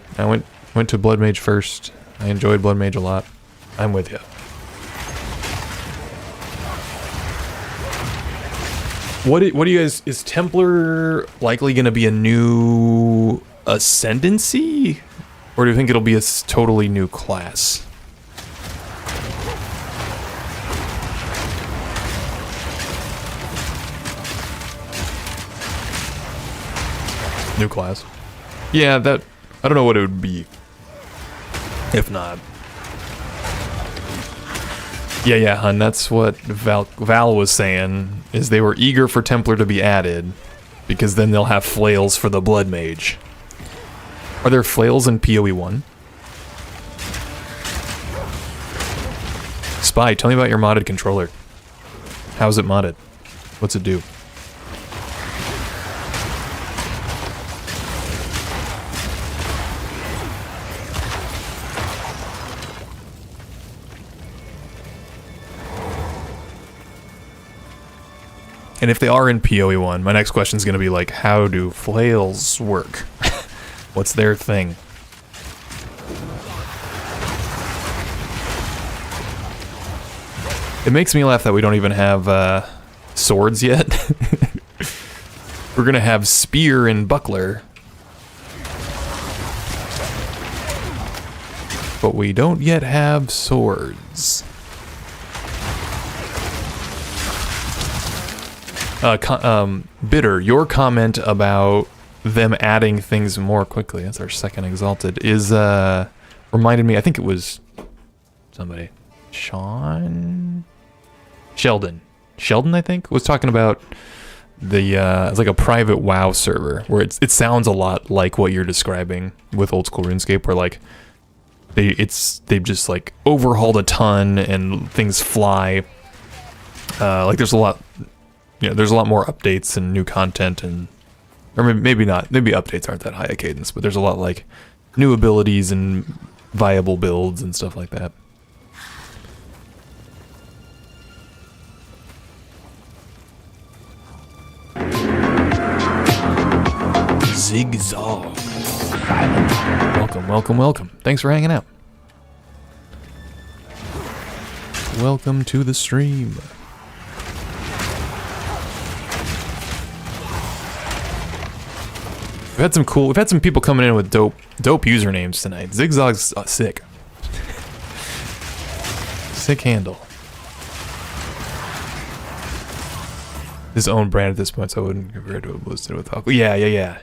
went to blood mage first. I enjoyed blood mage a lot. I'm with you. What do you guys, is Templar likely going to be a new Ascendancy, or do you think it'll be a totally new class? New class. Yeah, that, I don't know what it would be if not. Yeah, hun, that's what Val was saying, is they were eager for Templar to be added, because then they'll have flails for the Blood Mage. Are there flails in PoE 1? Spy, tell me about your modded controller. How's it modded? What's it do? And if they are in PoE 1, my next question is going to be like, how do flails work? What's their thing? It makes me laugh that we don't even have swords yet. We're going to have spear and buckler. But we don't yet have swords. Bitter, your comment about them adding things more quickly, that's our second exalted, is reminded me, I think it was somebody, Sheldon, I think, was talking about the it's like a private WoW server where it sounds a lot like what you're describing with old school RuneScape, where like they've just like overhauled a ton and things fly. Like there's a lot. Yeah, there's a lot more updates and new content, and or maybe not. Maybe updates aren't that high a cadence, but there's a lot like new abilities and viable builds and stuff like that. Zigzag. Welcome. Thanks for hanging out. Welcome to the stream. We've had some people coming in with dope usernames tonight. Zigzag's sick. Sick handle. His own brand at this point, so I wouldn't compare to a listed with alcohol. Yeah.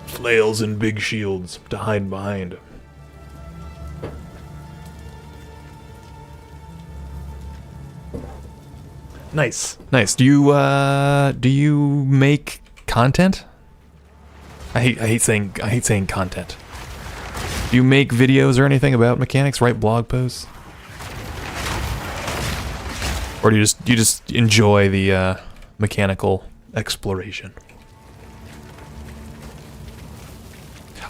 Flails and big shields to hide behind. Nice. Do you make content? I hate saying content. Do you make videos or anything about mechanics? Write blog posts? Or do you just enjoy the mechanical exploration?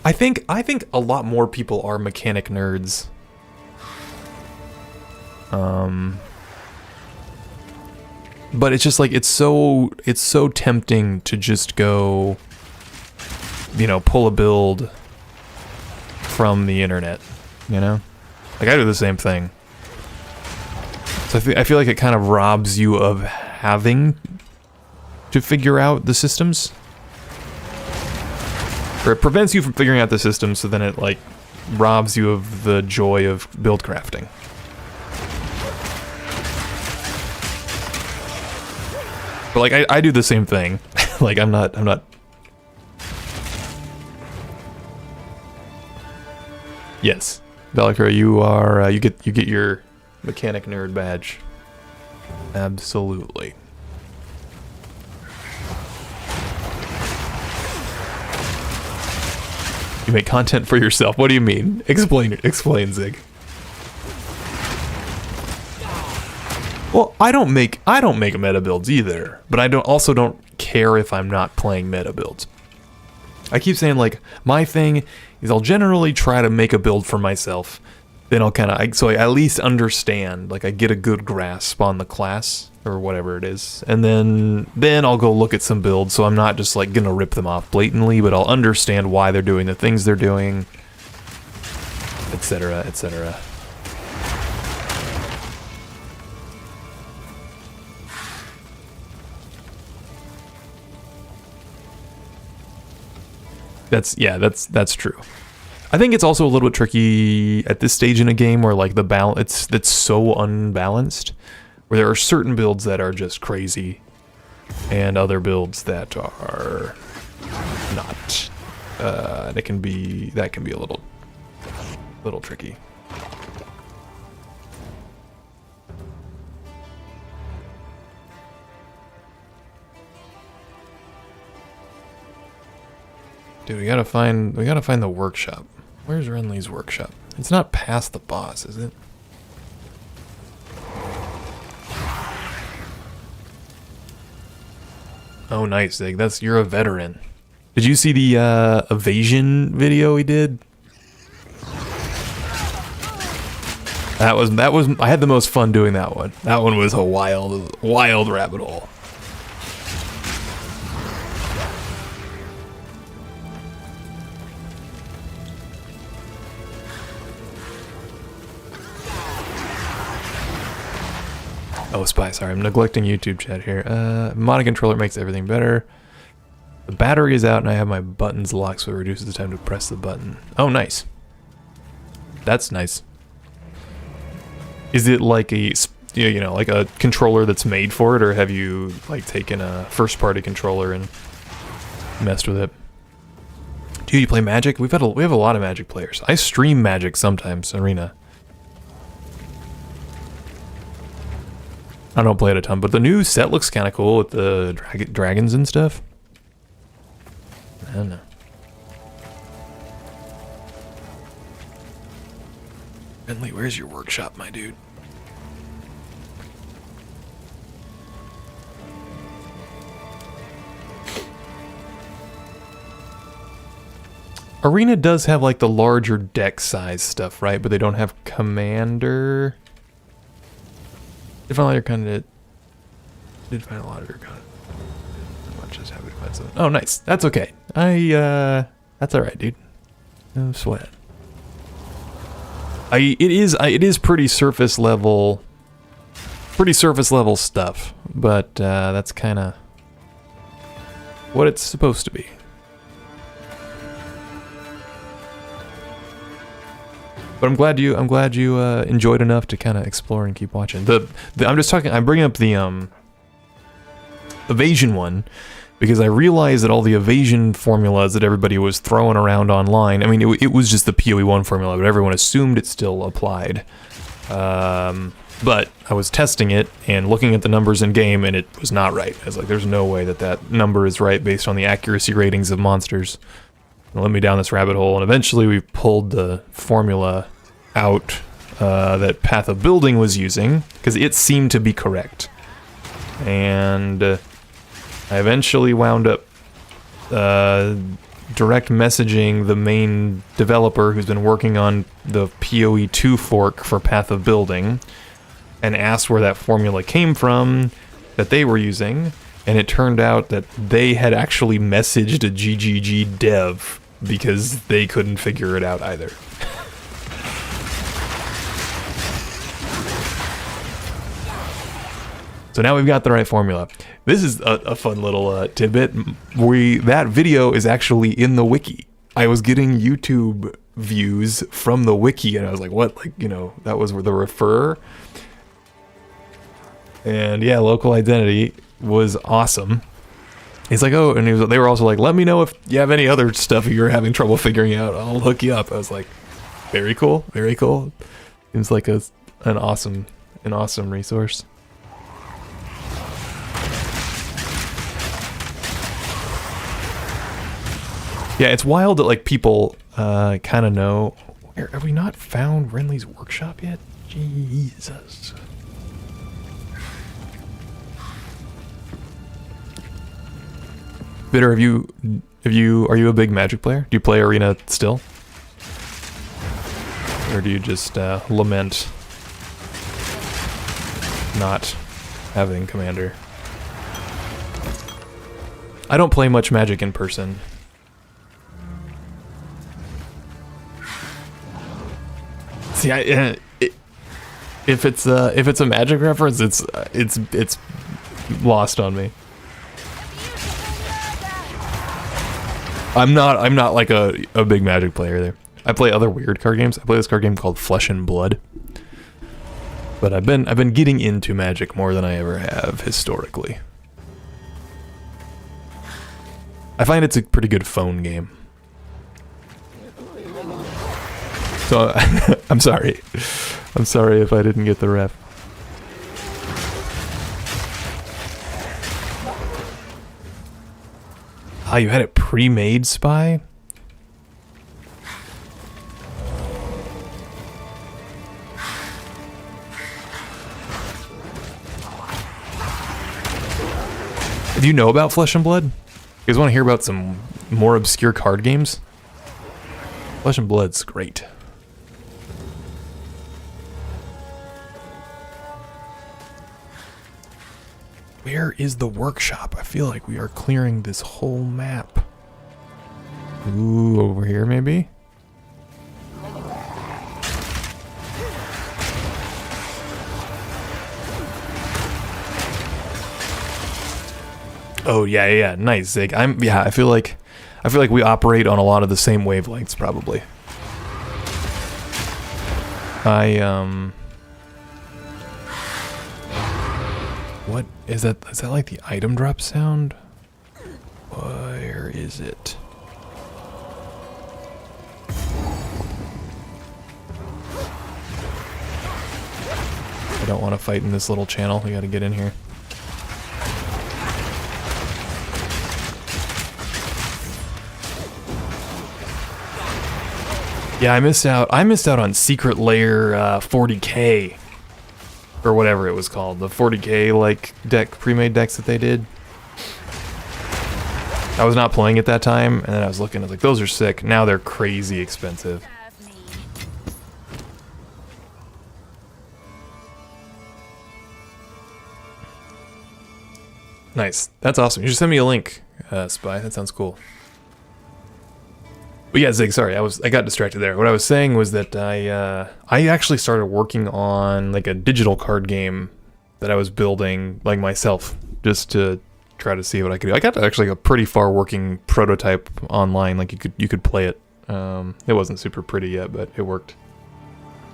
I think a lot more people are mechanic nerds. But it's just like it's so tempting to just go, pull a build from the internet, Like I do the same thing. So I feel like it kind of robs you of having to figure out the systems. Or it prevents you from figuring out the systems, so then it like robs you of the joy of build crafting. But like I do the same thing. Like I'm not Yes. Valakra, you are you get your mechanic nerd badge. Absolutely. You make content for yourself. What do you mean? Explain it. Explain, Zig. Well, I don't make meta builds either, but I don't care if I'm not playing meta builds. I keep saying, like, my thing is I'll generally try to make a build for myself. Then I'll kind of, so I at least understand, like I get a good grasp on the class or whatever it is. And then I'll go look at some builds, so I'm not just like gonna rip them off blatantly, but I'll understand why they're doing the things they're doing, etc., etc. That's true. I think it's also a little bit tricky at this stage in a game where like the balance that's so unbalanced, where there are certain builds that are just crazy, and other builds that are not. That can be a little tricky. Dude, we gotta find the workshop. Where's Renly's workshop? It's not past the boss, is it? Oh, nice, Zig. You're a veteran. Did you see the evasion video he did? That was I had the most fun doing that one. That one was a wild rabbit hole. Oh, Spy, sorry, I'm neglecting YouTube chat here. Modding controller makes everything better. The battery is out and I have my buttons locked, so it reduces the time to press the button. Oh, nice. That's nice. Is it like a, you know, like a controller that's made for it, or have you like taken a first-party controller and messed with it? Dude, you play Magic? We have a lot of Magic players. I stream Magic sometimes, Arena. I don't play it a ton, but the new set looks kind of cool with the dragons and stuff. I don't know. Bentley, where's your workshop, my dude? Arena does have like the larger deck size stuff, right? But they don't have commander. Did find a lot of your content. I'm just happy to find something. Oh, nice. That's okay. That's all right, dude. No sweat. It is pretty surface level stuff, but that's kind of what it's supposed to be. But I'm glad you enjoyed enough to kind of explore and keep watching. I'm bringing up the evasion one because I realized that all the evasion formulas that everybody was throwing around online, I mean, it was just the PoE1 formula, but everyone assumed it still applied. But I was testing it and looking at the numbers in game, and it was not right. I was like, there's no way that number is right based on the accuracy ratings of monsters. It led me down this rabbit hole, and eventually we pulled the formula out that Path of Building was using, because it seemed to be correct. And I eventually wound up direct messaging the main developer who's been working on the PoE2 fork for Path of Building, and asked where that formula came from that they were using, and it turned out that they had actually messaged a GGG dev because they couldn't figure it out either. So now we've got the right formula. This is a fun little tidbit. That video is actually in the wiki. I was getting YouTube views from the wiki, and I was like, what? Like, you know, that was the refer. And yeah, local identity was awesome. He's like, oh, and they were also like, let me know if you have any other stuff you're having trouble figuring out. I'll hook you up. I was like, very cool, very cool. Seems like an awesome resource. Yeah, it's wild that like people kind of know. Have we not found Renly's workshop yet? Jesus. Bitter, are you a big Magic player? Do you play Arena still? Or do you just lament not having Commander? I don't play much Magic in person. See, if it's a Magic reference, it's lost on me. I'm not like a big Magic player there. I play other weird card games. I play this card game called Flesh and Blood. But I've been getting into Magic more than I ever have historically. I find it's a pretty good phone game. So I'm sorry. I'm sorry if I didn't get the ref. Ah, you had it pre-made, Spy? Do you know about Flesh and Blood? You guys want to hear about some more obscure card games? Flesh and Blood's great. Where is the workshop? I feel like we are clearing this whole map. Ooh, over here maybe? Oh yeah, nice, Zig. I feel like we operate on a lot of the same wavelengths, probably. What is that? Is that like the item drop sound? Where is it? I don't want to fight in this little channel. We got to get in here. Yeah, I missed out on Secret Lair 40k. Or whatever it was called. The 40k like pre-made decks that they did. I was not playing at that time, and then I was looking, I was like, those are sick. Now they're crazy expensive. Nice. That's awesome. You should send me a link, Spy. That sounds cool. But yeah, Zig, sorry, I got distracted there. What I was saying was that I actually started working on like a digital card game that I was building like myself, just to try to see what I could do. I got actually a pretty far working prototype online, like you could play it. It wasn't super pretty yet, but it worked.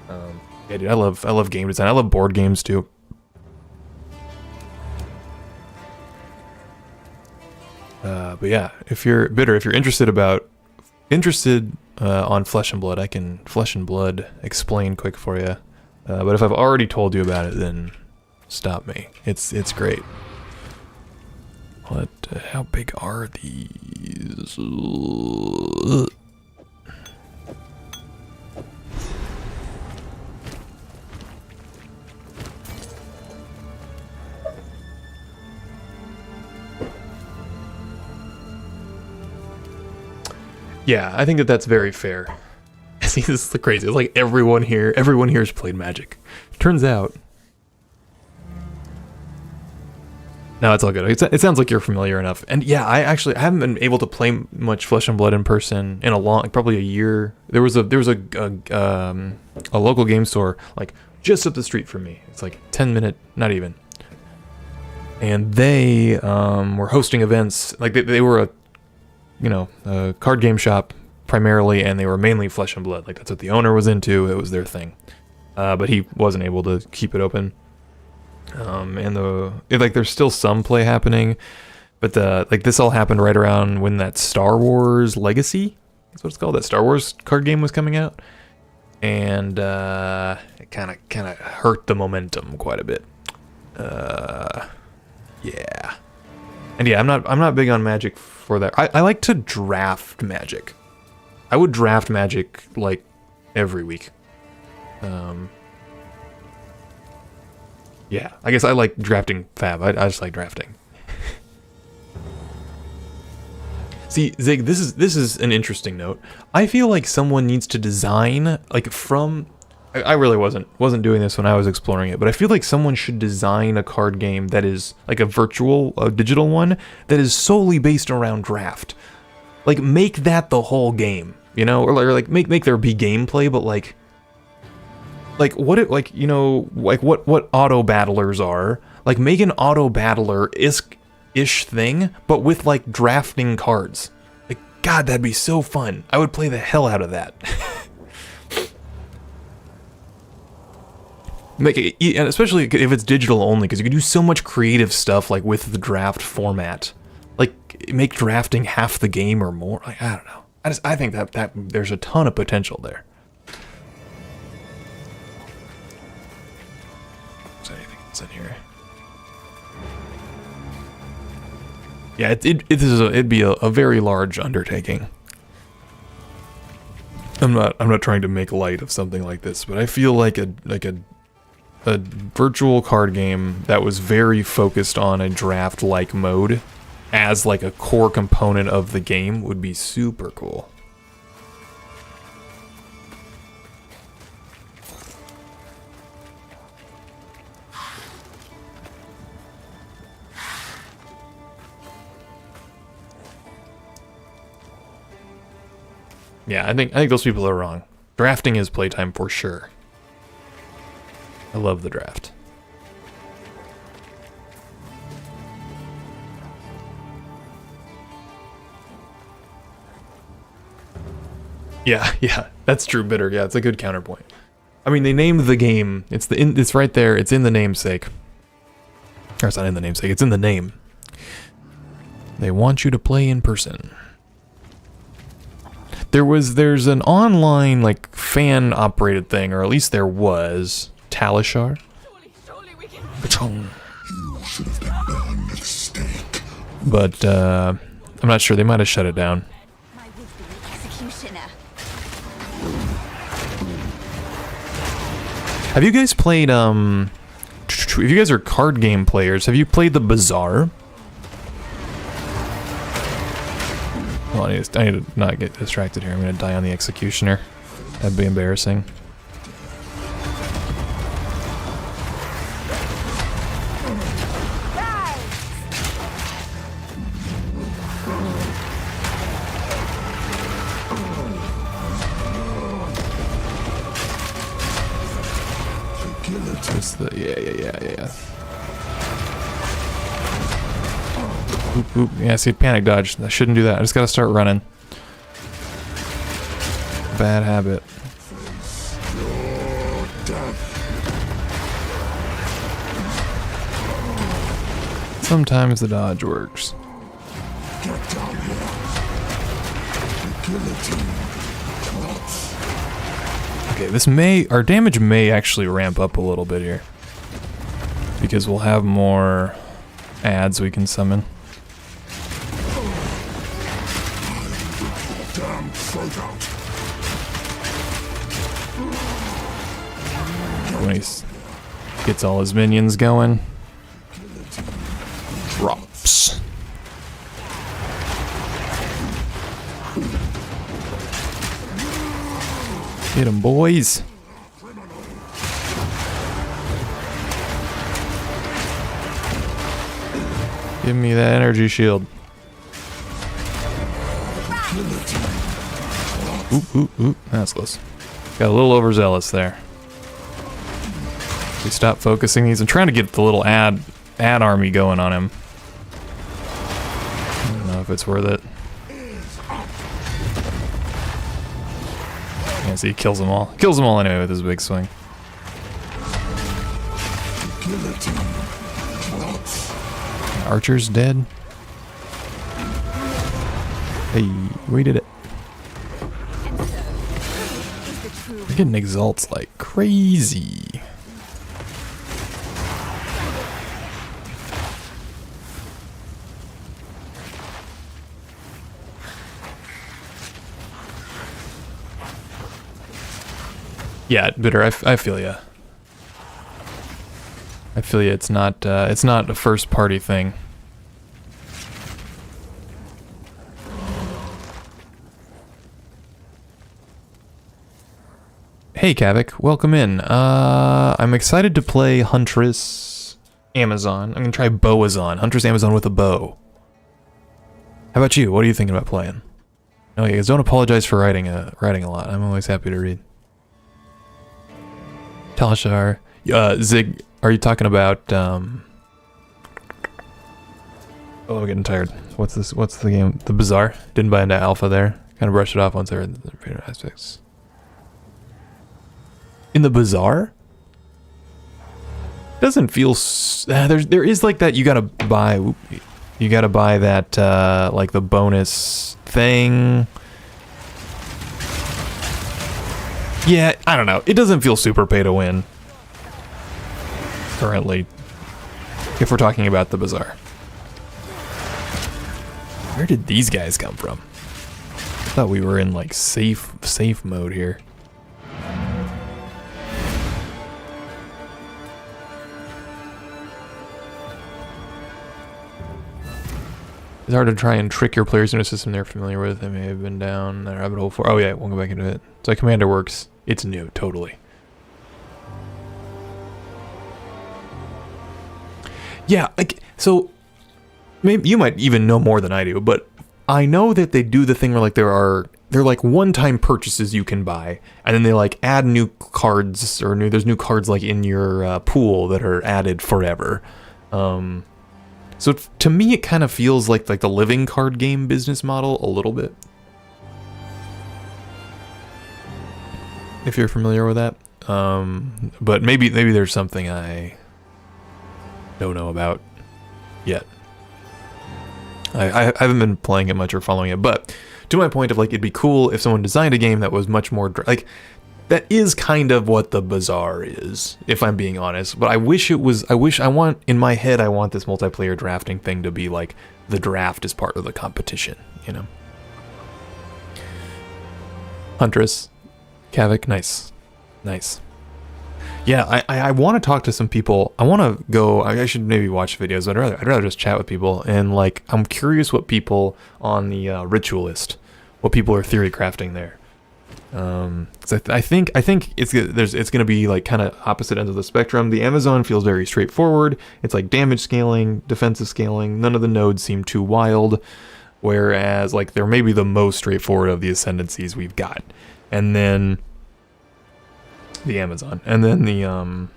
Yeah, dude, I love game design. I love board games too. But yeah, if you're interested on Flesh and Blood, I can Flesh and Blood explain quick for you. But if I've already told you about it, then stop me. It's great. What? How big are these? Yeah, I think that's very fair. See, this is crazy. It's like everyone here's played Magic. Turns out, no, it's all good. It sounds like you're familiar enough. And yeah, I haven't been able to play much Flesh and Blood in person in probably a year. There was a local game store like just up the street from me. It's like 10-minute, not even. And they were hosting events. Like they were a card game shop primarily, and they were mainly Flesh and Blood. Like that's what the owner was into. It was their thing. But he wasn't able to keep it open. And there's still some play happening, but this all happened right around when that Star Wars Legacy, that's what it's called, that Star Wars card game was coming out, and it kind of hurt the momentum quite a bit. Yeah. And yeah, I'm not big on Magic for that. I like to draft Magic. I would draft Magic like every week. Yeah, I guess I like drafting Fab. I just like drafting. See, Zig, this is an interesting note. I feel like someone needs to design like from. I really wasn't doing this when I was exploring it, but I feel like someone should design a card game that is like a digital one that is solely based around draft. Like make that the whole game, you know, or like make there be gameplay, but like what it like you know like what auto battlers are. Like make an auto battler ish thing, but with like drafting cards. Like God, that'd be so fun. I would play the hell out of that. Make it, and especially if it's digital only, because you can do so much creative stuff like with the draft format. Like make drafting half the game or more. Like I don't know. I think that there's a ton of potential there. Is there anything else in here? Yeah, it'd be a very large undertaking. I'm not trying to make light of something like this, but I feel like a virtual card game that was very focused on a draft-like mode as like a core component of the game would be super cool. Yeah, I think those people are wrong. Drafting is playtime for sure. I love the draft. Yeah, that's true, Bitter. Yeah, it's a good counterpoint. I mean, they named the game. It's right there. It's in the namesake. Or it's not in the namesake. It's in the name. They want you to play in person. There's an online like fan operated thing, or at least there was. Talishar. But I'm not sure. They might have shut it down. Have you guys played if you guys are card game players, have you played the Bazaar? Well, I need to not get distracted here. I'm gonna die on the Executioner. That'd be embarrassing. Yeah. Oop. Yeah, see, panic dodge. I shouldn't do that. I just gotta start running. Bad habit. Sometimes the dodge works. Okay, our damage may actually ramp up a little bit here. Because we'll have more ads we can summon. When he gets all his minions going. Drops. Get him, boys. Give me that energy shield. Oop. That's close. Got a little overzealous there. We stop focusing these. I'm trying to get the little ad army going on him. I don't know if it's worth it. Yeah, see, he kills them all. Kills them all anyway with his big swing. Archer's dead. Hey, we did it. We're getting exalts like crazy. Yeah, bitter. I feel ya. I feel ya. It's not a first party thing. Hey Kavik, welcome in. I'm excited to play Huntress Amazon. I'm gonna try Boazon. Huntress Amazon with a bow. How about you? What are you thinking about playing? No, you guys don't apologize for writing a lot. I'm always happy to read. Talashar. Zig, are you talking about oh, I'm getting tired. What's this? What's the game? The Bazaar? Didn't buy into alpha there. Kind of brushed it off once I read the aspects. In the Bazaar? Doesn't feel there is like that you gotta buy that like the bonus thing. Yeah, I don't know. It doesn't feel super pay to win currently, if we're talking about the Bazaar. Where did these guys come from? I thought we were in like safe mode here. It's hard to try and trick your players into a system they're familiar with. They may have been down that rabbit hole for. Oh yeah, we'll go back into it. So Commander works. It's new, totally. Yeah, like so. Maybe you might even know more than I do, but I know that they do the thing where like they're like one-time purchases you can buy, and then they like add new cards or there's new cards like in your pool that are added forever. So to me, it kind of feels like the living card game business model a little bit. If you're familiar with that, but maybe there's something I don't know about yet. I haven't been playing it much or following it, but to my point of like it'd be cool if someone designed a game that was much more like. That is kind of what the Bazaar is, if I'm being honest. But I wish it was, in my head, I want this multiplayer drafting thing to be like the draft is part of the competition, you know? Huntress. Kavik, nice. Nice. Yeah, I want to talk to some people. I want to go, I should maybe watch videos, but I'd rather just chat with people. And like, I'm curious what people on the Ritualist, what people are theory crafting there. Cause I think it's gonna be like kind of opposite ends of the spectrum. The Amazon feels very straightforward. It's like damage scaling, defensive scaling. None of the nodes seem too wild, whereas like they're maybe the most straightforward of the Ascendancies we've got. And then the Amazon, and then the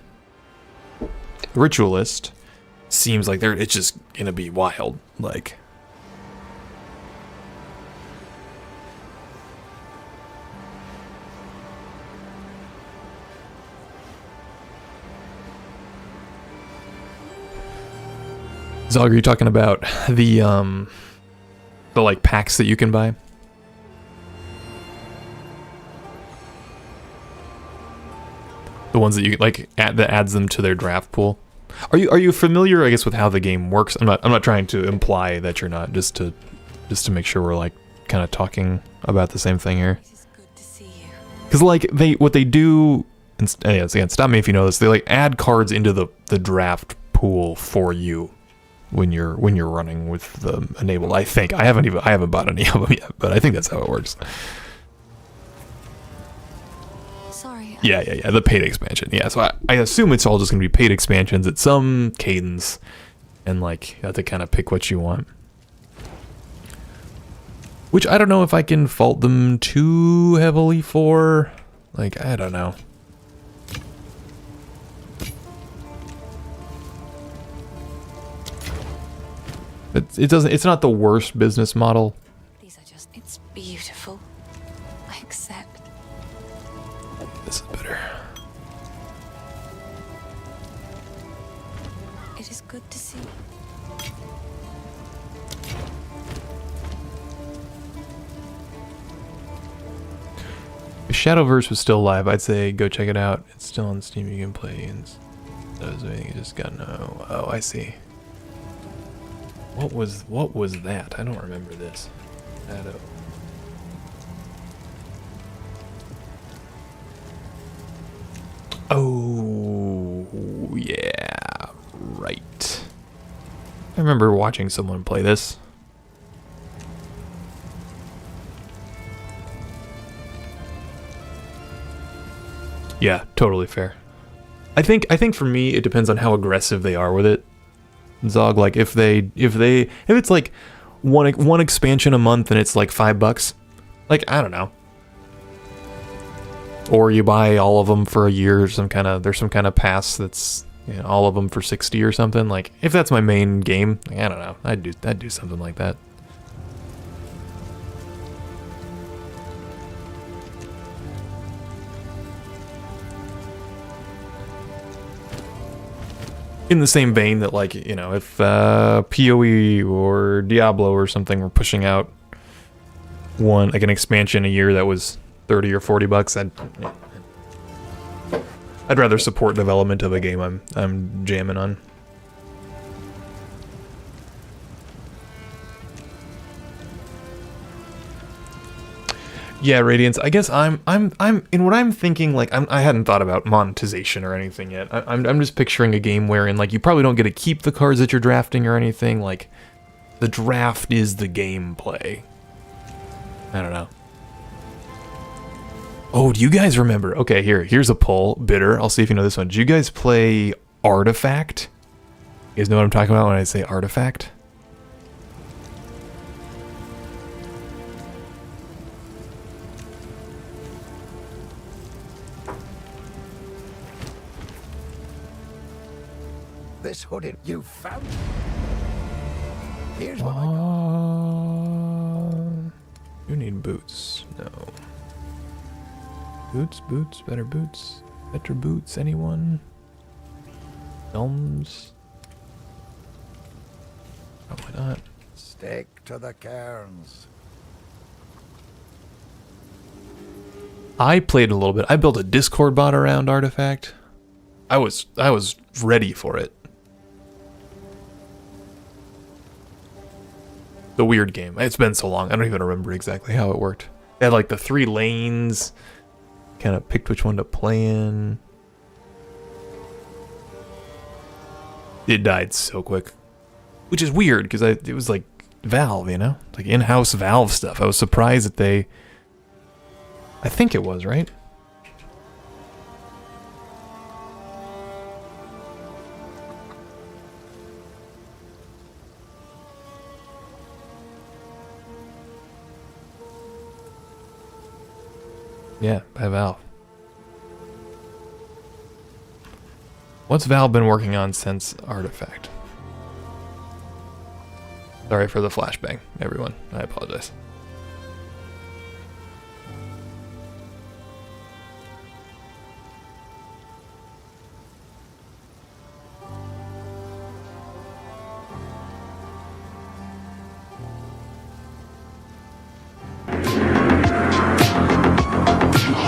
Ritualist seems like it's just gonna be wild, like. Zog, are you talking about the like packs that you can buy? The ones that you like that adds them to their draft pool. Are you familiar, I guess, with how the game works? I'm not trying to imply that you're not, just to make sure we're like kind of talking about the same thing here. It is good to see you. Because like what they do, and again, stop me if you know this. They like add cards into the draft pool for you. When you're running with the enabled. I think I haven't bought any of them yet, but I think that's how it works. Sorry. Yeah, the paid expansion. Yeah, so I assume it's all just gonna be paid expansions at some cadence, and like you have to kind of pick what you want. Which I don't know if I can fault them too heavily for. Like, I don't know. It's not the worst business model. These are just, it's beautiful. I accept. This is better. It is good to see. If Shadowverse was still live, I'd say go check it out. It's still on Steam. You can play. And does anything? You just got no. Oh, I see. What was that? I don't remember this. Shadow. Oh, yeah, right. I remember watching someone play this. Yeah, totally fair. I think for me it depends on how aggressive they are with it. Zog, like if it's like one expansion a month and it's like $5, like I don't know. Or you buy all of them for a year, or there's some kind of pass that's, you know, all of them for 60 or something. Like if that's my main game, like, I don't know, I'd do something like that. In the same vein that, like, you know, if PoE or Diablo or something were pushing out like an expansion a year that was 30 or 40 bucks, I'd rather support development of a game I'm jamming on. Yeah, Radiance. I guess I'm in what I'm thinking. Like I hadn't thought about monetization or anything yet. I'm just picturing a game wherein, like, you probably don't get to keep the cards that you're drafting or anything. Like the draft is the gameplay. I don't know. Oh, do you guys remember? Okay, here's a poll. Bitter. I'll see if you know this one. Do you guys play Artifact? You guys know what I'm talking about when I say Artifact? This hooded you found. Here's what I got. You need boots. No. Boots, better boots. Better boots, anyone? Films? Oh, why not? Stick to the cairns. I played a little bit. I built a Discord bot around Artifact. I was ready for it. The weird game. It's been so long. I don't even remember exactly how it worked. They had like the 3 lanes. Kind of picked which one to play in. It died so quick, which is weird because it was like Valve, you know, like in-house Valve stuff. I was surprised that they. I think it was right. Yeah, by Valve. What's Valve been working on since Artifact? Sorry for the flashbang, everyone. I apologize.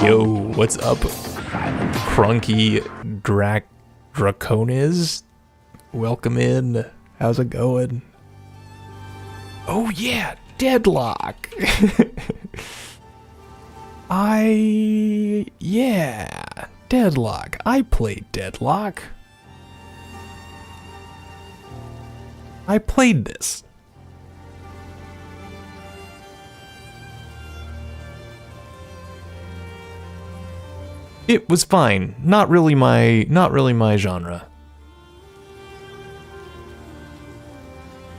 Yo, what's up, Crunky Draconis? Welcome in. How's it going? Oh yeah, Deadlock. Deadlock. I played Deadlock. I played this. It was fine. Not really my genre.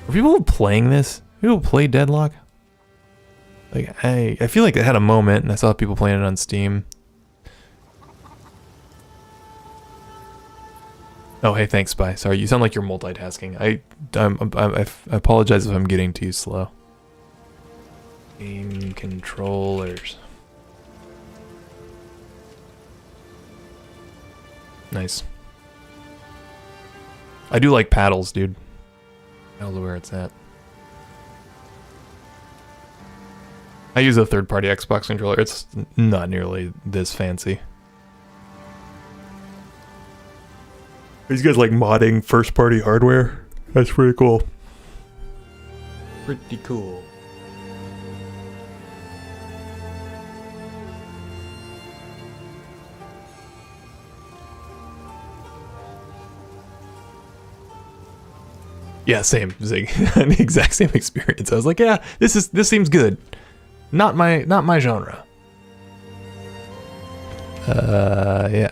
Are people playing this? People play Deadlock? Like I feel like it had a moment and I saw people playing it on Steam. Oh, hey, thanks, Spy. Sorry, you sound like you're multitasking. I apologize if I'm getting too slow. Game controllers. Nice. I do like paddles, dude. I don't know where it's at. I use a third-party Xbox controller. It's not nearly this fancy. These guys like modding first-party hardware. That's pretty cool. Pretty cool. Yeah, same. Zig. The exact same experience. I was like, yeah, this seems good. Not my genre. Yeah.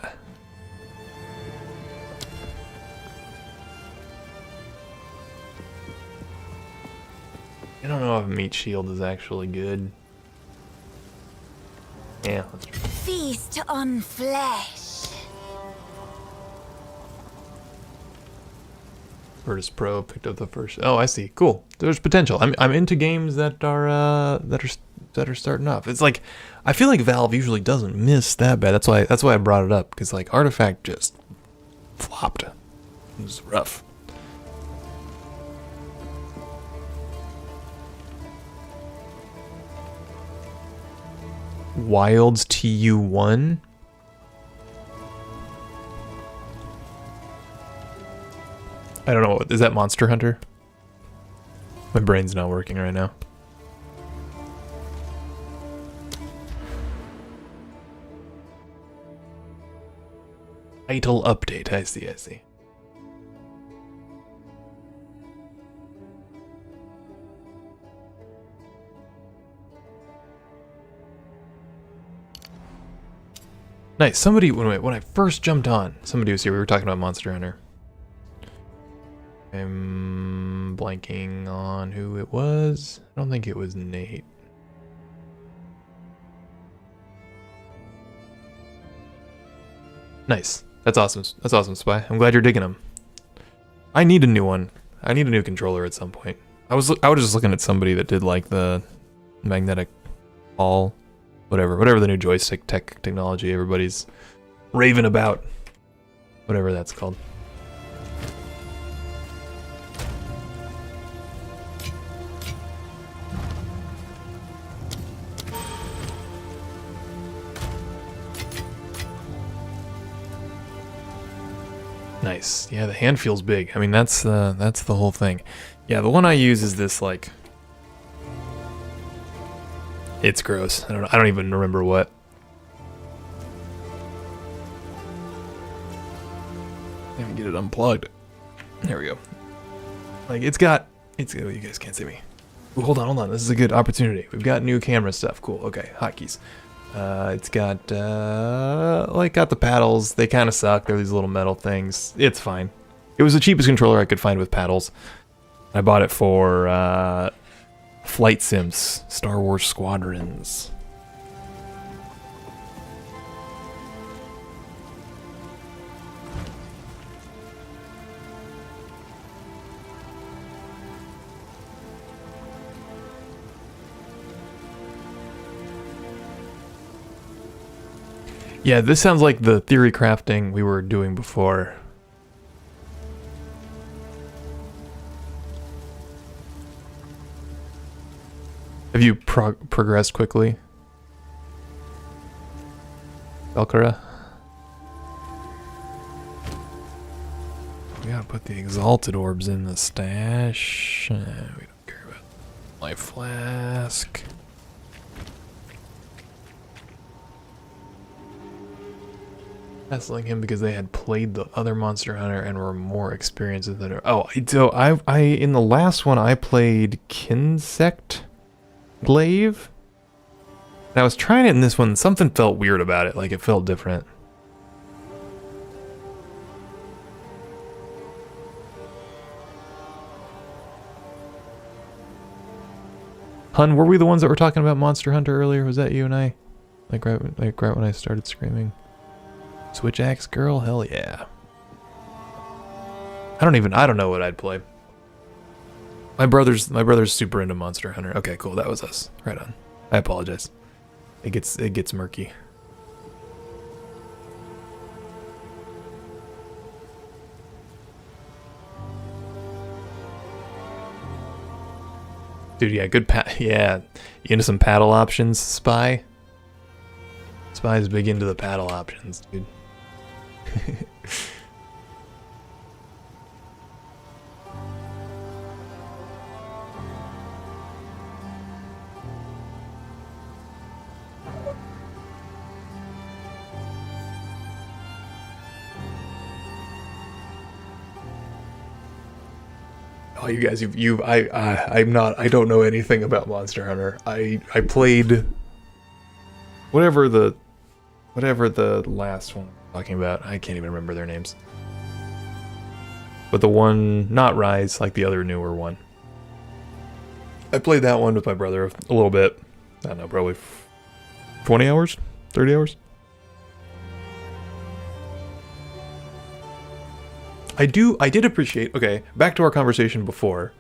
I don't know if meat shield is actually good. Yeah, let's try. Feast on flesh. Virtus Pro picked up the first. Oh, I see. Cool. There's potential. I'm into games that are starting off. It's like I feel like Valve usually doesn't miss that bad. That's why I brought it up, because like Artifact just flopped. It was rough. Wilds TU1. I don't know. Is that Monster Hunter? My brain's not working right now. Title update. I see. I see. Nice. Somebody, when I first jumped on, somebody was here. We were talking about Monster Hunter. I'm blanking on who it was. I don't think it was Nate. Nice. That's awesome. That's awesome, Spy. I'm glad you're digging them. I need a new one. I need a new controller at some point. I was just looking at somebody that did like the magnetic ball, whatever the new joystick technology everybody's raving about. Whatever that's called. Nice. Yeah, the hand feels big. I mean, that's the whole thing. Yeah, the one I use is this like. It's gross. I don't even remember what. Let me get it unplugged. There we go. Like it's got. Oh, you guys can't see me. Ooh, hold on. This is a good opportunity. We've got new camera stuff. Cool. Okay, hotkeys. It's got got the paddles. They kind of suck. They're these little metal things. It's fine. It was the cheapest controller I could find with paddles. I bought it for Flight Sims, Star Wars Squadrons. Yeah, this sounds like the theory crafting we were doing before. Have you progressed quickly, Valkyra? We gotta put the exalted orbs in the stash. We don't care about life flask. Hassling him because they had played the other Monster Hunter and were more experienced than her. Oh, so I in the last one I played Kinsect Glaive. And I was trying it in this one. Something felt weird about it. Like it felt different. Hun, were we the ones that were talking about Monster Hunter earlier? Was that you and I? Like right when I started screaming. Switch axe girl? Hell yeah. I don't know what I'd play. My brother's super into Monster Hunter. Okay, cool. That was us. Right on. I apologize. It gets murky. Dude, yeah, good yeah. You into some paddle options, Spy? Spy's big into the paddle options, dude. Oh you guys, I don't know anything about Monster Hunter. I played whatever the last one I'm talking about. I can't even remember their names. But the one, not Rise, like the other newer one. I played that one with my brother a little bit. I don't know, probably 20 hours? 30 hours? I did appreciate, okay, back to our conversation before.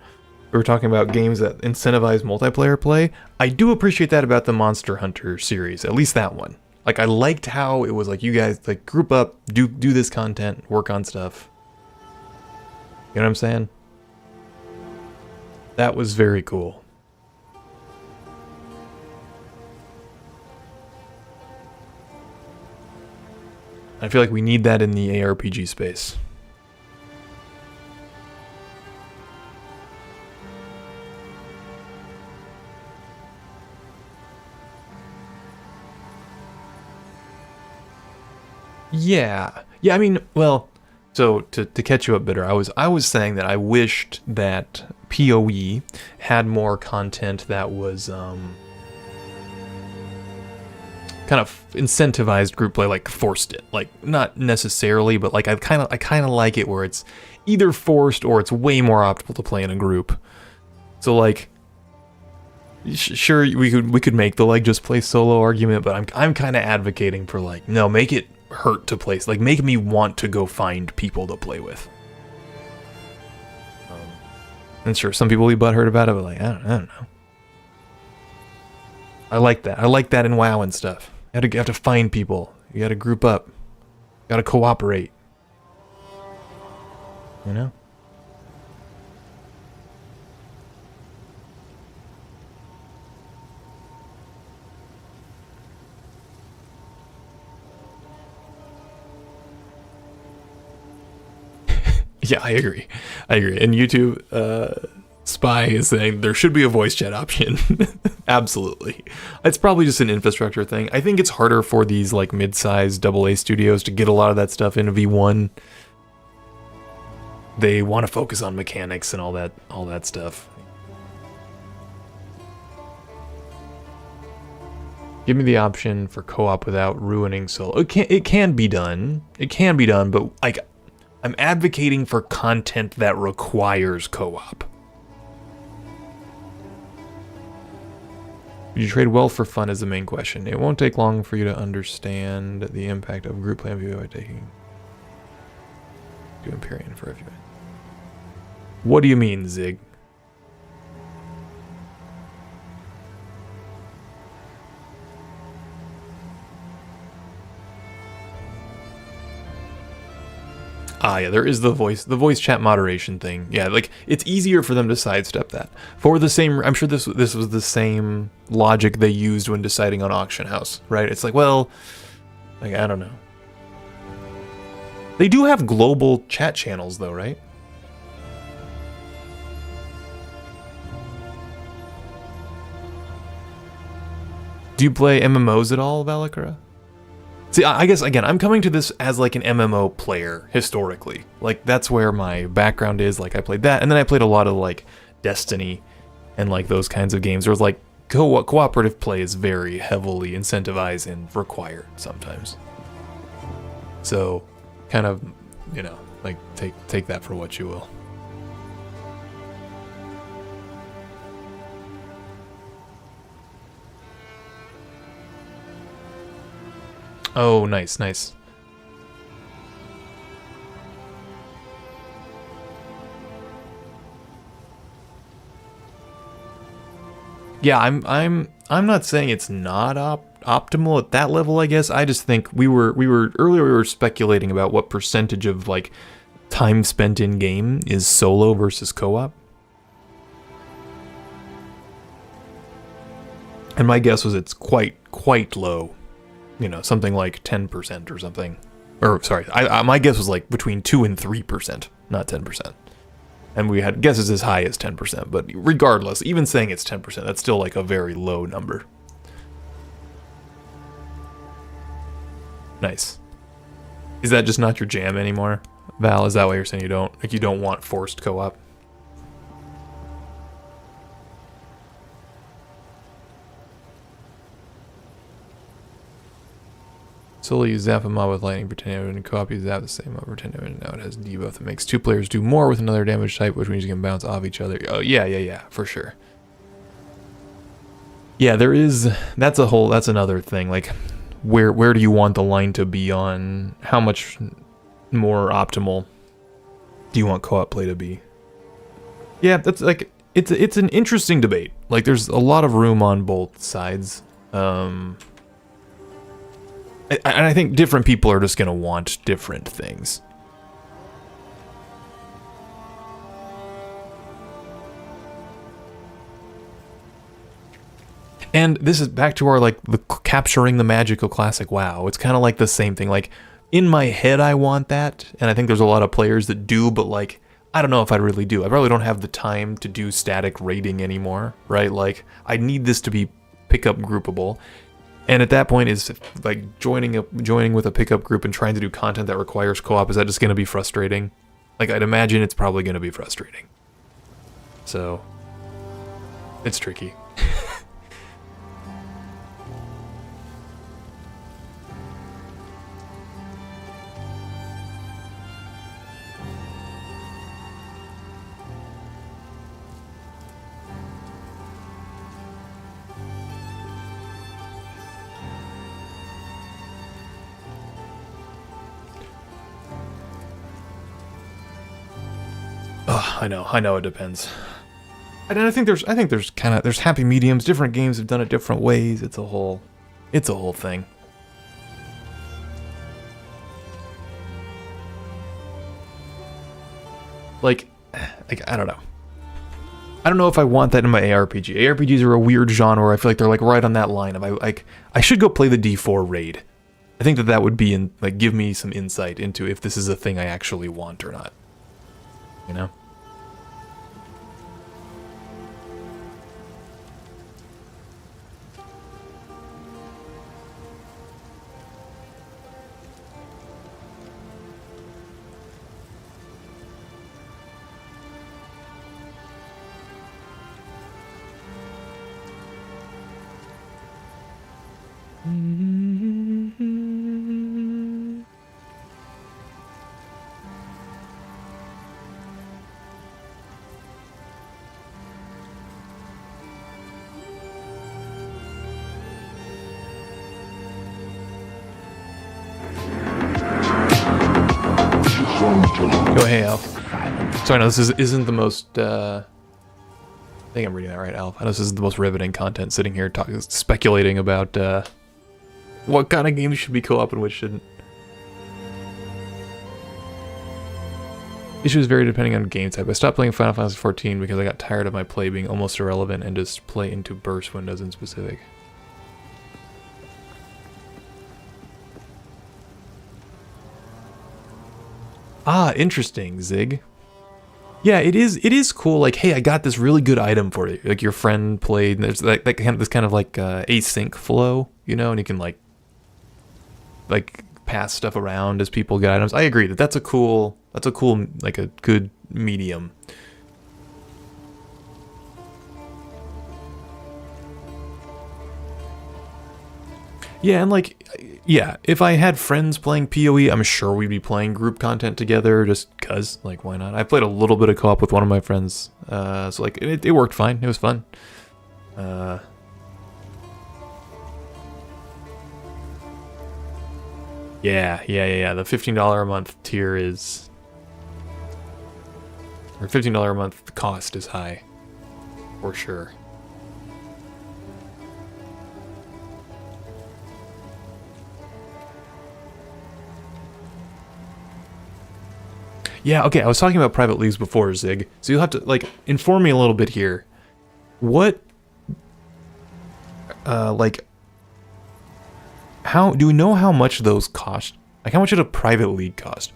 We were talking about games that incentivize multiplayer play. I do appreciate that about the Monster Hunter series, at least that one. Like, I liked how it was like, you guys, like, group up, do this content, work on stuff. You know what I'm saying? That was very cool. I feel like we need that in the ARPG space. Yeah. Yeah, I mean, well, so to catch you up, Bitter, I was saying that I wished that PoE had more content that was kind of incentivized group play, like forced it. Like, not necessarily, but like I kind of like it where it's either forced or it's way more optimal to play in a group. So like, sure, we could make the like just play solo argument, but I'm kind of advocating for like, no, make it hurt to play, like make me want to go find people to play with. And sure, some people will be butthurt about it, but like, I don't know. I like that. I like that in WoW and stuff. You have to find people. You gotta group up. You gotta cooperate. You know? Yeah, I agree. And YouTube, Spy is saying there should be a voice chat option. Absolutely. It's probably just an infrastructure thing. I think it's harder for these like mid-sized AA studios to get a lot of that stuff into V1. They want to focus on mechanics and all that stuff. Give me the option for co-op without ruining solo. It can be done. It can be done, but like, I'm advocating for content that requires co-op. You trade well for fun is the main question. It won't take long for you to understand the impact of group play on PvP by taking to Empyrean for everyone. What do you mean, Zig? Ah, yeah, there is the voice chat moderation thing. Yeah, like, it's easier for them to sidestep that. For the same, I'm sure this was the same logic they used when deciding on Auction House, right? It's like, well, like, I don't know. They do have global chat channels, though, right? Do you play MMOs at all, Valakara? See, I guess, again, I'm coming to this as, like, an MMO player, historically. Like, that's where my background is. Like, I played that, and then I played a lot of, like, Destiny and, like, those kinds of games. Where it's, like, cooperative play is very heavily incentivized and required sometimes. So, kind of, you know, like, take that for what you will. Oh, nice, nice. Yeah, I'm not saying it's not optimal at that level, I guess. I just think earlier we were speculating about what percentage of like time spent in game is solo versus co-op. And my guess was it's quite low. You know, something like 10% or something. Or, sorry, my guess was like between 2 and 3%, not 10%. And we had guesses as high as 10%, but regardless, even saying it's 10%, that's still like a very low number. Nice. Is that just not your jam anymore, Val? Is that why you're saying you don't want forced co-op? Solo you zap a mob with lightning for 10 damage, and co-op you zap the same mob for 10 damage, and now it has debuff that makes 2 players do more with another damage type, which means you can bounce off each other. Oh, yeah, for sure. Yeah, there is, that's another thing, like, where do you want the line to be on how much more optimal do you want co-op play to be? Yeah, that's like, it's an interesting debate. Like, there's a lot of room on both sides. I think different people are just going to want different things. And this is back to our, like, the capturing the magical classic WoW. It's kind of like the same thing. Like, in my head, I want that, and I think there's a lot of players that do, but, like, I don't know if I really do. I probably don't have the time to do static raiding anymore, right? Like, I need this to be pickup groupable. And at that point, is like joining with a pickup group and trying to do content that requires co-op, is that just going to be frustrating? Like, I'd imagine it's probably going to be frustrating. So, it's tricky. I know it depends. And I think there's happy mediums. Different games have done it different ways. It's a whole thing. Like I don't know. I don't know if I want that in my ARPG. ARPGs are a weird genre. I feel like they're like right on that line of I should go play the D4 raid. I think that would be give me some insight into if this is a thing I actually want or not. You know? Oh, hey, Alf. Sorry, no, this isn't the most, I think I'm reading that right, Alf. I know this isn't the most riveting content, sitting here speculating about, what kind of games should be co-op and which shouldn't. Issues vary depending on game type. I stopped playing Final Fantasy XIV because I got tired of my play being almost irrelevant and just play into burst windows in specific. Ah, interesting, Zig. Yeah, it is cool. Like, hey, I got this really good item for you. Like, your friend played, and there's like this kind of like async flow, you know, and you can like pass stuff around as people get items. I agree that's a cool like a good medium. Yeah, and like, yeah, if I had friends playing PoE, I'm sure we'd be playing group content together just cuz, like, why not? I played a little bit of co-op with one of my friends, so like, it worked fine, it was fun. Yeah, the $15 a month tier is, or $15 a month cost is high, for sure. Yeah, okay, I was talking about private leagues before, Zig. So you'll have to, like, inform me a little bit here. What, like, how, do we know how much those cost? Like, how much would a private league cost?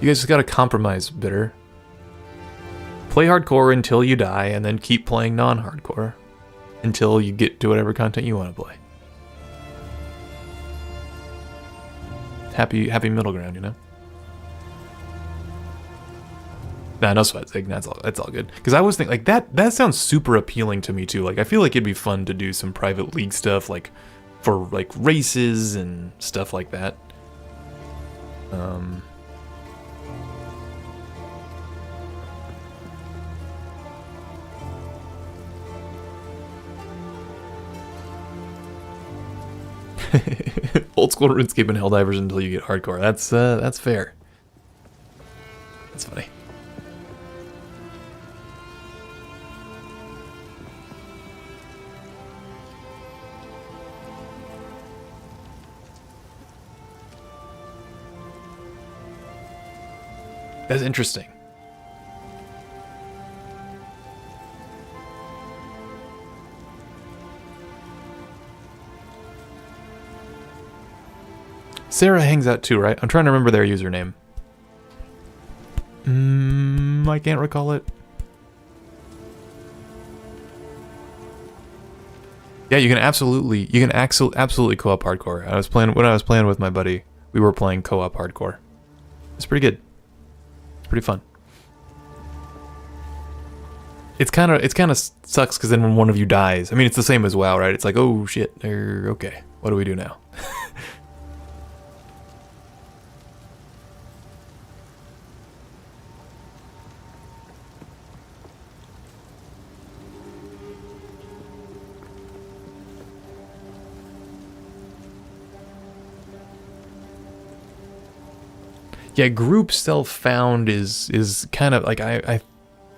You guys just gotta compromise, Bitter. Play hardcore until you die, and then keep playing non-hardcore until you get to whatever content you want to play. Happy middle ground, you know? Nah, no sweat, Zig. That's all good. Because I was thinking, like, that sounds super appealing to me, too. Like, I feel like it'd be fun to do some private league stuff, like, for, like, races and stuff like that. Old school RuneScape and Helldivers until you get hardcore. That's fair. That's funny. That's interesting. Sarah hangs out too, right? I'm trying to remember their username. I can't recall it. Yeah, you can absolutely co-op hardcore. When I was playing with my buddy, we were playing co-op hardcore. It's pretty good. It's pretty fun. It's kind of sucks because then when one of you dies, I mean, it's the same as WoW, right? It's like, oh shit, okay, what do we do now? Yeah, group self-found is kind of like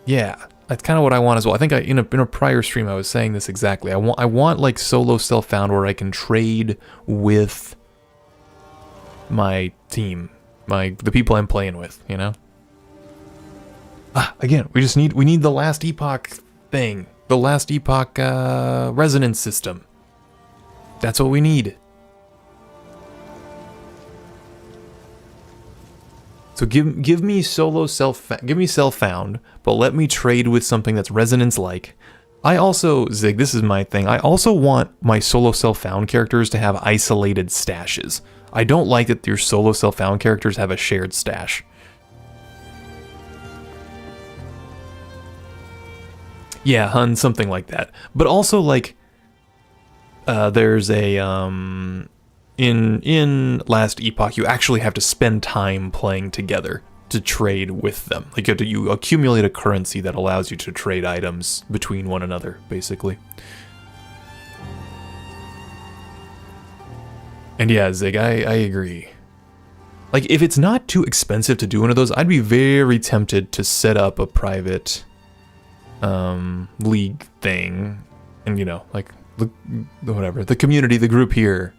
yeah, that's kind of what I want as well. I think in a prior stream I was saying this exactly. I want like solo self-found where I can trade with my team, the people I'm playing with, you know? Again, we need the last epoch thing, the last epoch resonance system. That's what we need. So give me solo self-found, but let me trade with something that's resonance-like. I also, Zig, this is my thing, I also want my solo self-found characters to have isolated stashes. I don't like that your solo self-found characters have a shared stash. Yeah, Hun, something like that. But also, like, there's a, in Last Epoch, you actually have to spend time playing together to trade with them. Like, you accumulate a currency that allows you to trade items between one another, basically. And yeah, Zig, I agree. Like, if it's not too expensive to do one of those, I'd be very tempted to set up a private league thing. And, you know, like, whatever, the community, the group here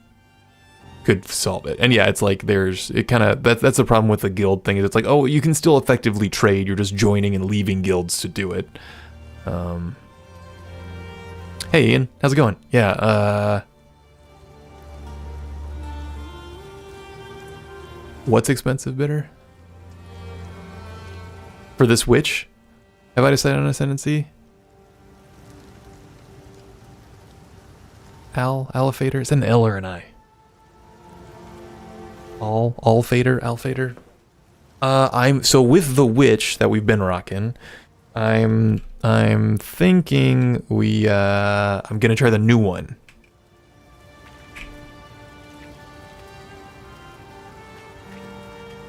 could solve it. And yeah, it's like that's the problem with the guild thing, is it's like, oh, you can still effectively trade, you're just joining and leaving guilds to do it. Hey Ian, how's it going? Yeah, what's expensive bidder? For this witch? Have I decided on Ascendancy? Alifader? Is that an L or an I? Alfader? So with the witch that we've been rocking, I'm thinking I'm gonna try the new one.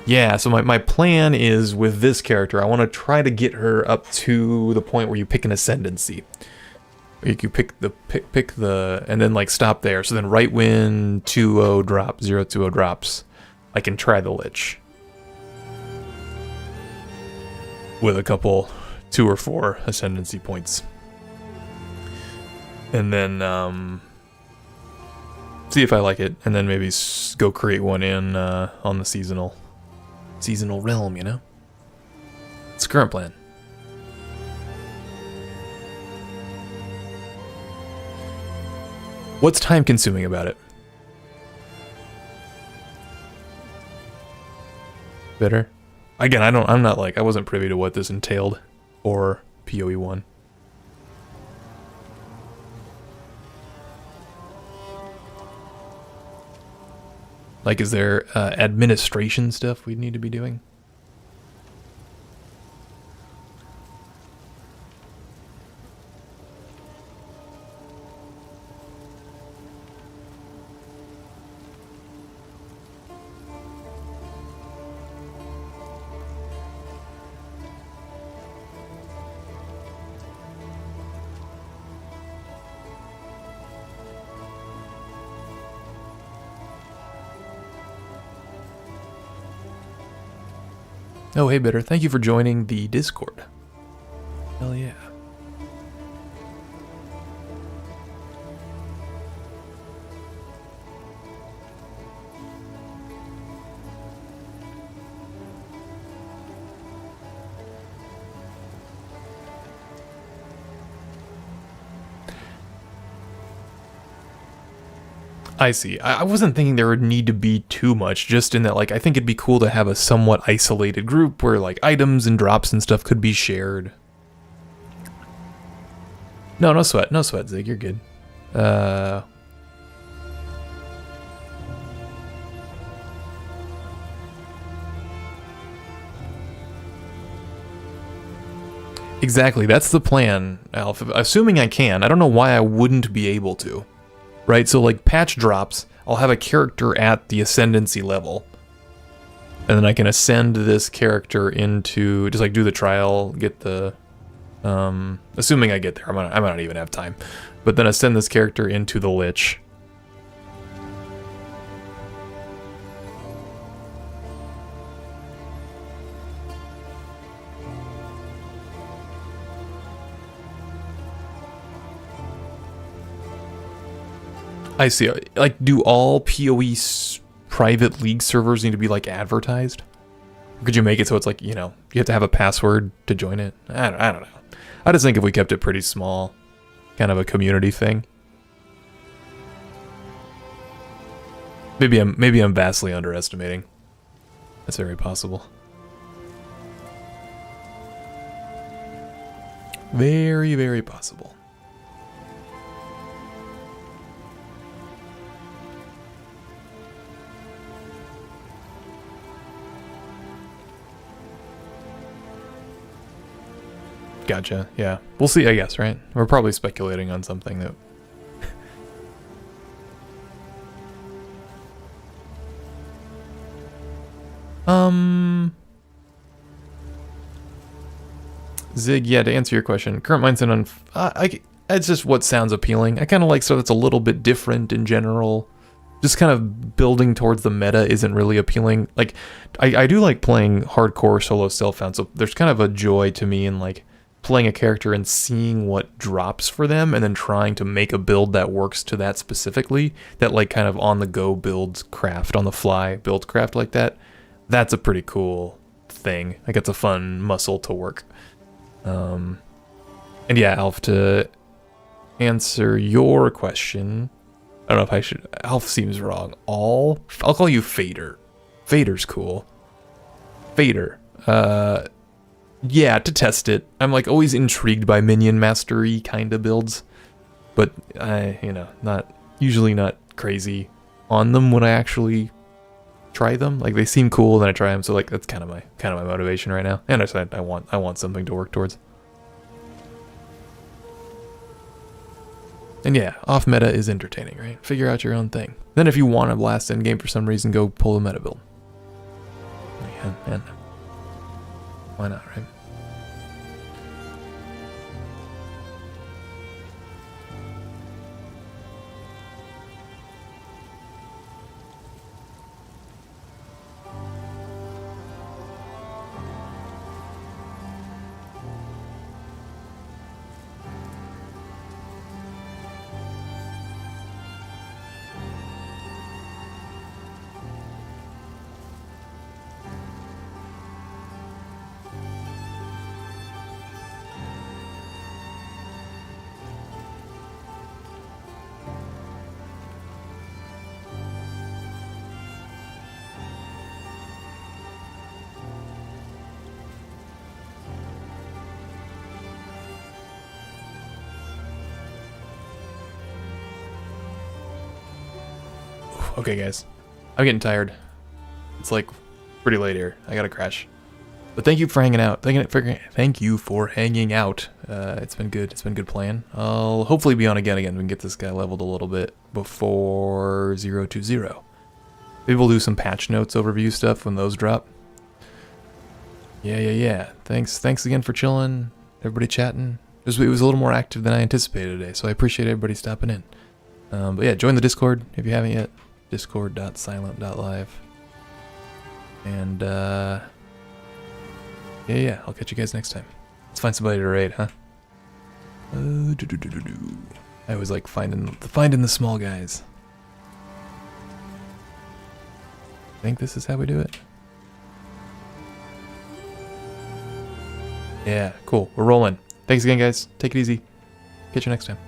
Yeah, so my plan is with this character, I want to try to get her up to the point where you pick an Ascendancy. You can pick the and then like stop there. So then right when 2-0 drops, 0-2-0 drops, I can try the Lich with a couple 2 or 4 Ascendancy points, and then see if I like it, and then maybe go create one in on the seasonal realm. You know, it's the current plan. What's time consuming about it? Bitter? Again, I wasn't privy to what this entailed, or PoE 1. Like, is there administration stuff we need to be doing? Oh, hey, Bitter. Thank you for joining the Discord. Hell yeah. I see. I wasn't thinking there would need to be too much, just in that, like, I think it'd be cool to have a somewhat isolated group where, like, items and drops and stuff could be shared. No sweat. No sweat, Zig. You're good. Exactly. That's the plan, Alf. Assuming I can. I don't know why I wouldn't be able to. Right, so like patch drops, I'll have a character at the Ascendancy level. And then I can ascend this character into, just like do the trial, get the, assuming I get there, I might not even have time. But then ascend this character into the Lich. I see. Like, do all PoE private league servers need to be, like, advertised? Or could you make it so it's like, you know, you have to have a password to join it? I don't know. I just think if we kept it pretty small, kind of a community thing. Maybe I'm vastly underestimating. That's very possible. Very, very possible. Gotcha, yeah. We'll see, I guess, right? We're probably speculating on something that... Zig, yeah, to answer your question, current mindset on... it's just what sounds appealing. I kind of like stuff that's a little bit different in general. Just kind of building towards the meta isn't really appealing. Like, I do like playing hardcore solo self-found, so there's kind of a joy to me in, like, playing a character and seeing what drops for them and then trying to make a build that works to that specifically, that like kind of on the go build craft, on the fly build craft like that. That's a pretty cool thing. Like, it's a fun muscle to work. And yeah, Alf, to answer your question, I don't know if I should, Alf seems wrong. I'll call you Fader. Fader's cool. Fader. Yeah, to test it. I'm like always intrigued by minion mastery kind of builds, but you know, usually not crazy on them when I actually try them. Like, they seem cool, then I try them. So like that's kind of my motivation right now. And I said I want something to work towards. And yeah, off meta is entertaining, right? Figure out your own thing. Then if you want to blast endgame for some reason, go pull a meta build. Yeah, man. Why not, right? Okay, guys, I'm getting tired. It's like pretty late here. I gotta crash. But thank you for hanging out. Thank you for hanging out. It's been good. It's been good playing. I'll hopefully be on again. We can get this guy leveled a little bit before 020. Maybe we'll do some patch notes overview stuff when those drop. Yeah. Thanks again for chilling. Everybody chatting. It was a little more active than I anticipated today, so I appreciate everybody stopping in. But yeah, join the Discord if you haven't yet. Discord.silent.live. And Yeah, I'll catch you guys next time. Let's find somebody to raid, huh? I always like finding the small guys. I think this is how we do it. Yeah, cool. We're rolling. Thanks again, guys. Take it easy. Catch you next time.